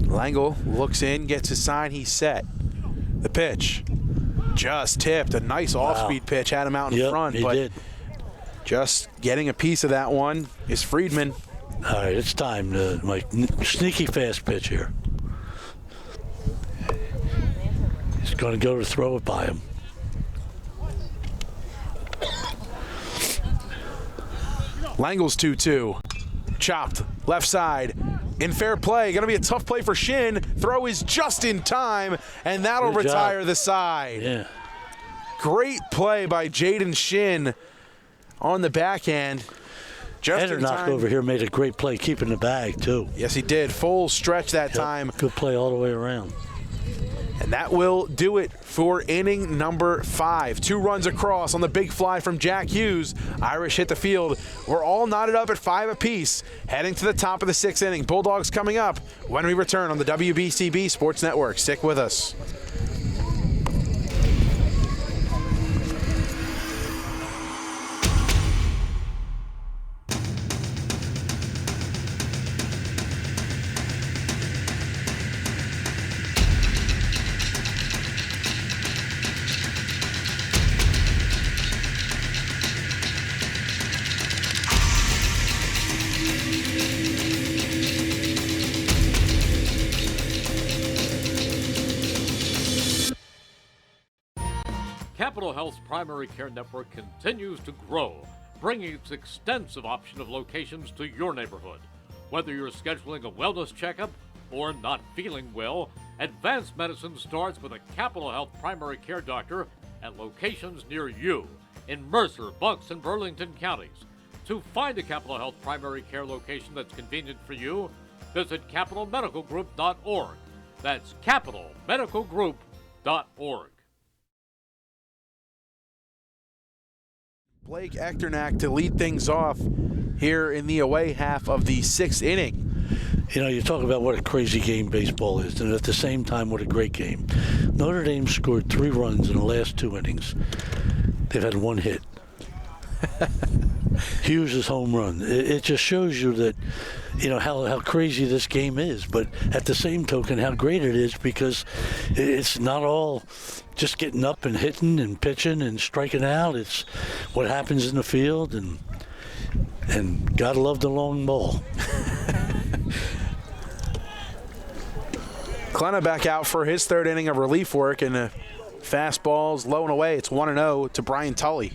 Langle looks in, gets his sign, he's set. The pitch, just tipped. A nice off-speed pitch, had him out in front, he but did. Just getting a piece of that one is Friedman. All right, it's time to my sneaky fast pitch here. He's going to go to throw it by him. Langle's 2-2. Chopped, left side, in fair play. Going to be a tough play for Shin. Throw is just in time, and that'll retire the side. Yeah. Great play by Jaden Shin on the backhand. Just in knock over here made a great play keeping the bag, too. Yes, he did. Full stretch that time. Good play all the way around. And that will do it for inning number 5. 2 runs across on the big fly from Jack Hughes. Irish hit the field. We're all knotted up at 5 apiece, heading to the top of the 6th inning. Bulldogs coming up when we return on the WBCB Sports Network. Stick with us. Capital Health's primary care network continues to grow, bringing its extensive option of locations to your neighborhood. Whether you're scheduling a wellness checkup or not feeling well, advanced medicine starts with a Capital Health primary care doctor at locations near you in Mercer, Bucks, and Burlington counties. To find a Capital Health primary care location that's convenient for you, visit capitalmedicalgroup.org. That's capitalmedicalgroup.org. Blake Echternack to lead things off here in the away half of the 6th inning. You talk about what a crazy game baseball is, and at the same time, what a great game. Notre Dame scored 3 runs in the last 2 innings. They've had 1 hit. Hughes' home run. It just shows you that, how crazy this game is. But at the same token, how great it is, because it's not all just getting up and hitting and pitching and striking out. It's what happens in the field, and gotta love the long ball. Klenna back out for his 3rd inning of relief work, and fastballs low and away. It's 1-0 to Brian Tully.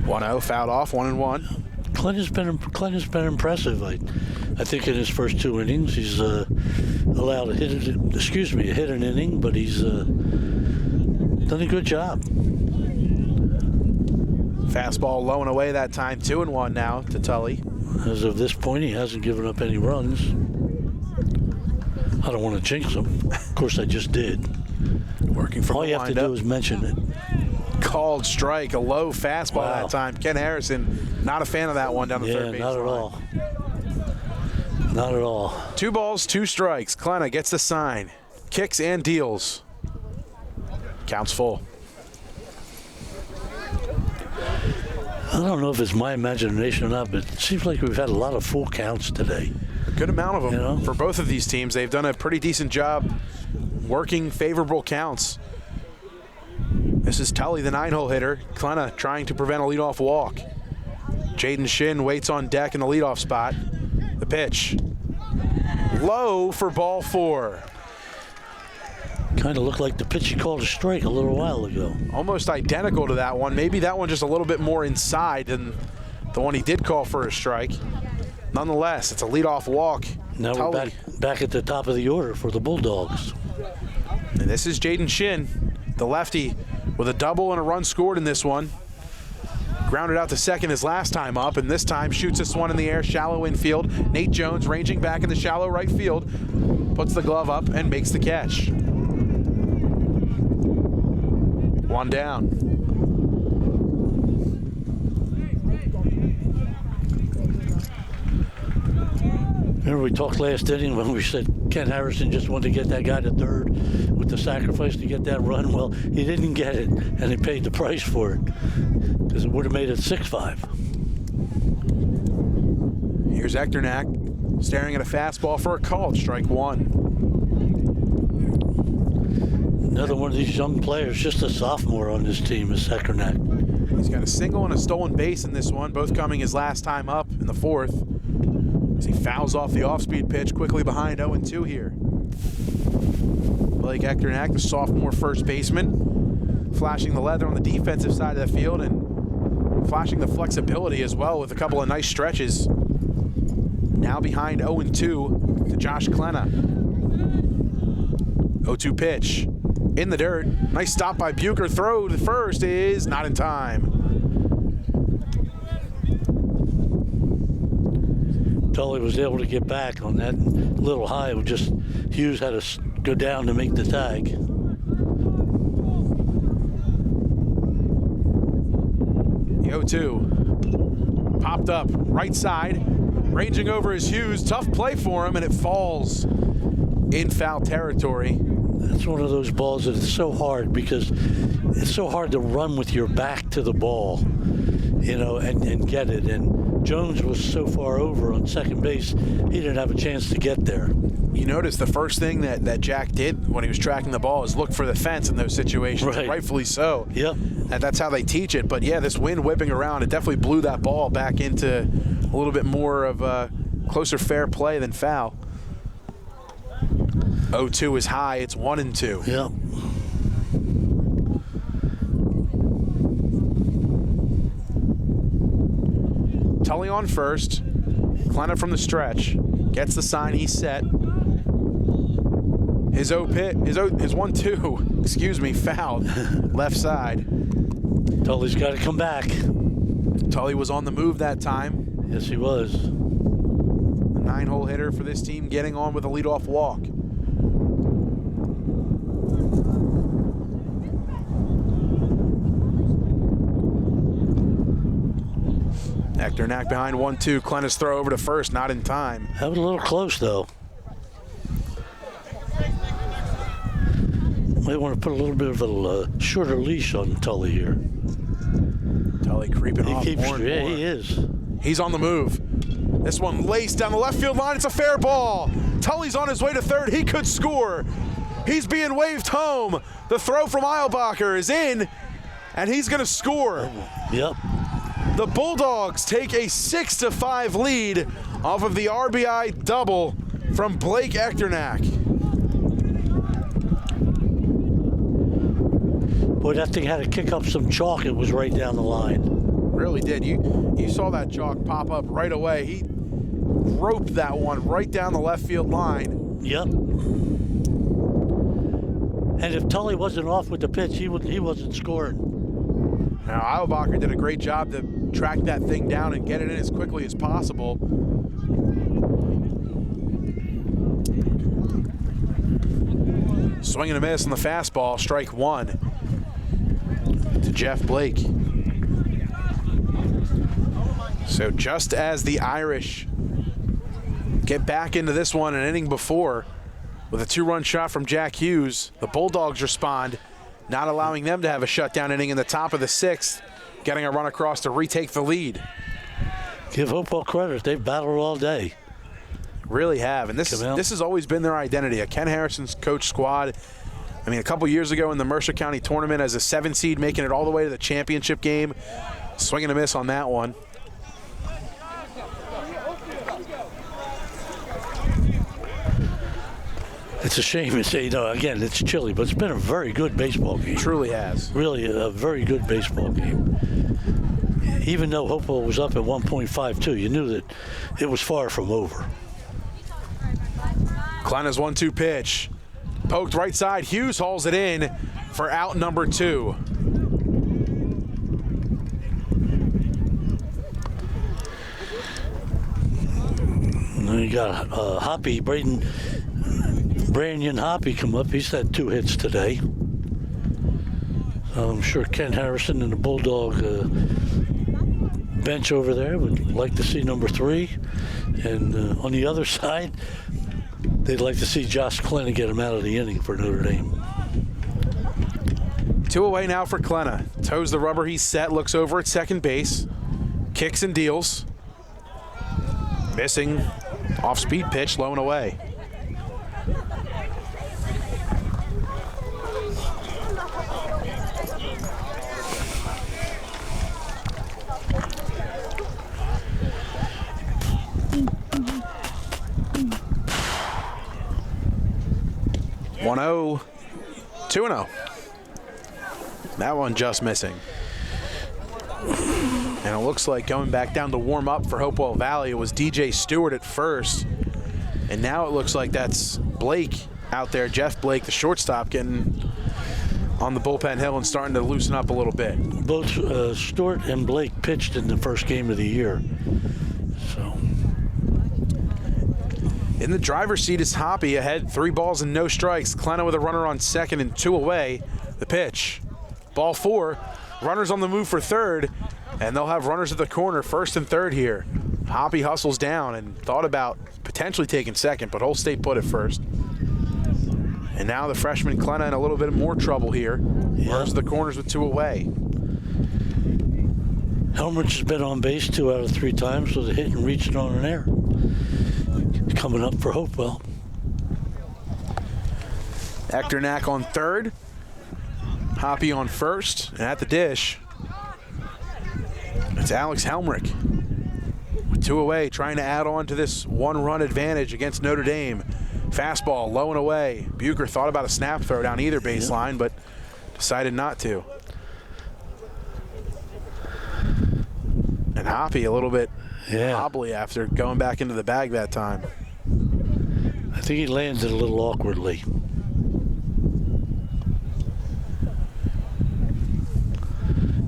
1-0, fouled off, 1-1. Clint has been impressive. I think in his first 2 innings, he's allowed a hit an inning, but he's done a good job. Fastball low and away that time. 2-1 now to Tully. As of this point, he hasn't given up any runs. I don't want to jinx him. Of course, I just did. Working from all the you have to do is mention it. Called strike, a low fastball that time. Ken Harrison, not a fan of that one down the third base not at line. all. Not at all. 2 balls, 2 strikes. Klena gets the sign, kicks and deals. Counts full. I don't know if it's my imagination or not, but it seems like we've had a lot of full counts today. A good amount of them, you know? For both of these teams. They've done a pretty decent job working favorable counts. This is Tully, the 9-hole hitter. Klena trying to prevent a leadoff walk. Jaden Shin waits on deck in the leadoff spot. The pitch. Low for ball 4. Kind of looked like the pitch he called a strike a little while ago. Almost identical to that one. Maybe that one just a little bit more inside than the one he did call for a strike. Nonetheless, it's a leadoff walk. Now Tully. we're back at the top of the order for the Bulldogs. And this is Jaden Shin, the lefty, with a double and a run scored in this one. Grounded out to second his last time up, and this time shoots this one in the air, shallow infield. Nate Jones ranging back in the shallow right field, puts the glove up and makes the catch. 1 down. Remember we talked last inning when we said Ken Harrison just wanted to get that guy to third with the sacrifice to get that run? Well, he didn't get it, and he paid the price for it because it would have made it 6-5. Here's Echternak staring at a fastball for a called strike 1. Another one of these young players, just a sophomore on this team, is Echternak. He's got a single and a stolen base in this one, both coming his last time up in the 4th. As he fouls off the off-speed pitch quickly behind 0-2 here. Blake Echternak, the sophomore first baseman, flashing the leather on the defensive side of the field and flashing the flexibility as well with a couple of nice stretches. Now behind 0-2 to Josh Klena. 0-2 pitch. In the dirt. Nice stop by Bucher. Throw to first is not in time. Tully was able to get back on that little high. It was just Hughes had to go down to make the tag. The 0-2 popped up right side, ranging over is Hughes. Tough play for him, and it falls in foul territory. That's one of those balls that it's so hard because it's so hard to run with your back to the ball, you know, and get it. And Jones was so far over on second base, he didn't have a chance to get there. You notice the first thing that Jack did when he was tracking the ball is look for the fence in those situations, right. Rightfully so. Yep. And that's how they teach it. But yeah, this wind whipping around, it definitely blew that ball back into a little bit more of a closer fair play than foul. 0-2 is high, it's 1-2. Yep. Tully on first. Klena from the stretch. Gets the sign, he's set. His 1-2, excuse me, fouled. Left side. Tully's got to come back. Tully was on the move that time. Yes, he was. The 9-hole hitter for this team getting on with a leadoff walk. Echternak behind 1-2. Klena's throw over to first, not in time. That was a little close, though. Might want to put a little bit of a shorter leash on Tully here. Tully creeping off more and more. He is. He's on the move. This one laced down the left field line. It's a fair ball. Tully's on his way to third. He could score. He's being waved home. The throw from Eilbacher is in, and he's going to score. Yep. The Bulldogs take a 6-5 lead off of the RBI double from Blake Echternak. Boy, that thing had to kick up some chalk. It was right down the line. Really did. You saw that chalk pop up right away. He roped that one right down the left field line. Yep. And if Tully wasn't off with the pitch, he wasn't scoring. Now, Eilbacher did a great job to track that thing down and get it in as quickly as possible. Swing and a miss on the fastball, strike one to Jeff Blake. So just as the Irish get back into this one an inning before with a 2-run shot from Jack Hughes, the Bulldogs respond, not allowing them to have a shutdown inning in the top of the 6th, getting a run across to retake the lead. Give Hopewell credit. They've battled all day. Really have, and this has always been their identity. A Ken Harrison's coach squad. I mean, a couple years ago in the Mercer County tournament as a 7 seed, making it all the way to the championship game. Swing and a miss on that one. It's a shame. Again, it's chilly, but it's been a very good baseball game. It truly has. Really a very good baseball game. Even though Hopewell was up at 1.52, you knew that it was far from over. Klena's 1-2 pitch. Poked right side. Hughes hauls it in for out number 2. And then you got Hoppy, Brandon Hoppy come up. He's had 2 hits today. I'm sure Ken Harrison and the Bulldog bench over there would like to see number 3. And on the other side, they'd like to see Josh Klena get him out of the inning for Notre Dame. 2 away now for Klena. Toes the rubber, he's set, looks over at second base. Kicks and deals. Missing. Off-speed pitch, low and away. (1-0), 2-0. That one just missing. And it looks like going back down to warm up for Hopewell Valley, it was DJ Stewart at first. And now it looks like that's Blake out there, Jeff Blake, the shortstop, getting on the bullpen hill and starting to loosen up a little bit. Both Stewart and Blake pitched in the first game of the year. So in the driver's seat is Hoppy, ahead 3 balls and no strikes. Klena with a runner on second and 2 away. The pitch. Ball 4. Runners on the move for third, and they'll have runners at the corner, first and third here. Hoppy hustles down and thought about potentially taking second, but he'll stay put at first. And now the freshman Klena in a little bit more trouble here. Runners at the corners with 2 away. Helmrich has been on base 2 out of 3 times with a hit and reaching on an error. Coming up for Hopewell. Echternak on third. Hoppy on first. And at the dish, it's Alex Helmrich. With 2 away, trying to add on to this 1-run advantage against Notre Dame. Fastball, low and away. Bucher thought about a snap throw down either baseline, but decided not to. And Hoppy a little bit wobbly after going back into the bag that time. I think he landed a little awkwardly.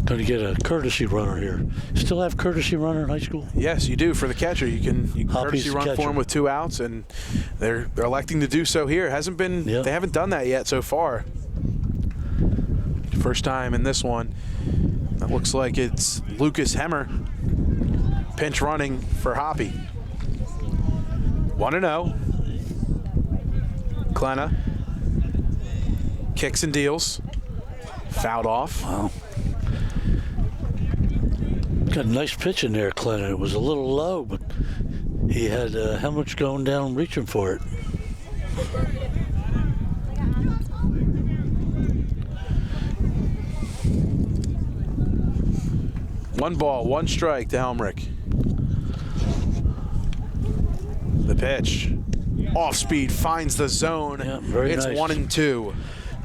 Going to get a courtesy runner here. Still have courtesy runner in high school? Yes, you do for the catcher. You can courtesy run for him with 2 outs, and they're electing to do so here. Hasn't been They haven't done that yet so far. First time in this one. That looks like it's Lucas Hemmer pinch running for Hoppy. 1-0. Klena kicks and deals. Fouled off. Wow. Got a nice pitch in there, Klena. It was a little low, but he had Helmrich going down reaching for it. One ball, 1 strike to Helmrich. The pitch. Off speed, finds the zone. Yeah, very it's nice. 1-2.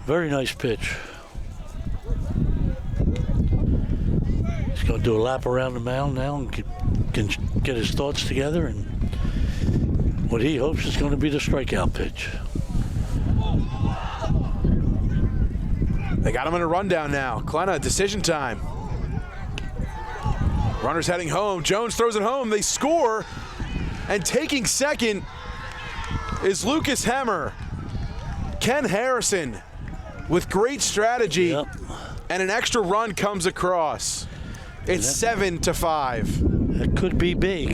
Very nice pitch. He's going to do a lap around the mound now and can get his thoughts together, and what he hopes is going to be the strikeout pitch. They got him in a rundown now. Klenna, decision time. Runners heading home. Jones throws it home. They score. And taking second is Lucas Hemmer. Ken Harrison with great strategy. Yep. And an extra run comes across. It's 7-5. That could be big.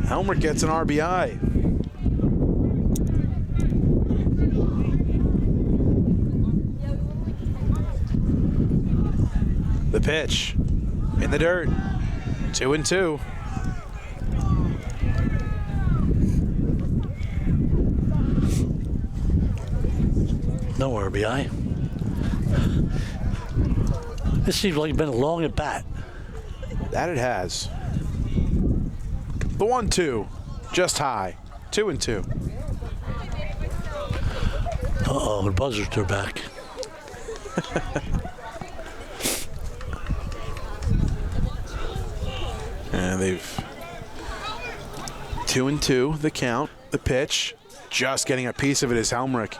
Helmer gets an RBI. The pitch in the dirt. 2-2. No RBI. This seems like it's been a long at bat. That it has. The 1-2, just high. 2-2. Uh-oh, the buzzers are back. And they've 2-2, the count, the pitch. Just getting a piece of it is Helmrich.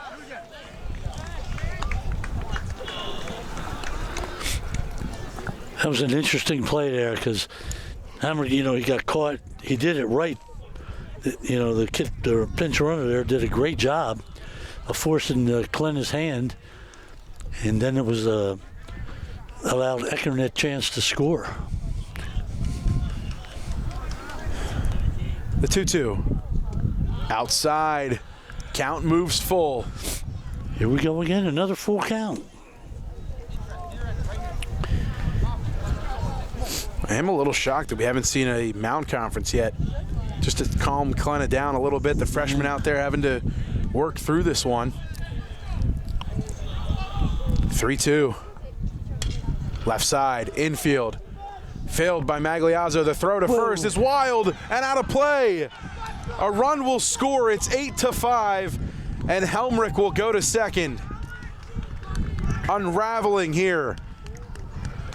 That was an interesting play there because Hammer, he got caught. He did it right. The pinch runner there did a great job of forcing Klenna's hand, and then it was allowed Eckern a chance to score. The 2-2. Outside. Count moves full. Here we go again, another full count. I am a little shocked that we haven't seen a mound conference yet. Just to calm Klenna down a little bit. The freshman out there having to work through this one. 3-2. Left side, infield. Failed by Magliazzo. The throw to first is wild and out of play. A run will score. It's 8-5, and Helmrich will go to second. Unraveling here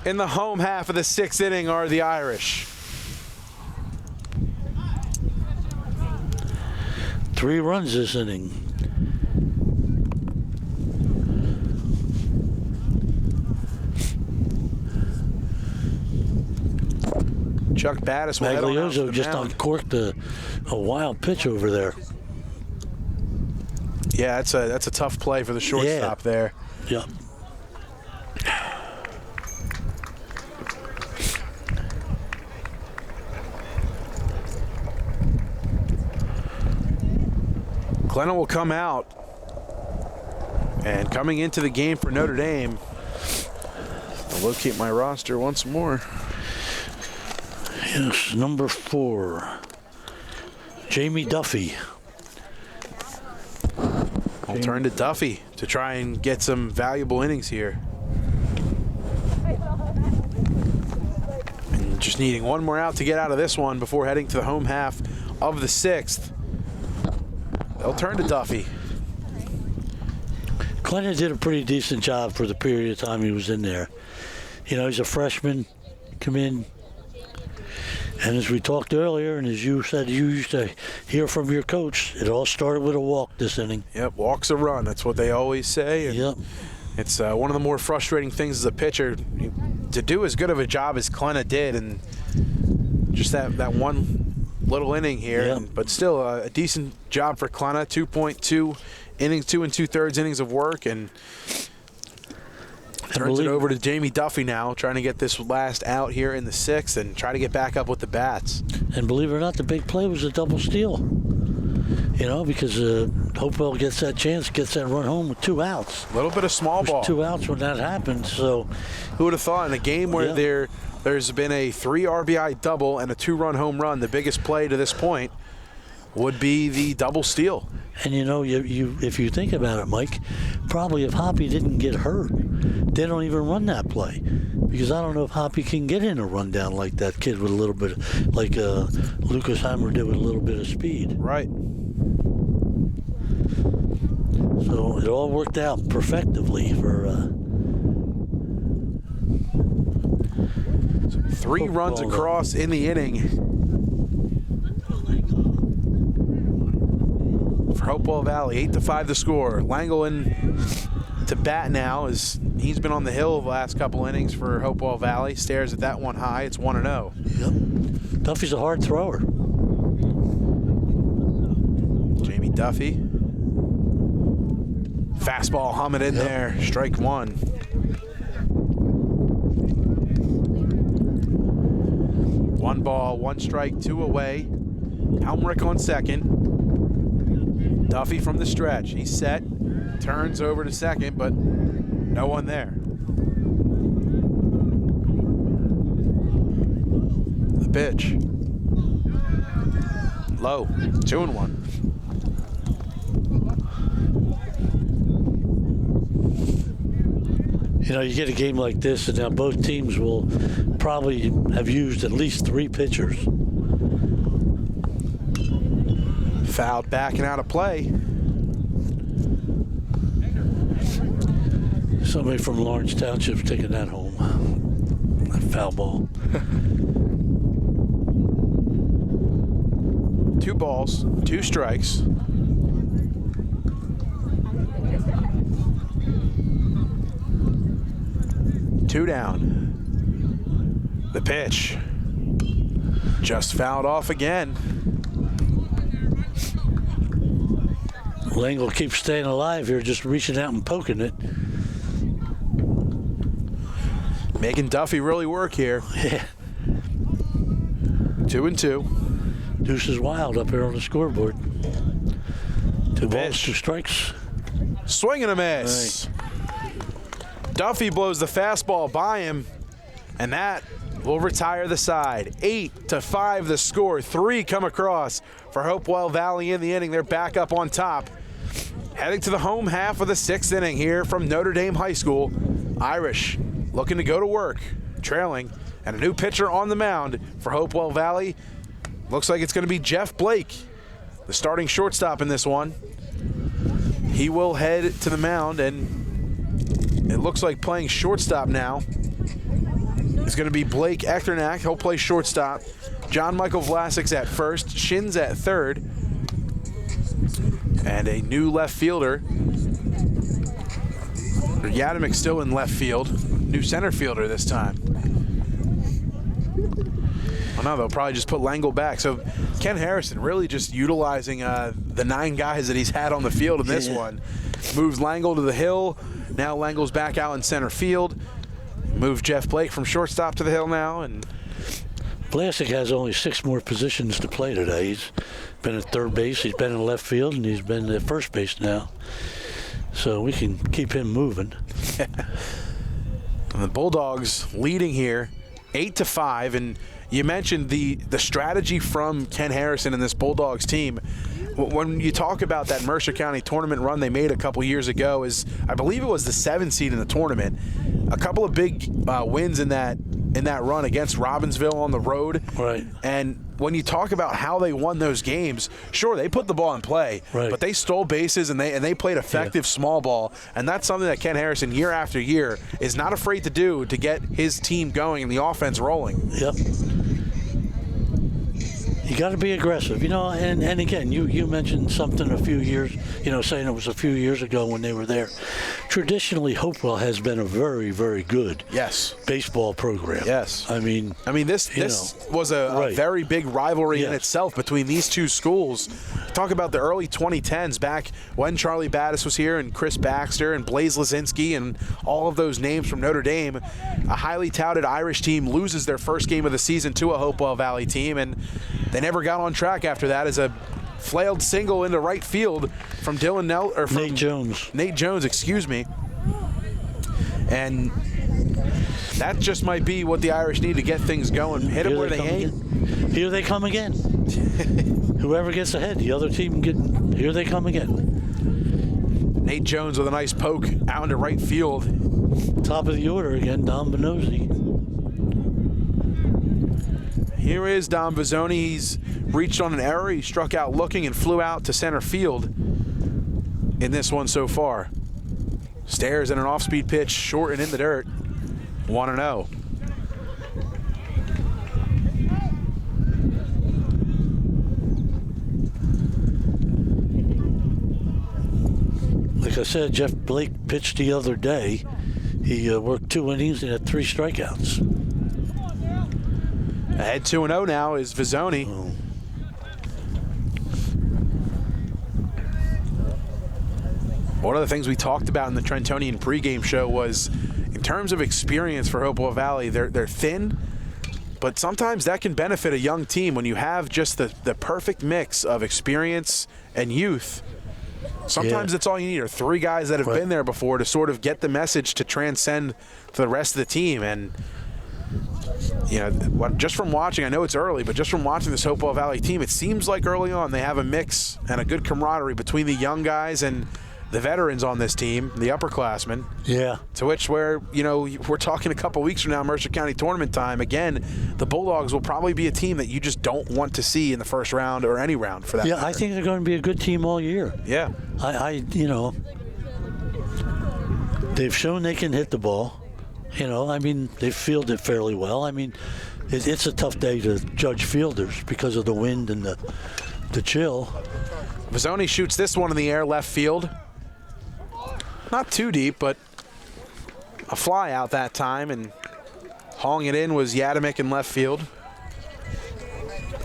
in the home half of the 6th inning are the Irish. 3 runs this inning. Chuck Battis will head on out to Magliozzo the just mound. uncorked a wild pitch over there. Yeah, that's a tough play for the shortstop there. Yep. Klenna will come out. And coming into the game for Notre Dame, I'll locate my roster once more. Yes, number 4, Jamie Duffy. I'll turn to Duffy to try and get some valuable innings here. And just needing one more out to get out of this one before heading to the home half of the 6th. They'll turn to Duffy. Klenna did a pretty decent job for the period of time he was in there. He's a freshman, come in. And as we talked earlier, and as you said, you used to hear from your coach, it all started with a walk this inning. Yep, walk's a run. That's what they always say. And yep. It's one of the more frustrating things as a pitcher to do as good of a job as Klenna did, and just that one little inning here. Yep. But still a decent job for Klenna. 2.2 innings, 2 2/3 innings of work, and turns it over to Jamie Duffy now, trying to get this last out here in the 6th and try to get back up with the bats. And believe it or not, the big play was a double steal. Because Hopewell gets that chance, gets that run home with 2 outs. A little bit of small ball. 2 outs when that happened. So, who would have thought in a game where there's been a 3 RBI double and a 2-run home run, the biggest play to this point would be the double steal. And you if you think about it, Mike, probably if Hoppy didn't get hurt, they don't even run that play. Because I don't know if Hoppy can get in a rundown like that kid with a little bit, like Lucas Hammer did with a little bit of speed. Right. So it all worked out perfectively for 3 runs across in the inning for Hopewell Valley. 8-5 the score. Langle in to bat now, as he's been on the hill the last couple innings for Hopewell Valley. Stares at that one high. It's 1-0. Yep. Duffy's a hard thrower. Jamie Duffy. Fastball humming in there. Strike 1. One ball, 1 strike, 2 away. Helmrich on second. Duffy from the stretch. He's set. Turns over to second, but no one there. The pitch. Low. 2-1. You know, you get a game like this, and now both teams will probably have used at least 3 pitchers. Fouled back and out of play. Somebody from Lawrence Township's taking that home. That foul ball. 2 balls, 2 strikes. Two down. The pitch. Just fouled off again. Langle keeps staying alive here, just reaching out and poking it. Making Duffy really work here. Yeah. 2-2. Deuce is wild up here on the scoreboard. 2 balls, Pitch. 2 strikes. Swing and a miss. Duffy blows the fastball by him, and that will retire the side. 8-5 the score. 3 come across for Hopewell Valley in the inning. They're back up on top. Heading to the home half of the 6th inning here from Notre Dame High School. Irish looking to go to work, trailing, and a new pitcher on the mound for Hopewell Valley. Looks like it's going to be Jeff Blake, the starting shortstop in this one. He will head to the mound, and it looks like playing shortstop now is going to be Blake Echternack. He'll play shortstop. John Michael Vlasic's at first, Shin's at third, and a new left fielder. Yadimik's still in left field. New center fielder this time. Well, no, they'll probably just put Langle back. So Ken Harrison really just utilizing the 9 guys that he's had on the field in this one. Moves Langle to the hill. Now Langle's back out in center field. Move Jeff Blake from shortstop to the hill now. And Vlasic has only 6 more positions to play today. He's been at third base, he's been in left field, and he's been at first base now. So we can keep him moving. And the Bulldogs leading here 8-5. And you mentioned the strategy from Ken Harrison and this Bulldogs team. When you talk about that Mercer County tournament run they made a couple years ago, is I believe it was the 7th seed in the tournament. A couple of big wins in that run against Robbinsville on the road. Right. And when you talk about how they won those games, sure, they put the ball in play, right, but they stole bases and they played effective small ball. And that's something that Ken Harrison, year after year, is not afraid to do to get his team going and the offense rolling. Yep. You got to be aggressive, you know, and again, you mentioned something a few years, you know, saying it was a few years ago when they were there. Traditionally, Hopewell has been a very, very good baseball program. Yes. I mean, this was a very big rivalry in itself between these two schools. Talk about the early 2010s, back when Charlie Battis was here and Chris Baxter and Blaze Lazinski and all of those names from Notre Dame. A highly touted Irish team loses their first game of the season to a Hopewell Valley team, and they never got on track after that as a flailed single into right field from Nate Jones, excuse me. And that just might be what the Irish need to get things going. Hit them where they ain't. Here they come again. Whoever gets ahead, the other team here they come again. Nate Jones with a nice poke out into right field. Top of the order again, Don Bonozzi. Here is Don Bizzoni. He's reached on an error. He struck out looking and flew out to center field. in this one so far. Stairs in an off-speed pitch, short and in the dirt. 1-0. Like I said, Jeff Blake pitched the other day. He worked 2 innings and had 3 strikeouts. Ahead 2-0 now is Vizzoni. Oh. One of the things we talked about in the Trentonian pregame show was, in terms of experience for Hopewell Valley, they're thin, but sometimes that can benefit a young team when you have just the perfect mix of experience and youth. Sometimes that's all you need are 3 guys that have been there before to sort of get the message to transcend to the rest of the team. And you know, just from watching, I know it's early, but just from watching this Hopewell Valley team, it seems like early on they have a mix and a good camaraderie between the young guys and the veterans on this team, the upperclassmen. Yeah. To which we're talking a couple weeks from now, Mercer County tournament time. Again, the Bulldogs will probably be a team that you just don't want to see in the first round or any round for that matter. I think they're going to be a good team all year. Yeah. They've shown they can hit the ball. They fielded fairly well. It's a tough day to judge fielders because of the wind and the chill. Vizzoni shoots this one in the air, left field. Not too deep, but a fly out that time, and hauling it in was Yadamick in left field.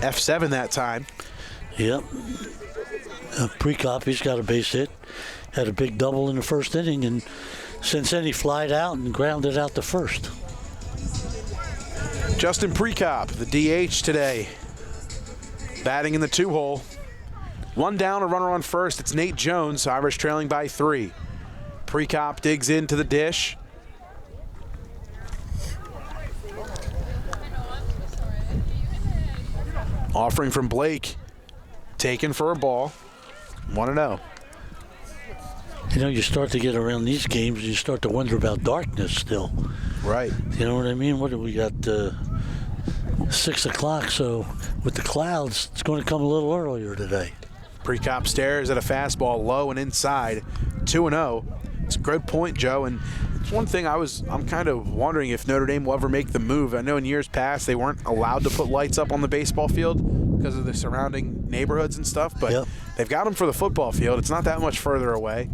F7 that time. Yep. Prekop, he's got a base hit. Had a big double in the first inning, and since then he flied out and grounded out the first. Justin Prekop, the DH today, batting in the 2-hole. 1 down, a runner on first. It's Nate Jones, Irish trailing by 3. Prekop digs into the dish. Offering from Blake, taken for a ball. 1-0. You start to get around these games, and you start to wonder about darkness still. Right. You know what I mean? What do we got? 6 o'clock, so with the clouds, it's going to come a little earlier today. Prekop stares at a fastball low and inside. 2-0. It's a good point, Joe. And it's one thing I'm kind of wondering if Notre Dame will ever make the move. I know in years past they weren't allowed to put lights up on the baseball field because of the surrounding neighborhoods and stuff, but they've got them for the football field. It's not that much further away.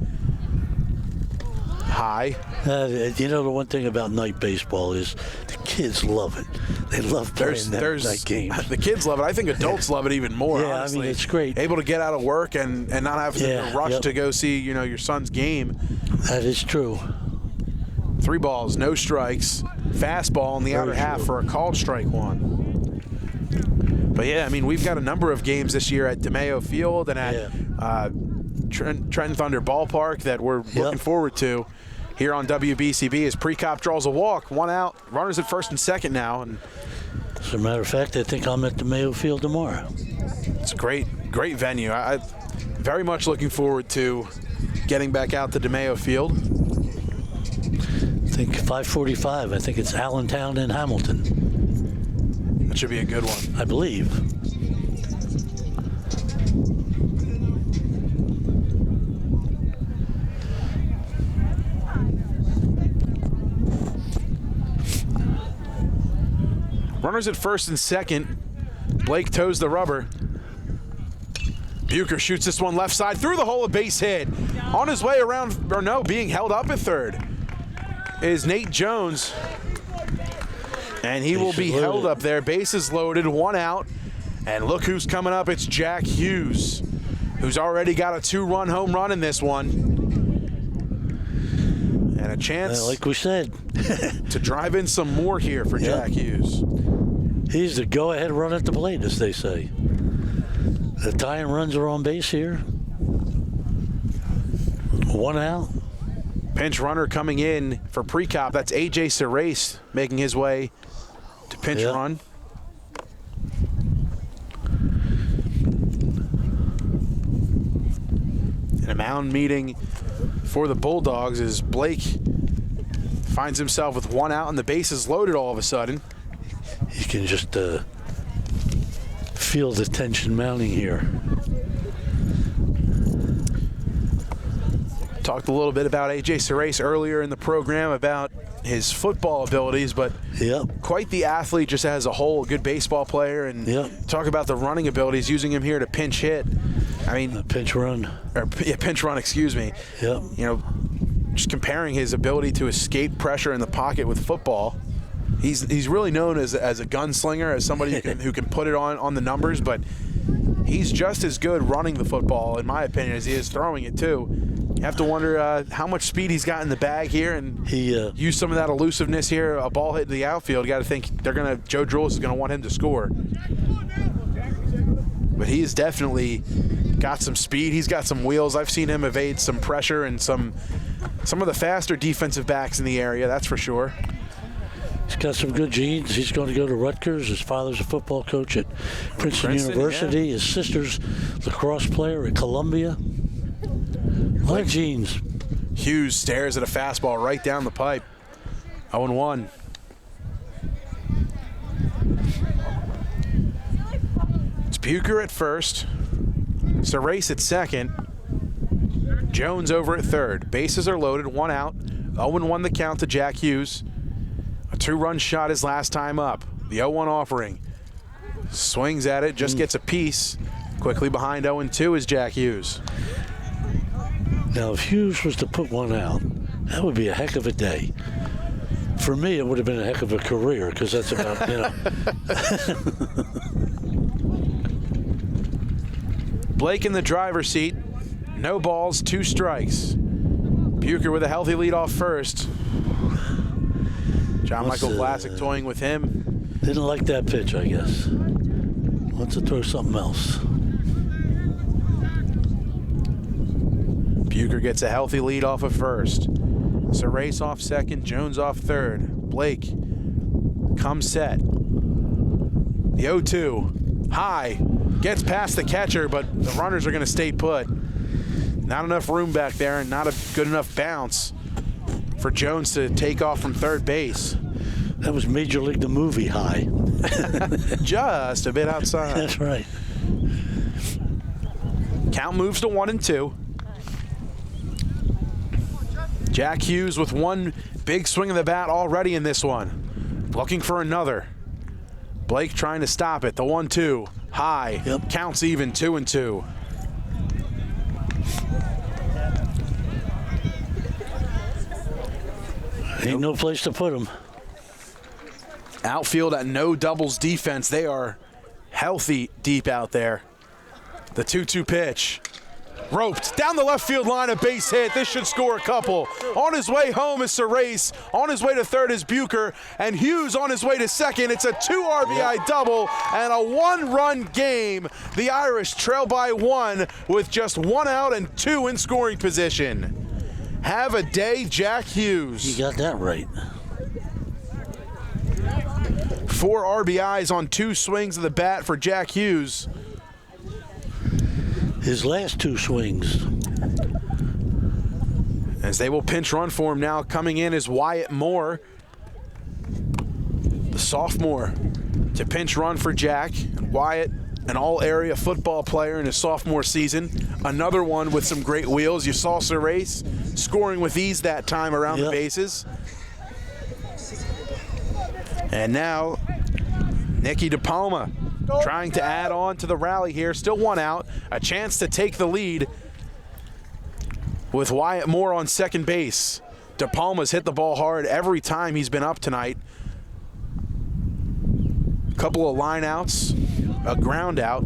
High. The one thing about night baseball is the kids love it. They love playing night games. The kids love it. I think adults love it even more. Yeah, honestly. it's great. Able to get out of work and not have to rush to go see your son's game. That is true. 3 balls, no strikes. Fastball in the outer half for a called strike 1. But yeah, we've got a number of games this year at DeMayo Field and at Trenton Thunder Ballpark that we're looking forward to here on WBCB as Prekop draws a walk, 1 out, runners at first and second now. And as a matter of fact, I think I'm at the Mayo Field tomorrow. It's a great venue. I very much looking forward to getting back out to DeMayo Field. I think 5:45. I think it's Allentown and Hamilton. That should be a good one. I believe. Runners at first and second. Blake toes the rubber. Bucher shoots this one left side through the hole, a base hit. On his way around, being held up at third is Nate Jones. And he will be held up there. Bases loaded, 1 out. And look who's coming up. It's Jack Hughes, who's already got a 2-run home run in this one. And a chance, like we said, to drive in some more here for Jack Hughes. He's the go-ahead run at the plate, as they say. The tying runs are on base here. 1 out. Pinch runner coming in for Prekop. That's A.J. Cerace making his way to pinch run. And a mound meeting for the Bulldogs as Blake finds himself with 1 out and the bases loaded all of a sudden. You can just feel the tension mounting here. Talked a little bit about A.J. Serace earlier in the program about his football abilities, but quite the athlete just as a whole, a good baseball player, and talk about the running abilities, using him here to pinch hit. I mean, pinch run. Pinch run, excuse me. Yep. You know, just comparing his ability to escape pressure in the pocket with football. He's really known as a gunslinger, as somebody who can put it on the numbers, but he's just as good running the football, in my opinion, as he is throwing it too. You have to wonder how much speed he's got in the bag here, and he use some of that elusiveness here. A ball hit the outfield. You got to think Joe Droulis is going to want him to score. But he's definitely got some speed. He's got some wheels. I've seen him evade some pressure and some of the faster defensive backs in the area, that's for sure. He's got some good genes. He's going to go to Rutgers. His father's a football coach at Princeton University. Yeah. His sister's lacrosse player at Columbia. A lot of genes. Hughes stares at a fastball right down the pipe. 0-1. It's Bucher at first. Serace at second. Jones over at third. Bases are loaded, 1 out. 0-1 the count to Jack Hughes. A 2-run shot his last time up. The 0-1 offering. Swings at it, just gets a piece. Quickly behind 0-2 is Jack Hughes. Now, if Hughes was to put one out, that would be a heck of a day. For me, it would have been a heck of a career, because that's about, you know. Blake in the driver's seat. No balls, 2 strikes. Bucher with a healthy lead off first. John Michael Vlasic toying with him. Didn't like that pitch, I guess. Wants to throw something else. Bucher gets a healthy lead off of first. Serace off second, Jones off third. Blake comes set. The 0-2, high, gets past the catcher, but the runners are going to stay put. Not enough room back there, and not a good enough bounce for Jones to take off from third base. That was Major League the movie high. Just a bit outside. That's right. Count moves to 1-2. Jack Hughes with one big swing of the bat already in this one. Looking for another. Blake trying to stop it. The 1-2, high. Yep. Counts even, 2-2. Ain't no place to put him. Outfield at no doubles defense. They are healthy deep out there. The 2-2 pitch. Roped down the left field line, a base hit. This should score a couple. On his way home is Serace. On his way to third is Bucher. And Hughes on his way to second. It's a 2 RBI double and a 1-run game. The Irish trail by 1 with just 1 out and 2 in scoring position. Have a day, Jack Hughes. You got that right. 4 RBIs on 2 swings of the bat for Jack Hughes. His last 2 swings. As they will pinch run for him now. Coming in is Wyatt Moore, the sophomore, to pinch run for Jack. And Wyatt, an all-area football player in his sophomore season. Another one with some great wheels. You saw Serace scoring with ease that time around the bases. And now, Nicky DePalma trying to add on to the rally here. Still 1 out. A chance to take the lead with Wyatt Moore on second base. DePalma's hit the ball hard every time he's been up tonight. Couple of line outs, a ground out.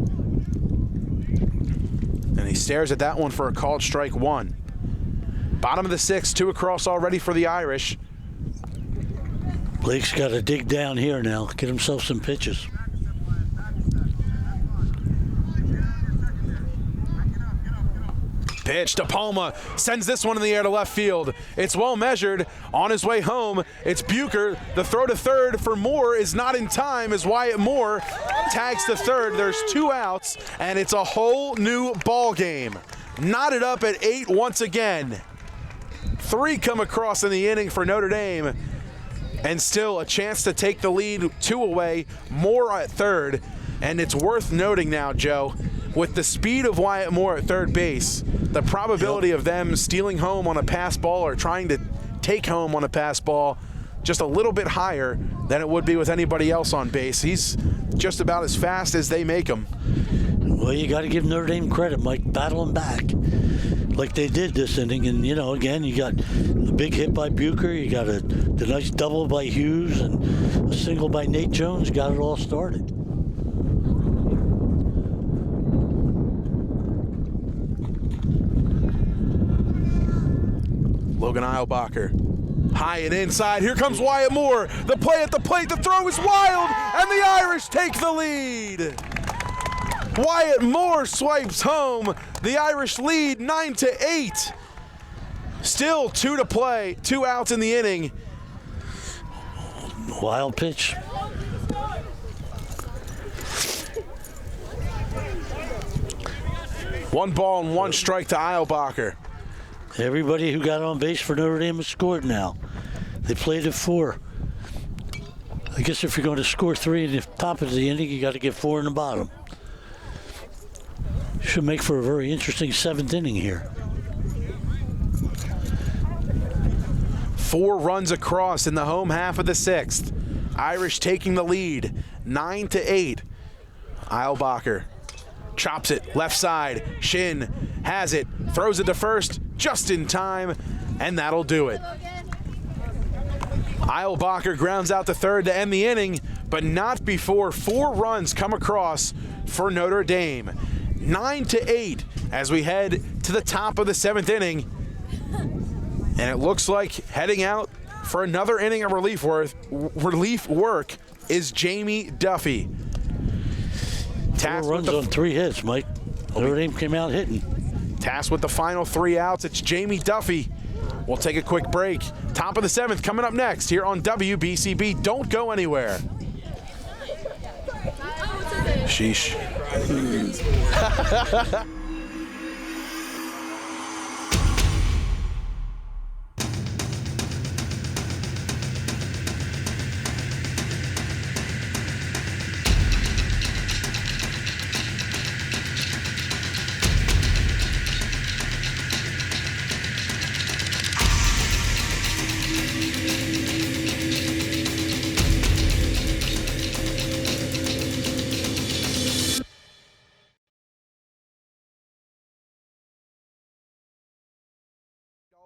And he stares at that one for a called strike 1. Bottom of the 6th, 2 across already for the Irish. Blake's got to dig down here now, get himself some pitches. Pitch to Palma, sends this one in the air to left field. It's well measured. On his way home, it's Bucher. The throw to third for Moore is not in time as Wyatt Moore tags to third. There's 2 outs, and it's a whole new ball game. Knotted up at 8 once again. 3 come across in the inning for Notre Dame, and still a chance to take the lead 2 away. Moore at third, and it's worth noting now, Joe, with the speed of Wyatt Moore at third base, the probability of them stealing home on a pass ball or trying to take home on a pass ball just a little bit higher than it would be with anybody else on base. He's just about as fast as they make him. Well, you got to give Notre Dame credit, Mike, battling back like they did this inning. And, again, you got a big hit by Bucher, you got the nice double by Hughes, and a single by Nate Jones got it all started. Logan Eilbacher, high and inside. Here comes Wyatt Moore. The play at the plate. The throw is wild, and the Irish take the lead. Wyatt Moore swipes home. The Irish lead 9-8. Still 2 to play. 2 outs in the inning. Wild pitch. One ball and 1 strike to Eilbacher. Everybody who got on base for Notre Dame has scored now. They played at 4. I guess if you're going to score 3 in the top of the inning, you got to get 4 in the bottom. Should make for a very interesting 7th inning here. 4 runs across in the home half of the 6th. Irish taking the lead, 9-8. Eilbacher chops it left side. Shin has it, throws it to first just in time, and that'll do it. Eilbacher grounds out to third to end the inning, but not before 4 runs come across for Notre Dame. 9-8 as we head to the top of the 7th inning. And it looks like heading out for another inning of relief work is Jamie Duffy. 4 runs on 3 hits, Mike. Notre Dame came out hitting. Tasked with the final 3 outs, it's Jamie Duffy. We'll take a quick break. Top of the 7th coming up next here on WBCB. Don't go anywhere. Sheesh.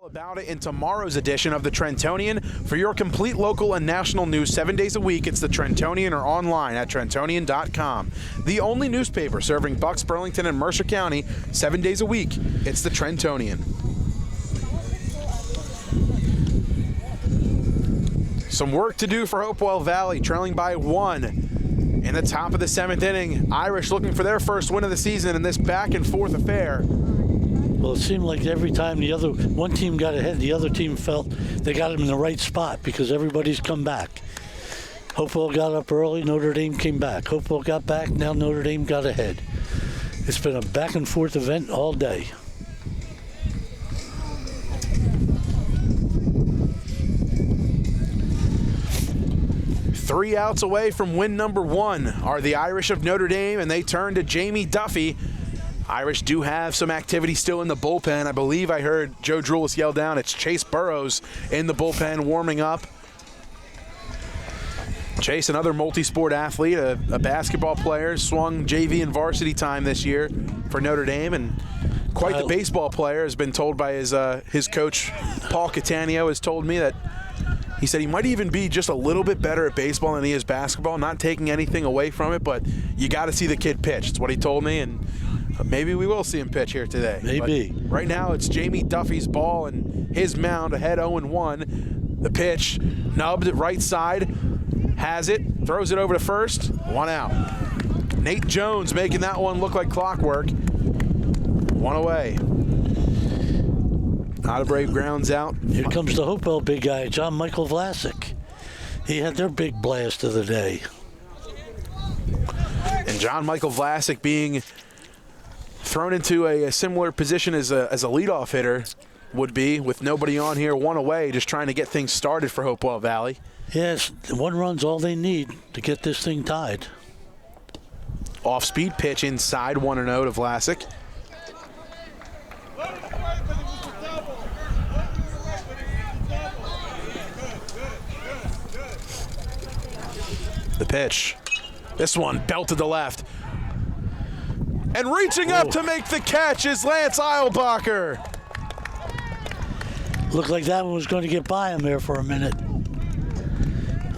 About it in tomorrow's edition of the Trentonian. For your complete local and national news 7 days a week, it's the Trentonian or online at Trentonian.com. The only newspaper serving Bucks, Burlington, and Mercer County 7 days a week. It's the Trentonian. Some work to do for Hopewell Valley, trailing by 1 in the top of the 7th inning. Irish looking for their first win of the season in this back and forth affair. Well, it seemed like every time one team got ahead, the other team felt they got them in the right spot because everybody's come back. Hopewell got up early, Notre Dame came back. Hopewell got back, now Notre Dame got ahead. It's been a back and forth event all day. Three outs away from win number 1 are the Irish of Notre Dame, and they turn to Jamie Duffy. Irish do have some activity still in the bullpen. I believe I heard Joe Drulis yell down, it's Chase Burrows in the bullpen warming up. Chase, another multi-sport athlete, a basketball player, swung JV and varsity time this year for Notre Dame, and quite the baseball player, has been told by his coach, Paul Catania, has told me that he said he might even be just a little bit better at baseball than he is basketball, not taking anything away from it, but you got to see the kid pitch. That's what he told me, and maybe we will see him pitch here today. Maybe. But right now, it's Jamie Duffy's ball and his mound ahead 0-1. The pitch, nubbed at right side, has it, throws it over to first, 1 out. Nate Jones making that one look like clockwork. 1 away. Otterbrave grounds out. Here comes the Hopewell big guy, John Michael Vlasic. He had their big blast of the day. And John Michael Vlasic being thrown into a similar position as a leadoff hitter would be, with nobody on here, 1 away, just trying to get things started for Hopewell Valley. Yes, 1 run's all they need to get this thing tied. off-speed pitch inside 1-0 to Vlasic. The pitch. This one belted to left. And reaching up to make the catch is Lance Eilbacher. Looked like that one was going to get by him there for a minute.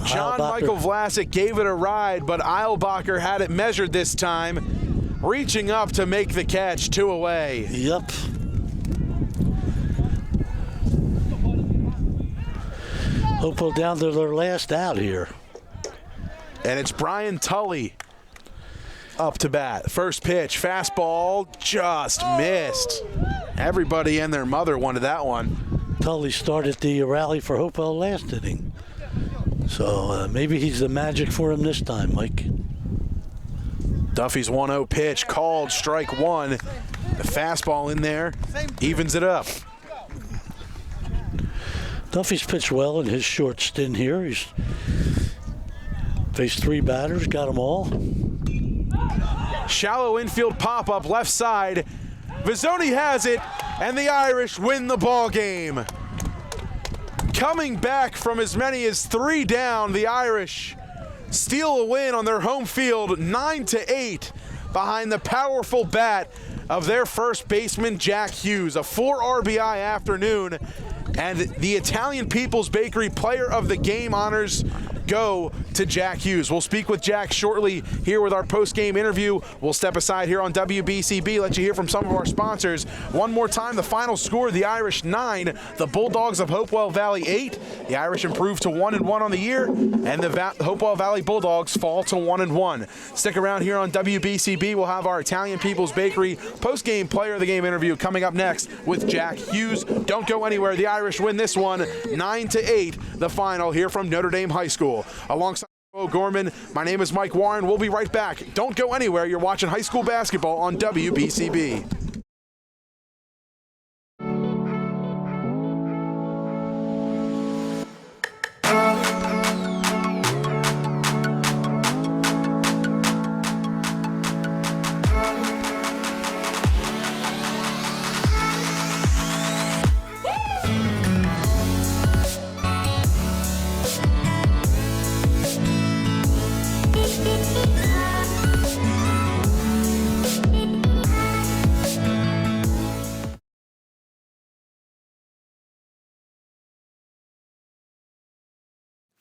John Michael Vlasic gave it a ride, but Eilbacher had it measured this time. Reaching up to make the catch, 2 away. Yep. Hopewell down to their last out here. And it's Brian Tully up to bat. First pitch, fastball, just missed. Everybody and their mother wanted that one. Tully started the rally for Hopewell last inning. So maybe he's the magic for him this time, Mike. Duffy's 1-0 pitch, called strike one. The fastball in there, evens it up. Duffy's pitched well in his short stint here. He's faced 3 batters, got them all. Shallow infield pop-up left side. Vizzoni has it, and the Irish win the ball game. Coming back from as many as 3 down, the Irish steal a win on their home field, 9-8, behind the powerful bat of their first baseman, Jack Hughes. A 4 RBI afternoon, and the Italian People's Bakery Player of the Game honors go to Jack Hughes. We'll speak with Jack shortly here with our post-game interview. We'll step aside here on WBCB, let you hear from some of our sponsors. One more time, the final score, the Irish 9, the Bulldogs of Hopewell Valley 8. The Irish improve to 1-1 on the year, and the Hopewell Valley Bulldogs fall to 1-1. Stick around here on WBCB. We'll have our Italian People's Bakery post-game Player of the Game interview coming up next with Jack Hughes. Don't go anywhere. The Irish win this one, 9-8, the final here from Notre Dame High School. Alongside Gorman, my name is Mike Warren. We'll be right back. Don't go anywhere. You're watching high school basketball on WBCB.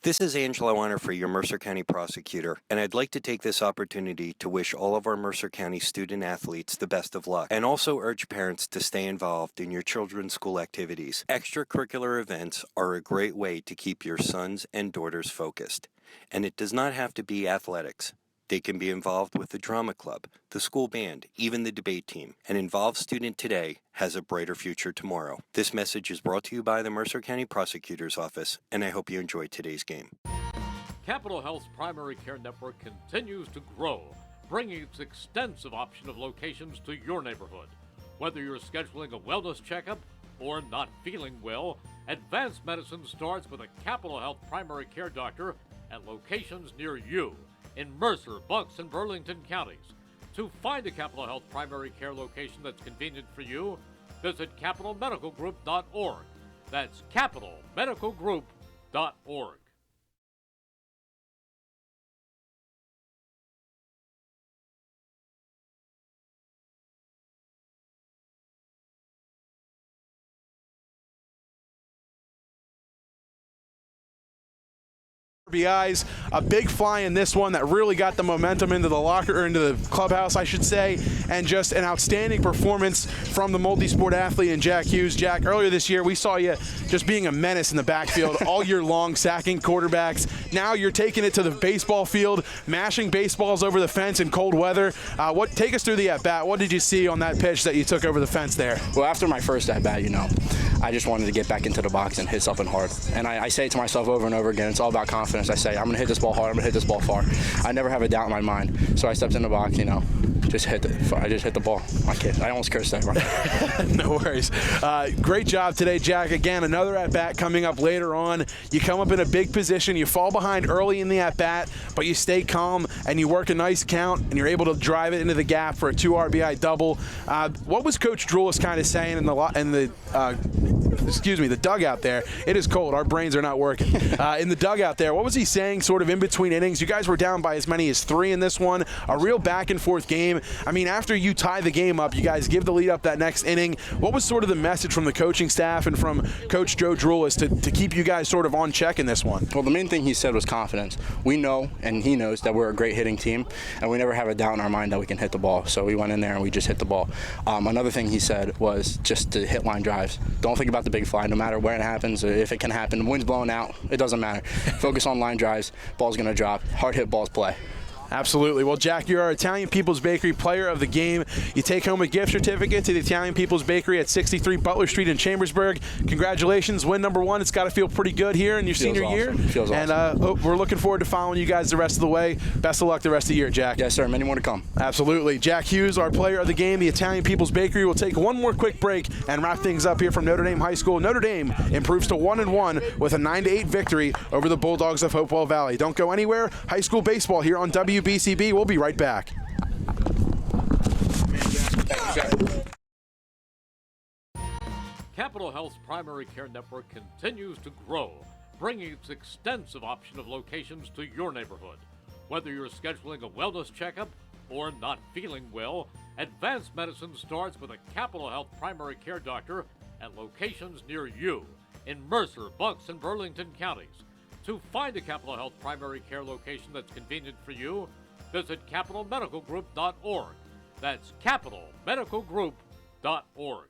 This is Angelo Onifree, your Mercer County prosecutor, and I'd like to take this opportunity to wish all of our Mercer County student athletes the best of luck, and also urge parents to stay involved in your children's school activities. Extracurricular events are a great way to keep your sons and daughters focused, and it does not have to be athletics. They can be involved with the drama club, the school band, even the debate team. An involved student today has a brighter future tomorrow. This message is brought to you by the Mercer County Prosecutor's Office, and I hope you enjoyed today's game. Capital Health's primary care network continues to grow, bringing its extensive option of locations to your neighborhood. Whether you're scheduling a wellness checkup or not feeling well, advanced medicine starts with a Capital Health primary care doctor at locations near you in Mercer, Bucks, and Burlington counties. To find a Capital Health primary care location that's convenient for you, visit capitalmedicalgroup.org. That's capitalmedicalgroup.org. RBIs, a big fly in this one that really got the momentum into the locker, or into the clubhouse, I should say, and just an outstanding performance from the multi-sport athlete in Jack Hughes. Jack, earlier this year, we saw you just being a menace in the backfield all year long, sacking quarterbacks. Now you're taking it to the baseball field, mashing baseballs over the fence in cold weather. Take us through the at-bat. What did you see on that pitch that you took over the fence there? Well, after my first at-bat, I just wanted to get back into the box and hit something hard. And I say it to myself over and over again, it's all about confidence. I say, I'm going to hit this ball hard, I'm going to hit this ball far. I never have a doubt in my mind. So I stepped in the box, just hit the ball. I kid. I almost cursed that. Right? No worries. Great job today, Jack. Again, another at-bat coming up later on. You come up in a big position. You fall behind early in the at-bat, but you stay calm and you work a nice count, and you're able to drive it into the gap for a 2 RBI double. What was Coach Drulis kind of saying in the dugout there? It is cold. Our brains are not working. In the dugout there, what was he saying sort of in between innings? You guys were down by as many as 3 in this one. A real back-and-forth game. I mean, after you tie the game up, you guys give the lead up that next inning. What was sort of the message from the coaching staff and from Coach Joe Drulis to keep you guys sort of on check in this one? Well, the main thing he said was confidence. We know, and he knows, that we're a great hitting team, and we never have a doubt in our mind that we can hit the ball. So we went in there and we just hit the ball. Another thing he said was just to hit line drives. Don't think about the big fly, no matter where it happens, or if it can happen. The wind's blowing out, it doesn't matter. Focus on line drives, ball's going to drop. Hard hit balls play. Absolutely. Well, Jack, you're our Italian People's Bakery Player of the Game. You take home a gift certificate to the Italian People's Bakery at 63 Butler Street in Chambersburg. Congratulations. Win number 1. It's got to feel pretty good here in your senior year. Feels awesome. And we're looking forward to following you guys the rest of the way. Best of luck the rest of the year, Jack. Yes, sir. Many more to come. Absolutely. Jack Hughes, our Player of the Game, the Italian People's Bakery. We'll take one more quick break and wrap things up here from Notre Dame High School. Notre Dame improves to 1-1 with a 9-8 victory over the Bulldogs of Hopewell Valley. Don't go anywhere. High school baseball here on WBCB. We'll be right back. Capital Health's primary care network continues to grow, bringing its extensive option of locations to your neighborhood. Whether you're scheduling a wellness checkup or not feeling well, advanced medicine starts with a Capital Health primary care doctor at locations near you in Mercer, Bucks, and Burlington counties. To find a Capital Health primary care location that's convenient for you, visit capitalmedicalgroup.org. That's capitalmedicalgroup.org.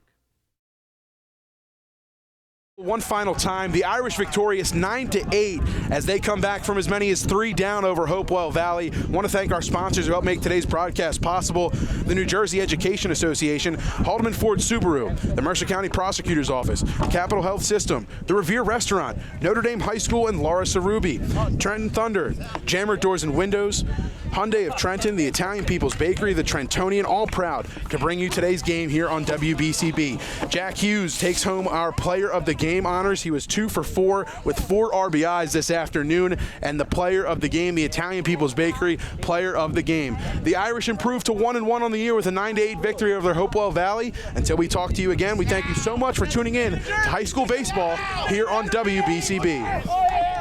One final time, the Irish victorious 9-8 as they come back from as many as 3 down over Hopewell Valley. I want to thank our sponsors who helped make today's broadcast possible: the New Jersey Education Association, Haldeman Ford Subaru, the Mercer County Prosecutor's Office, Capital Health System, the Revere Restaurant, Notre Dame High School and Laura Sarubi, Trenton Thunder, Jammer Doors and Windows, Hyundai of Trenton, the Italian People's Bakery, the Trentonian, all proud to bring you today's game here on WBCB. Jack Hughes takes home our Player of the Game honors. He was 2 for 4 with 4 RBIs this afternoon, and the Player of the Game, the Italian People's Bakery Player of the Game. The Irish improved to 1-1 on the year with a 9-8 victory over their Hopewell Valley. Until we talk to you again, we thank you so much for tuning in to high school baseball here on WBCB.